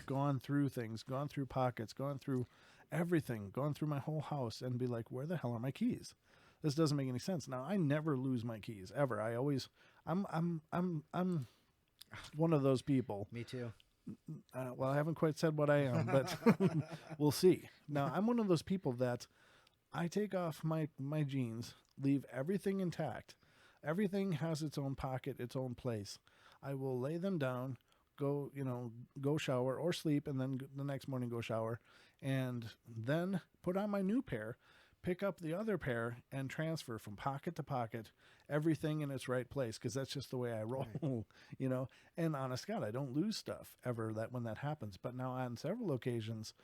gone through things, gone through pockets, gone through everything, gone through my whole house and be like, where the hell are my keys? This doesn't make any sense. Now, I never lose my keys ever. I always, I'm one of those people. Me too. Well, I haven't quite said what I am, but we'll see. Now, I'm one of those people that I take off my jeans, leave everything intact. Everything has its own pocket, its own place. I will lay them down, go shower or sleep, and then the next morning go shower, and then put on my new pair, pick up the other pair, and transfer from pocket to pocket, everything in its right place, because that's just the way I roll, right. And honest God, I don't lose stuff ever when that happens. But now on several occasions,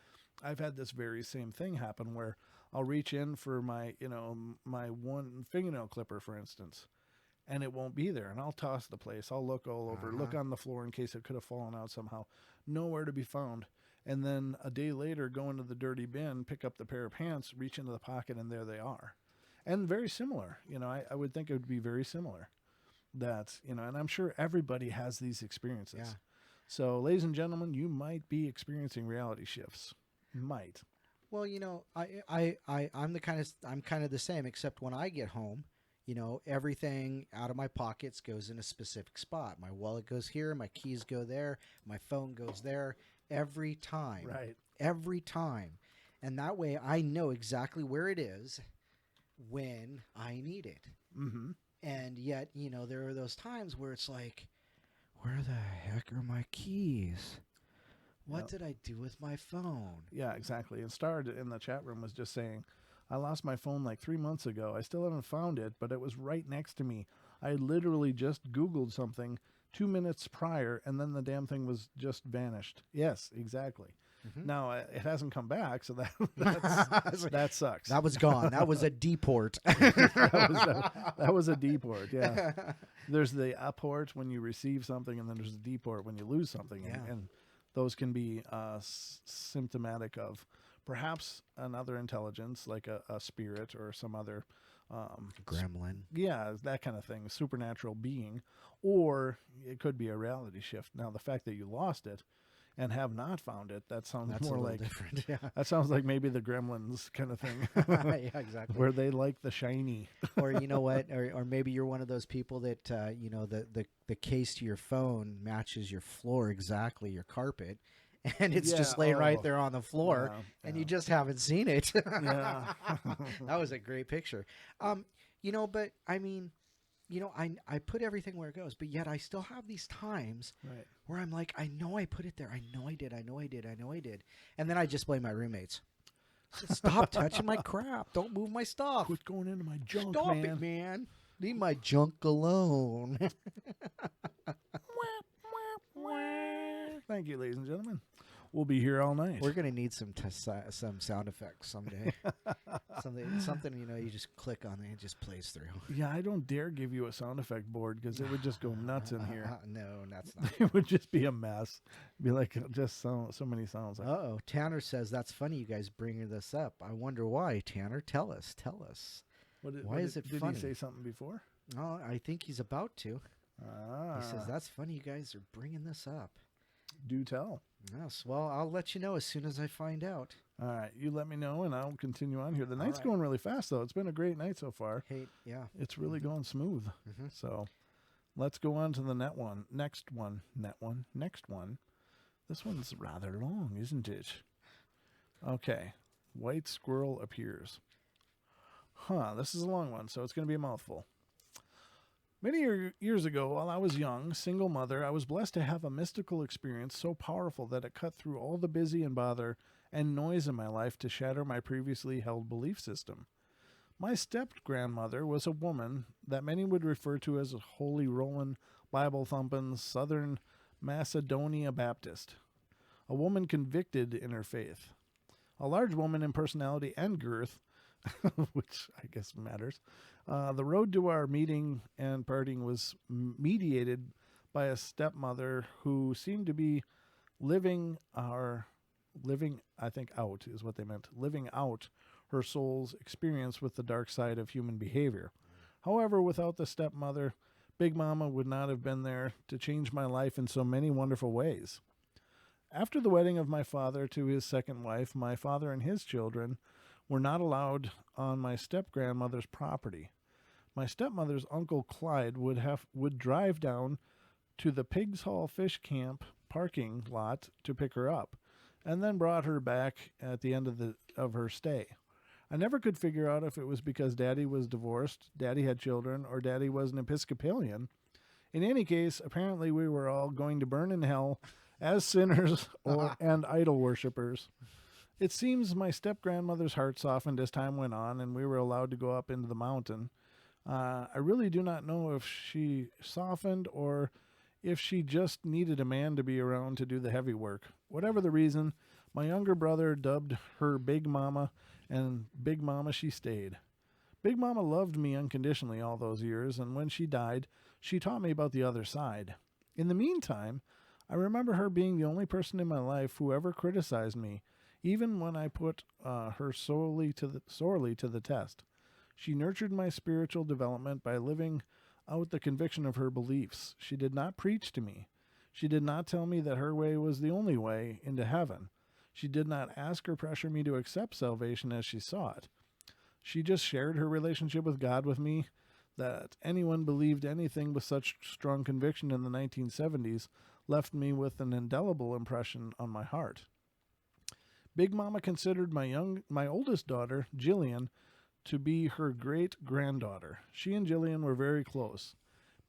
I've had this very same thing happen where I'll reach in for my one fingernail clipper, for instance, and it won't be there. And I'll toss the place. I'll look all over, look on the floor in case it could have fallen out somehow. Nowhere to be found. And then a day later, go into the dirty bin, pick up the pair of pants, reach into the pocket, and there they are. And very similar. I would think it would be very similar. And I'm sure everybody has these experiences. Yeah. So, ladies and gentlemen, you might be experiencing reality shifts. Might. Well, I'm kind of the same, except when I get home, everything out of my pockets goes in a specific spot. My wallet goes here, my keys go there, my phone goes there, every time. Right. Every time. And that way I know exactly where it is when I need it. Mm-hmm. And yet, there are those times where it's like, where the heck are my keys? What did I do with my phone? Yeah, exactly. And Star in the chat room was just saying, I lost my phone like 3 months ago. I still haven't found it, but it was right next to me. I literally just Googled something 2 minutes prior, and then the damn thing was just vanished. Yes, exactly. Mm-hmm. Now, it hasn't come back, so that sucks. That was gone. That was a deport. that was a deport, yeah. There's the apport when you receive something, and then there's the deport when you lose something. Yeah. And those can be symptomatic of perhaps another intelligence, like a spirit or some other gremlin. Yeah, that kind of thing, a supernatural being. Or it could be a reality shift. Now, the fact that you lost it and have not found it, that's more like different. Yeah. That sounds like maybe the Gremlins kind of thing. Yeah, exactly. Where they like the shiny. Or you know what? Or maybe you're one of those people that the case to your phone matches your floor exactly, your carpet, and it's just laying right there on the floor, and you just haven't seen it. Yeah. That was a great picture. But I mean, I put everything where it goes, but yet I still have these times where I'm like, I know I put it there. I know I did. And then I just blame my roommates. Stop touching my crap. Don't move my stuff. Quit going into my junk, Stop man. it, man. Leave my junk alone. Thank you, ladies and gentlemen. We'll be here all night. We're gonna need some sound effects someday. something you just click on and it just plays through. Yeah, I don't dare give you a sound effect board because it would just go nuts in here. No, that's not. It would just be a mess. It'd be like just so many sounds. Uh-oh. Tanner says that's funny. You guys bringing this up. I wonder why. Tanner, tell us. Why is it funny? Did he say something before? Oh, I think he's about to. Ah. He says that's funny. You guys are bringing this up. Do tell. Yes, well, I'll let you know as soon as I find out. All right, you let me know, and I'll continue on here. The night's going really fast, though. It's been a great night so far. Hey, yeah. It's really going smooth. Mm-hmm. So let's go on to the next one. This one's rather long, isn't it? Okay. White squirrel appears. This is a long one, so it's going to be a mouthful. Many years ago, while I was young, single mother, I was blessed to have a mystical experience so powerful that it cut through all the busy and bother and noise in my life to shatter my previously held belief system. My step-grandmother was a woman that many would refer to as a Holy Roman, Bible-thumping, Southern Macedonia Baptist. A woman convicted in her faith. A large woman in personality and girth, which I guess matters. The road to our meeting and parting was mediated by a stepmother who seemed to be living out her soul's experience with the dark side of human behavior. However, without the stepmother, Big Mama would not have been there to change my life in so many wonderful ways. After the wedding of my father to his second wife, my father and his children were not allowed on my step-grandmother's property. My stepmother's uncle Clyde would drive down to the Pigs Hall Fish Camp parking lot to pick her up, and then brought her back at the end of her stay. I never could figure out if it was because Daddy was divorced, Daddy had children, or Daddy was an Episcopalian. In any case, apparently we were all going to burn in hell as sinners and idol worshippers. It seems my step-grandmother's heart softened as time went on, and we were allowed to go up into the mountain. I really do not know if she softened or if she just needed a man to be around to do the heavy work. Whatever the reason, my younger brother dubbed her Big Mama, and Big Mama she stayed. Big Mama loved me unconditionally all those years, and when she died, she taught me about the other side. In the meantime, I remember her being the only person in my life who ever criticized me, even when I put her sorely to the test. She nurtured my spiritual development by living out the conviction of her beliefs. She did not preach to me. She did not tell me that her way was the only way into heaven. She did not ask or pressure me to accept salvation as she saw it. She just shared her relationship with God with me. That anyone believed anything with such strong conviction in the 1970s left me with an indelible impression on my heart. Big Mama considered my oldest daughter, Jillian, to be her great-granddaughter. She and Jillian were very close.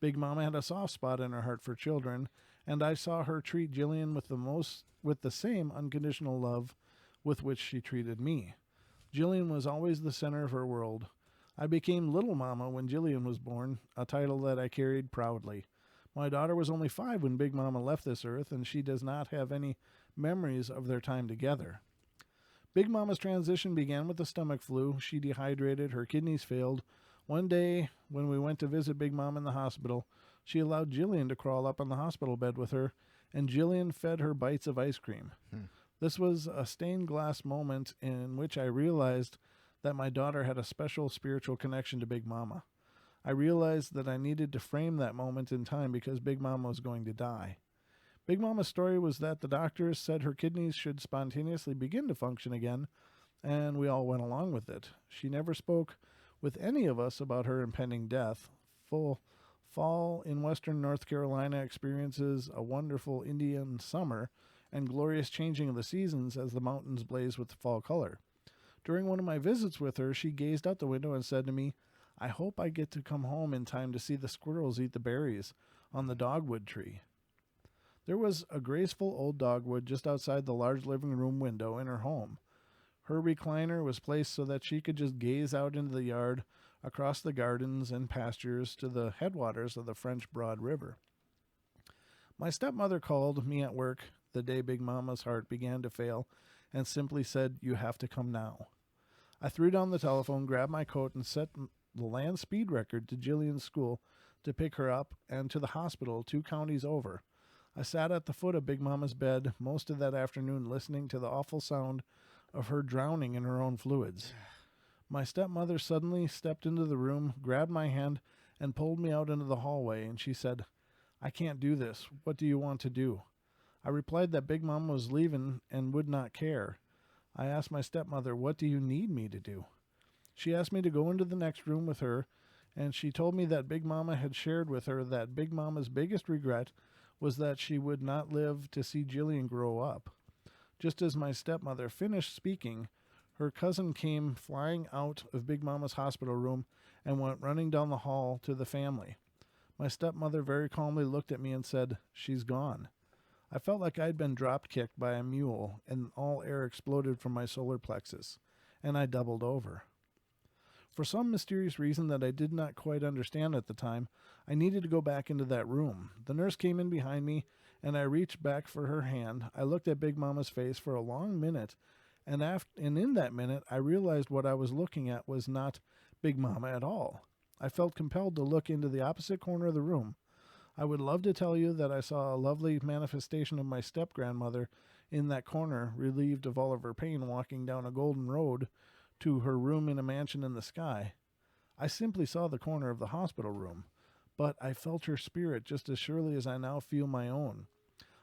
Big Mama had a soft spot in her heart for children, and I saw her treat Jillian with the same unconditional love with which she treated me. Jillian was always the center of her world. I became Little Mama when Jillian was born, a title that I carried proudly. My daughter was only 5 when Big Mama left this earth, and she does not have any memories of their time together. Big Mama's transition began with the stomach flu. She dehydrated, her kidneys failed. One day, when we went to visit Big Mama in the hospital, she allowed Jillian to crawl up on the hospital bed with her, and Jillian fed her bites of ice cream. This was a stained glass moment in which I realized that my daughter had a special spiritual connection to Big Mama. I realized that I needed to frame that moment in time because Big Mama was going to die. Big Mama's story was that the doctors said her kidneys should spontaneously begin to function again, and we all went along with it. She never spoke with any of us about her impending death. Fall in western North Carolina experiences a wonderful Indian summer and glorious changing of the seasons as the mountains blaze with fall color. During one of my visits with her, she gazed out the window and said to me, "I hope I get to come home in time to see the squirrels eat the berries on the dogwood tree." There was a graceful old dogwood just outside the large living room window in her home. Her recliner was placed so that she could just gaze out into the yard, across the gardens and pastures to the headwaters of the French Broad River. My stepmother called me at work the day Big Mama's heart began to fail and simply said, "You have to come now." I threw down the telephone, grabbed my coat, and set the land speed record to Jillian's school to pick her up and to the hospital 2 counties over. I sat at the foot of Big Mama's bed most of that afternoon listening to the awful sound of her drowning in her own fluids. My stepmother suddenly stepped into the room, grabbed my hand, and pulled me out into the hallway, and she said, "I can't do this. What do you want to do?" I replied that Big Mama was leaving and would not care. I asked my stepmother, "What do you need me to do?" She asked me to go into the next room with her, and she told me that Big Mama had shared with her that Big Mama's biggest regret was that she would not live to see Jillian grow up. Just as my stepmother finished speaking, her cousin came flying out of Big Mama's hospital room and went running down the hall to the family. My stepmother very calmly looked at me and said, "She's gone." I felt like I'd been drop-kicked by a mule, and all air exploded from my solar plexus, and I doubled over. For some mysterious reason that I did not quite understand at the time, I needed to go back into that room. The nurse came in behind me, and I reached back for her hand. I looked at Big Mama's face for a long minute, and in that minute, I realized what I was looking at was not Big Mama at all. I felt compelled to look into the opposite corner of the room. I would love to tell you that I saw a lovely manifestation of my step-grandmother in that corner, relieved of all of her pain, walking down a golden road to her room in a mansion in the sky. I simply saw the corner of the hospital room, but I felt her spirit just as surely as I now feel my own.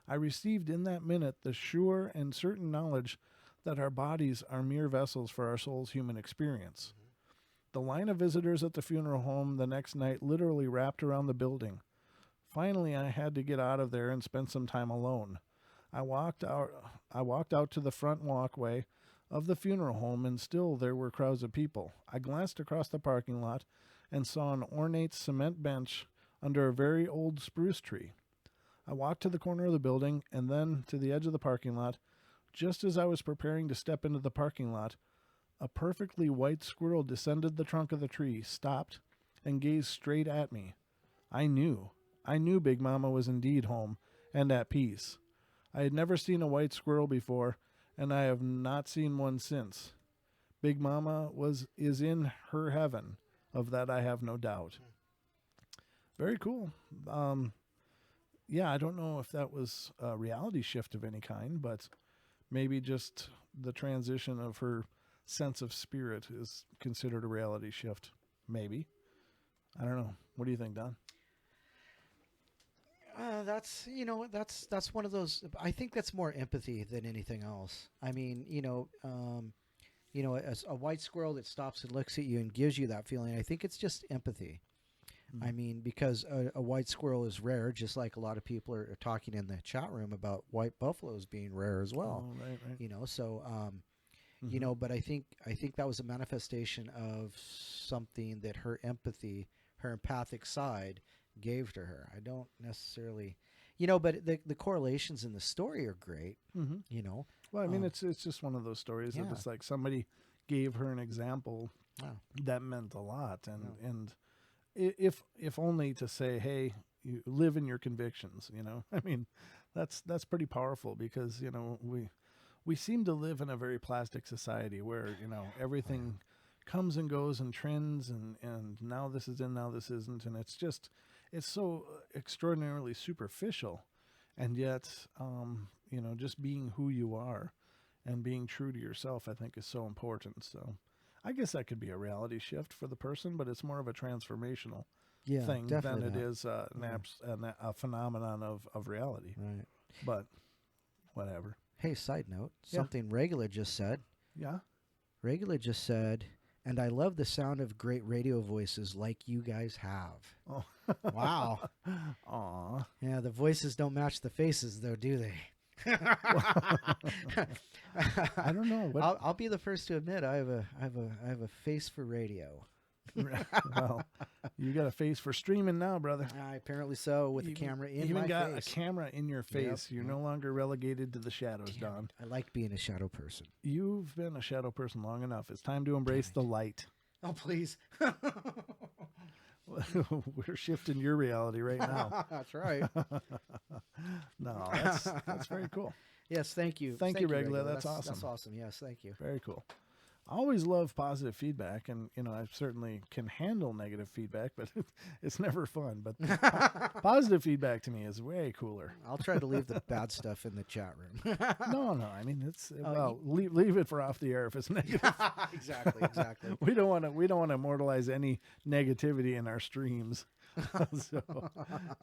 I received in that minute the sure and certain knowledge that our bodies are mere vessels for our soul's human experience. The line of visitors at the funeral home the next night literally wrapped around the building. Finally, I had to get out of there and spend some time alone. I walked out to the front walkway of the funeral home, and still there were crowds of people. I glanced across the parking lot and saw an ornate cement bench under a very old spruce tree. I walked to the corner of the building and then to the edge of the parking lot. Just as I was preparing to step into the parking lot, a perfectly white squirrel descended the trunk of the tree, stopped, and gazed straight at me. I knew Big Mama was indeed home and at peace. I had never seen a white squirrel before, and I have not seen one since. Big Mama is in her heaven, of that I have no doubt. Very cool. Yeah, I don't know if that was a reality shift of any kind, but maybe just the transition of her sense of spirit is considered a reality shift. Maybe. I don't know. What do you think, Don? That's one of those. I think that's more empathy than anything else. I mean, a white squirrel that stops and looks at you and gives you that feeling. I think it's just empathy. I mean, because a white squirrel is rare, just like a lot of people are talking in the chat room about white buffaloes being rare as well. Oh, right. But I think that was a manifestation of something that her empathic side gave to her. I don't necessarily, but the correlations in the story are great. Well, I mean, it's just one of those stories that it's like somebody gave her an example that meant a lot, and if only to say, hey, you live in your convictions. I mean, that's pretty powerful, because we seem to live in a very plastic society where everything comes and goes and trends, and now this is in, now this isn't, and it's so extraordinarily superficial. And yet just being who you are and being true to yourself, I think, is so important. So I guess that could be a reality shift for the person, but it's more of a transformational thing than it is a phenomenon of reality. Right. But whatever. Hey, side note, something Regula just said. Yeah? Regula just said, and I love the sound of great radio voices like you guys have. Oh. Wow. Aw. Yeah, the voices don't match the faces, though, do they? I don't know. I'll be the first to admit I have a face for radio. Well, you got a face for streaming now, brother. Apparently so, with the camera in my face. Even got a camera in your face. Yep. You're no longer relegated to the shadows, Don. I like being a shadow person. You've been a shadow person long enough. It's time to embrace the light. Oh, please. We're shifting your reality right now. That's right. No, that's very cool. Yes, thank you. Thank you, Regula. That's awesome. That's awesome. Yes, thank you. Very cool. I always love positive feedback, and I certainly can handle negative feedback, but it's never fun. But positive feedback to me is way cooler. I'll try to leave the bad stuff in the chat room. No. I mean, it's leave it for off the air if it's negative. Exactly. We don't want to immortalize any negativity in our streams. So,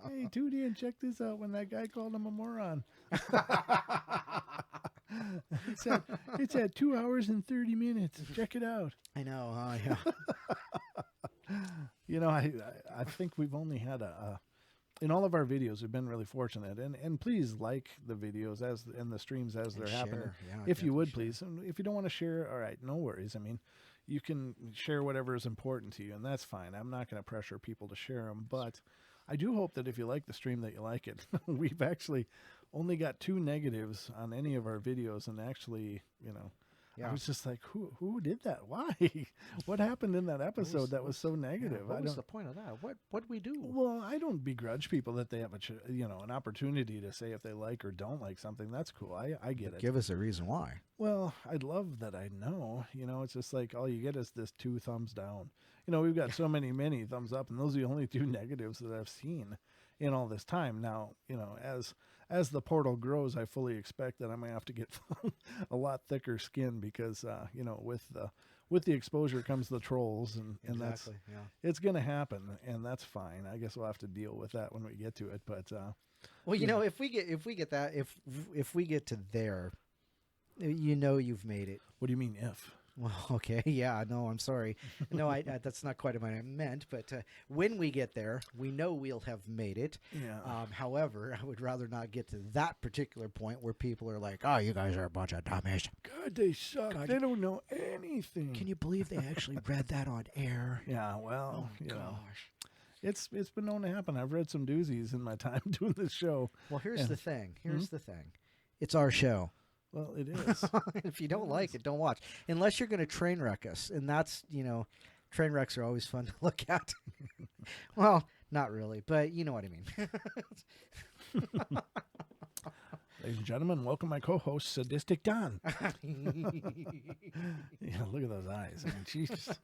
hey, tune in, check this out. When that guy called him a moron. It's at 2 hours and 30 minutes. Check it out. I know. Yeah. I think we've only had in all of our videos, we've been really fortunate. And please like the videos and the streams as they're happening. Yeah, if you would, please. And if you don't want to share, all right, no worries. I mean, you can share whatever is important to you, and that's fine. I'm not going to pressure people to share them, but I do hope that if you like the stream that you like it. We've actually only got 2 negatives on any of our videos, and actually, I was just like, who did that? Why? What happened in that episode that was so negative? What was the point of that? What do we do? Well, I don't begrudge people that they have an opportunity to say if they like or don't like something. That's cool. I get it. Give us a reason why. Well, I'd love that I know. It's just like all you get is this 2 thumbs down. We've got so many thumbs up, and those are the only 2 negatives that I've seen in all this time. Now, as the portal grows, I fully expect that I'm going to have to get a lot thicker skin, because, with the exposure comes the trolls, and Exactly, it's going to happen, and that's fine. I guess we'll have to deal with that when we get to it. But Well, if we get that, if we get to there, you've made it. What do you mean if? Well, okay, yeah, no, I'm sorry. No, that's not quite what I meant. But when we get there, we know we'll have made it. Yeah. However, I would rather not get to that particular point where people are like, "Oh, you guys are a bunch of dummies." God, they suck. God, they don't know anything. Can you believe they actually read that on air? Yeah, well, Oh gosh. It's been known to happen. I've read some doozies in my time doing this show. Well, here's the thing. Here's the thing. It's our show. Well, it is. If you don't like it, don't watch. Unless you're going to train wreck us. And that's, train wrecks are always fun to look at. Well, not really, but you know what I mean. Ladies and gentlemen, welcome my co-host, Sadistic Don. Yeah, look at those eyes. I mean, Jesus.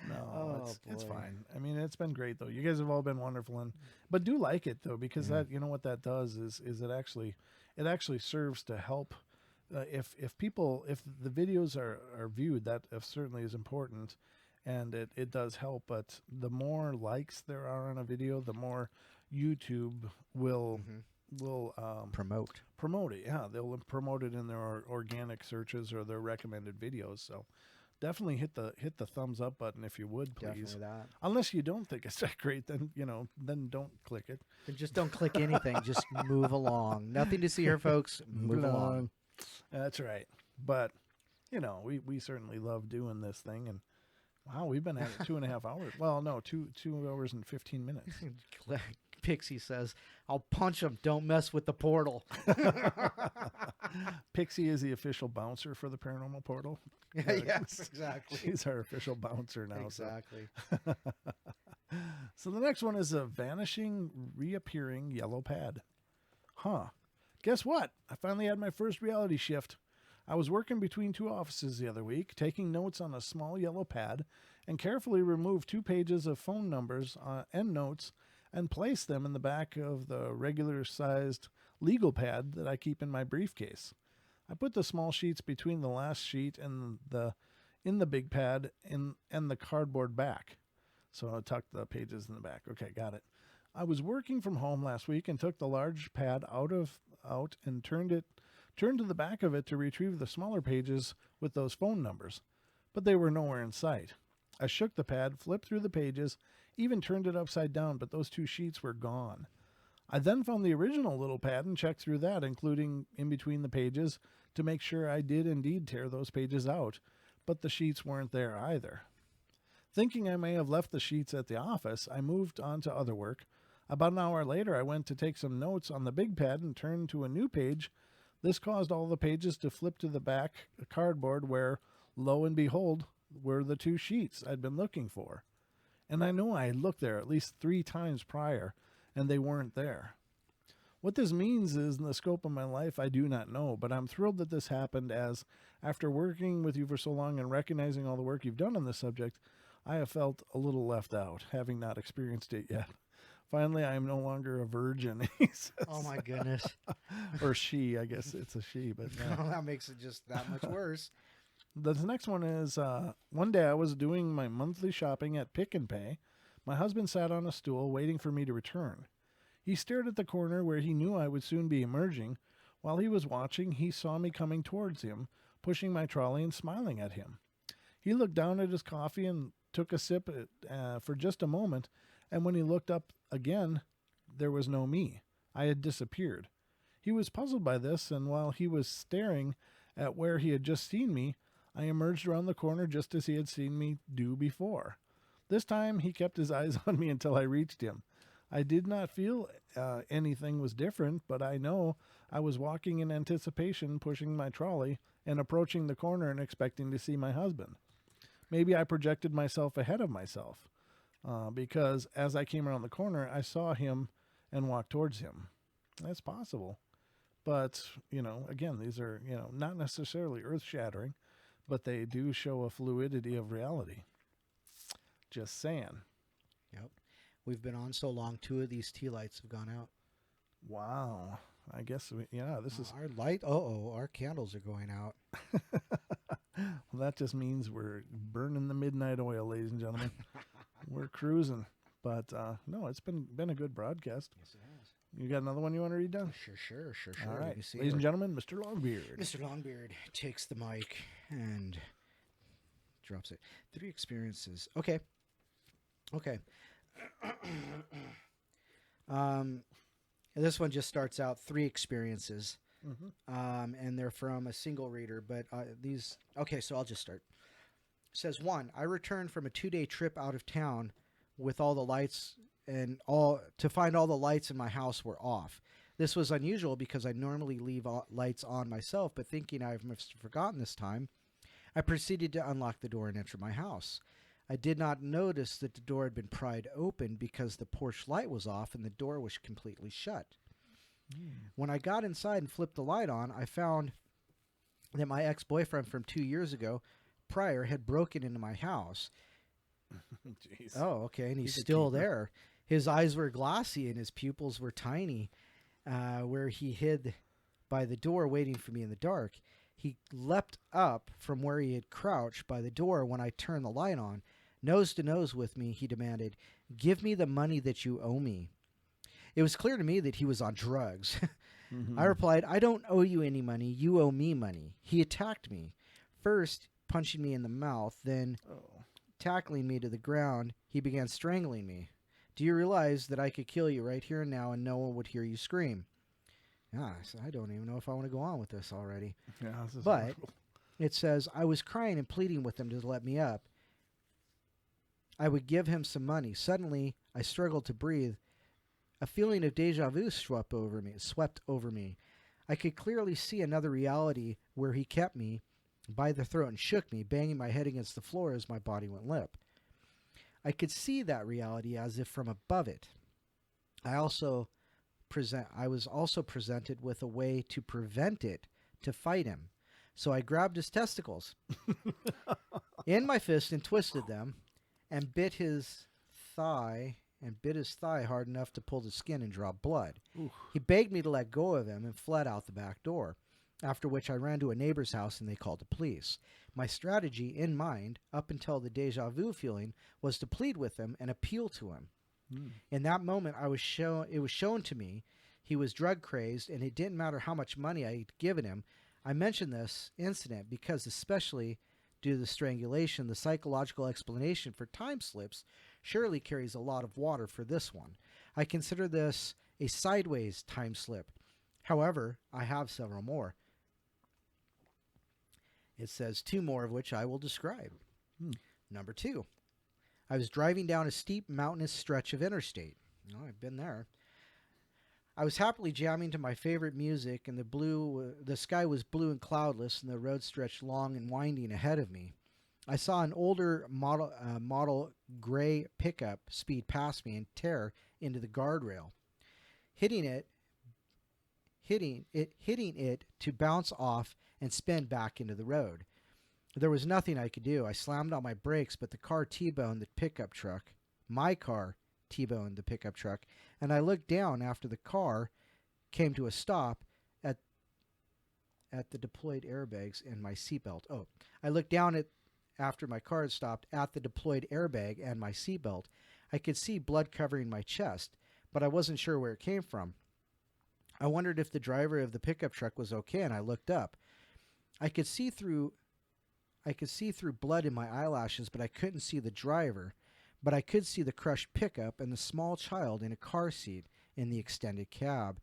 No, it's fine. I mean, it's been great though. You guys have all been wonderful, but do like it though, because that what that does is it actually serves to help. If the videos are viewed, that certainly is important, and it does help. But the more likes there are on a video, the more YouTube will promote it. Yeah, they'll promote it in their organic searches or their recommended videos. So definitely hit the thumbs up button if you would, please. Definitely that. Unless you don't think it's that great, then then don't click it. Then just don't click anything. Just move along. Nothing to see here, folks. Move along. That's right. But we certainly love doing this thing, and wow, we've been at it 2.5 hours. Well, no, 2 hours and 15 minutes. Pixie says, "I'll punch him. Don't mess with the portal." Pixie is the official bouncer for the Paranormal Portal. Yes, exactly. She's our official bouncer now. Exactly. So the next one is a vanishing, reappearing yellow pad. Huh. Guess what? I finally had my first reality shift. I was working between 2 offices the other week, taking notes on a small yellow pad, and carefully removed 2 pages of phone numbers and notes and placed them in the back of the regular-sized legal pad that I keep in my briefcase. I put the small sheets between the last sheet and in the big pad and the cardboard back. So I tucked the pages in the back. Okay, got it. I was working from home last week and took the large pad out and turned to the back of it to retrieve the smaller pages with those phone numbers, but they were nowhere in sight. I shook the pad, flipped through the pages, even turned it upside down, but those 2 sheets were gone. I then found the original little pad and checked through that, including in between the pages, to make sure I did indeed tear those pages out, but the sheets weren't there either. Thinking I may have left the sheets at the office, I moved on to other work. About an hour later, I went to take some notes on the big pad and turned to a new page. This caused all the pages to flip to the back cardboard where, lo and behold, were the 2 sheets I'd been looking for. And I know I had looked there at least 3 times prior, and they weren't there. What this means is, in the scope of my life, I do not know, but I'm thrilled that this happened, as after working with you for so long and recognizing all the work you've done on this subject, I have felt a little left out, having not experienced it yet. Finally, I am no longer a virgin, he says. Oh, my goodness. Or she, I guess it's a she, but no. That makes it just that much worse. The next one is, one day I was doing my monthly shopping at Pick and Pay. My husband sat on a stool waiting for me to return. He stared at the corner where he knew I would soon be emerging. While he was watching, he saw me coming towards him, pushing my trolley and smiling at him. He looked down at his coffee and took a sip for just a moment, and when he looked up again, there was no me. I had disappeared. He was puzzled by this, and while he was staring at where he had just seen me, I emerged around the corner just as he had seen me do before. This time, he kept his eyes on me until I reached him. I did not feel anything was different, but I know I was walking in anticipation, pushing my trolley, and approaching the corner and expecting to see my husband. Maybe I projected myself ahead of myself, because as I came around the corner, I saw him and walked towards him. That's possible. But, again, these are, not necessarily earth-shattering, but they do show a fluidity of reality. Just saying. Yep. We've been on so long, 2 of these tea lights have gone out. Wow. I guess, this is... Our candles are going out. Well, that just means we're burning the midnight oil, ladies and gentlemen. We're cruising. But no, it's been a good broadcast. Yes, it has. You got another one you want to read down? Sure. All Let right, me see ladies and here. gentlemen, Mr. Longbeard. Mr. Longbeard takes the mic and drops it. 3 experiences. Okay. This one just starts out 3 experiences. And they're from a single reader, but these. Okay, so I'll just start. It says 1. I returned from a 2-day trip out of town with all the lights to find all the lights in my house were off. This was unusual because I normally leave lights on myself, but thinking I must have forgotten this time, I proceeded to unlock the door and enter my house. I did not notice that the door had been pried open because the porch light was off and the door was completely shut. When I got inside and flipped the light on, I found that my ex-boyfriend from 2 years ago prior had broken into my house. Jeez. Oh, okay, and he's He's a still keeper. there. His eyes were glassy and his pupils were tiny, where he hid by the door waiting for me in the dark. He leapt up from where he had crouched by the door when I turned the light on. Nose to nose with me, he demanded, "Give me the money that you owe me." It was clear to me that he was on drugs. I replied, "I don't owe you any money. You owe me money." He attacked me, first punching me in the mouth, then tackling me to the ground. He began strangling me. "Do you realize that I could kill you right here and now and no one would hear you scream?" So I don't even know if I want to go on with this already. Yeah, this is But horrible. it says, I was crying and pleading with him to let me up. I would give him some money. Suddenly, I struggled to breathe. A feeling of deja vu swept over me. I could clearly see another reality where he kept me by the throat and shook me, banging my head against the floor as my body went limp. I could see that reality as if from above it. I was also presented with a way to prevent it, to fight him. So I grabbed his testicles in my fist and twisted them and bit his thigh hard enough to pull the skin and draw blood. Oof. He begged me to let go of him and fled out the back door, after which I ran to a neighbor's house and they called the police. My strategy in mind, up until the deja vu feeling, was to plead with him and appeal to him. In that moment, it was shown to me he was drug crazed, and it didn't matter how much money I had given him. I mention this incident because, especially due to the strangulation, the psychological explanation for time slips surely carries a lot of water for this one. I consider this a sideways time slip. However, I have several more. It says 2 more of which I will describe. Number 2. I was driving down a steep mountainous stretch of interstate. Oh, I've been there. I was happily jamming to my favorite music, and the sky was blue and cloudless, and the road stretched long and winding ahead of me. I saw an older model gray pickup speed past me and tear into the guardrail, hitting it to bounce off and spin back into the road. There was nothing I could do. I slammed on my brakes, but the car T-boned the pickup truck. My car T-boned the pickup truck, and I looked down after the car came to a stop at the deployed airbags and my seatbelt. I looked down after my car had stopped at the deployed airbag and my seatbelt. I could see blood covering my chest, but I wasn't sure where it came from. I wondered if the driver of the pickup truck was okay, and I looked up. I could see through blood in my eyelashes, but I couldn't see the driver. But I could see the crushed pickup and the small child in a car seat in the extended cab.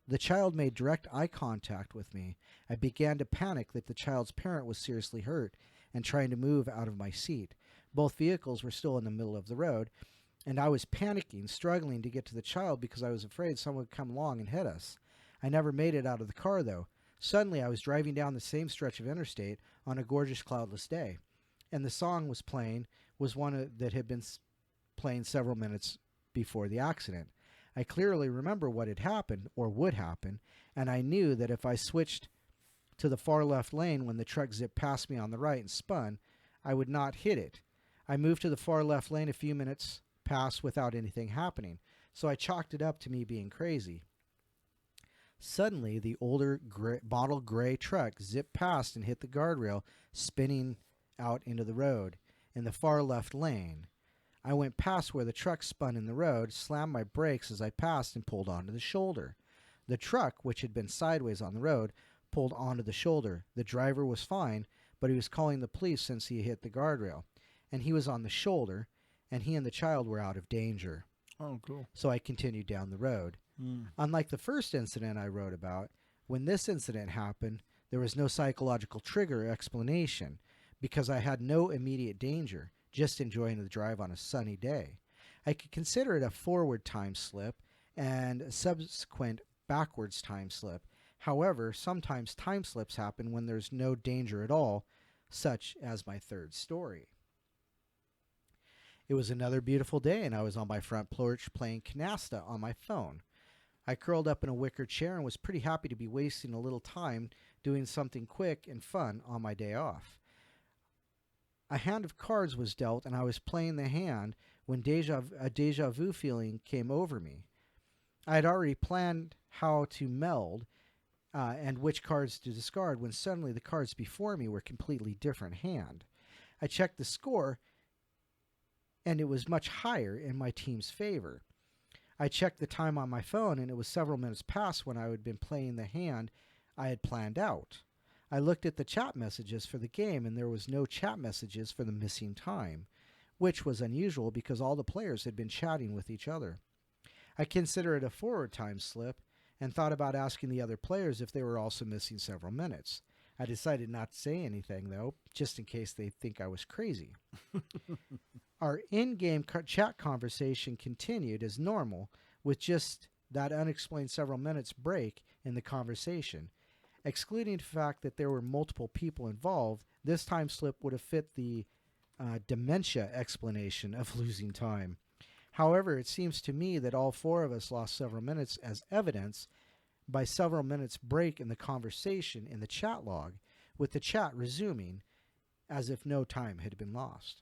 The child made direct eye contact with me. I began to panic that the child's parent was seriously hurt and trying to move out of my seat. Both vehicles were still in the middle of the road, and I was panicking, struggling to get to the child because I was afraid someone would come along and hit us. I never made it out of the car, though. Suddenly, I was driving down the same stretch of interstate on a gorgeous cloudless day, and the song was one that had been playing several minutes before the accident. I clearly remember what had happened or would happen, and I knew that if I switched to the far left lane when the truck zipped past me on the right and spun, I would not hit it. I moved to the far left lane a few minutes passed without anything happening, so I chalked it up to me being crazy. Suddenly, the older bottle gray truck zipped past and hit the guardrail, spinning out into the road in the far left lane. I went past where the truck spun in the road, slammed my brakes as I passed, and pulled onto the shoulder. The truck, which had been sideways on the road, pulled onto the shoulder. The driver was fine, but he was calling the police since he hit the guardrail. And he was on the shoulder, and he and the child were out of danger. Oh, cool. So I continued down the road. Unlike the first incident I wrote about, when this incident happened, there was no psychological trigger or explanation because I had no immediate danger, just enjoying the drive on a sunny day. I could consider it a forward time slip and a subsequent backwards time slip. However, sometimes time slips happen when there's no danger at all, such as my third story. It was another beautiful day, and I was on my front porch playing canasta on my phone. I curled up in a wicker chair and was pretty happy to be wasting a little time doing something quick and fun on my day off. A hand of cards was dealt, and I was playing the hand when a deja vu feeling came over me. I had already planned how to meld and which cards to discard when suddenly the cards before me were a completely different hand. I checked the score, and it was much higher in my team's favor. I checked the time on my phone, and it was several minutes past when I had been playing the hand I had planned out. I looked at the chat messages for the game, and there was no chat messages for the missing time, which was unusual because all the players had been chatting with each other. I consider it a forward time slip and thought about asking the other players if they were also missing several minutes. I decided not to say anything, though, just in case they think I was crazy. Our in-game chat conversation continued as normal, with just that unexplained several minutes break in the conversation. Excluding the fact that there were multiple people involved, this time slip would have fit the dementia explanation of losing time. However, it seems to me that all four of us lost several minutes as evidence by several minutes break in the conversation in the chat log, with the chat resuming as if no time had been lost.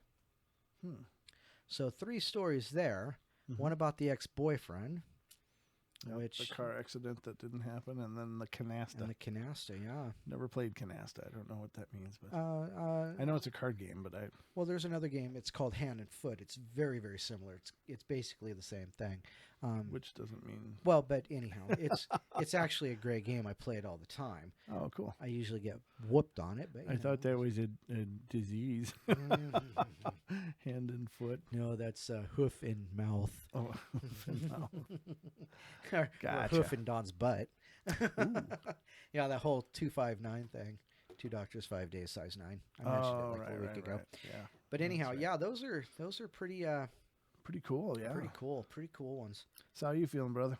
So 3 stories there. One about the ex-boyfriend, which the car accident that didn't happen, and then the canasta. And the canasta, yeah. Never played canasta. I don't know what that means, but I know it's a card game. But well, there's another game. It's called Hand and Foot. It's very, very similar. It's basically the same thing. Which doesn't mean well, but anyhow, it's actually a great game. I play it all the time. Oh, cool. I usually get whooped on it, but I thought that was a disease. Hand and foot. No, that's hoof in mouth. Oh, hoof and mouth. Or Gotcha. hoof in Don's butt. Yeah, that whole 259 thing. 2 doctors, 5 days, size 9. I mentioned it like a week ago. Right. Yeah. But anyhow, right. yeah, those are pretty Pretty cool, yeah. Pretty cool ones. So how you feeling, brother?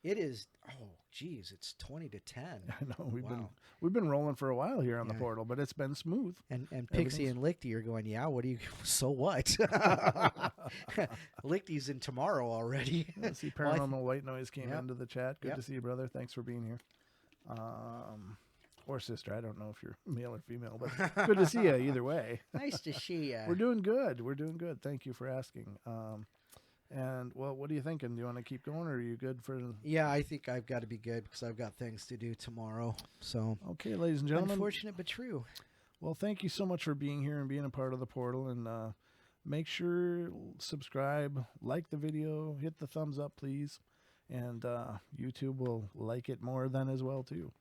It is. Oh, geez, it's 20 to 10. I know we've been rolling for a while here on the portal, but it's been smooth. And Pixie and Lichty are going. Yeah, what do you? So what? Lichty's in tomorrow already. I see Paranormal White Noise came into the chat. Good Yep. to see you, brother. Thanks for being here. Or sister. I don't know if you're male or female, but good to see you either way. Nice to see you. We're doing good. We're doing good. Thank you for asking. And well, what are you thinking? Do you want to keep going, or are you good for? Yeah, I think I've got to be good because I've got things to do tomorrow. So okay, ladies and gentlemen. Unfortunate but true. Well, thank you so much for being here and being a part of the portal. And make sure subscribe, like the video, hit the thumbs up, please. And YouTube will like it more than as well too.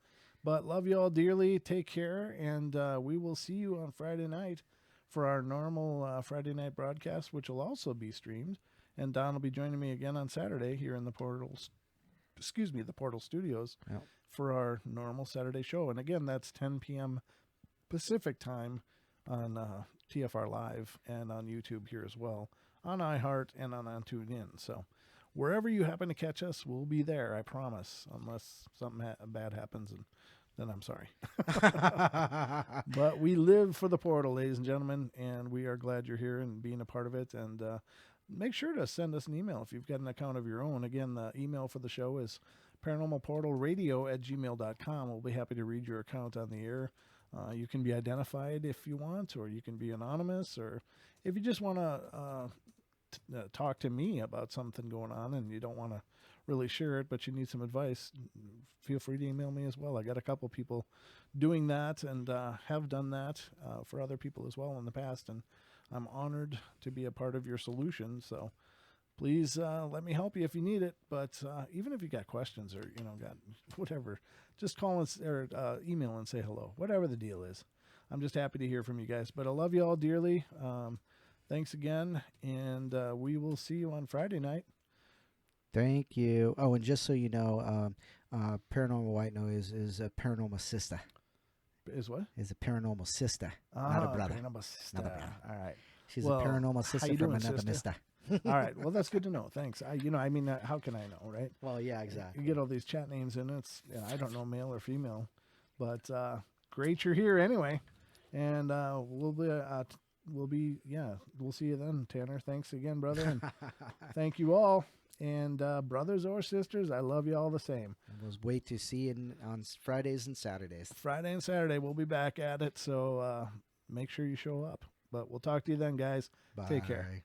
But love you all dearly. Take care, and we will see you on Friday night for our normal Friday night broadcast, which will also be streamed. And Don will be joining me again on Saturday here in the Portal Studios for our normal Saturday show. And again, that's 10 p.m. Pacific time on TFR Live and on YouTube here as well, on iHeart and on TuneIn. So wherever you happen to catch us, we'll be there, I promise, unless something bad happens, and then I'm sorry. But we live for the portal, ladies and gentlemen, and we are glad you're here and being a part of it. And make sure to send us an email if you've got an account of your own. Again, the email for the show is paranormalportalradio@gmail.com. We'll be happy to read your account on the air. You can be identified if you want, or you can be anonymous, or if you just want to talk to me about something going on and you don't want to really share it, but you need some advice, feel free to email me as well. I got a couple people doing that and have done that for other people as well in the past, and I'm honored to be a part of your solution. So please let me help you if you need it. But even if you got questions or got whatever, just call us or email and say hello. Whatever the deal is, I'm just happy to hear from you guys. But I love you all dearly. Thanks again, and we will see you on Friday night. Thank you. Oh, and just so you know, Paranormal White Noise is a paranormal sister. Is what? Is a paranormal sister, not a brother. Paranormal sister. Not a brother. All right. She's Well, a paranormal how sister you from doing, another sister? mister. All right. Well, that's good to know. Thanks. How can I know, right? Well, yeah, exactly. You get all these chat names, and it's I don't know male or female, but great you're here anyway, and we'll see you then, Tanner. Thanks again, brother, and thank you all, and brothers or sisters, I love you all the same. And we'll wait to see you on Fridays and Saturdays. Friday and Saturday we'll be back at it, so make sure you show up. But we'll talk to you then, guys. Bye. Take care.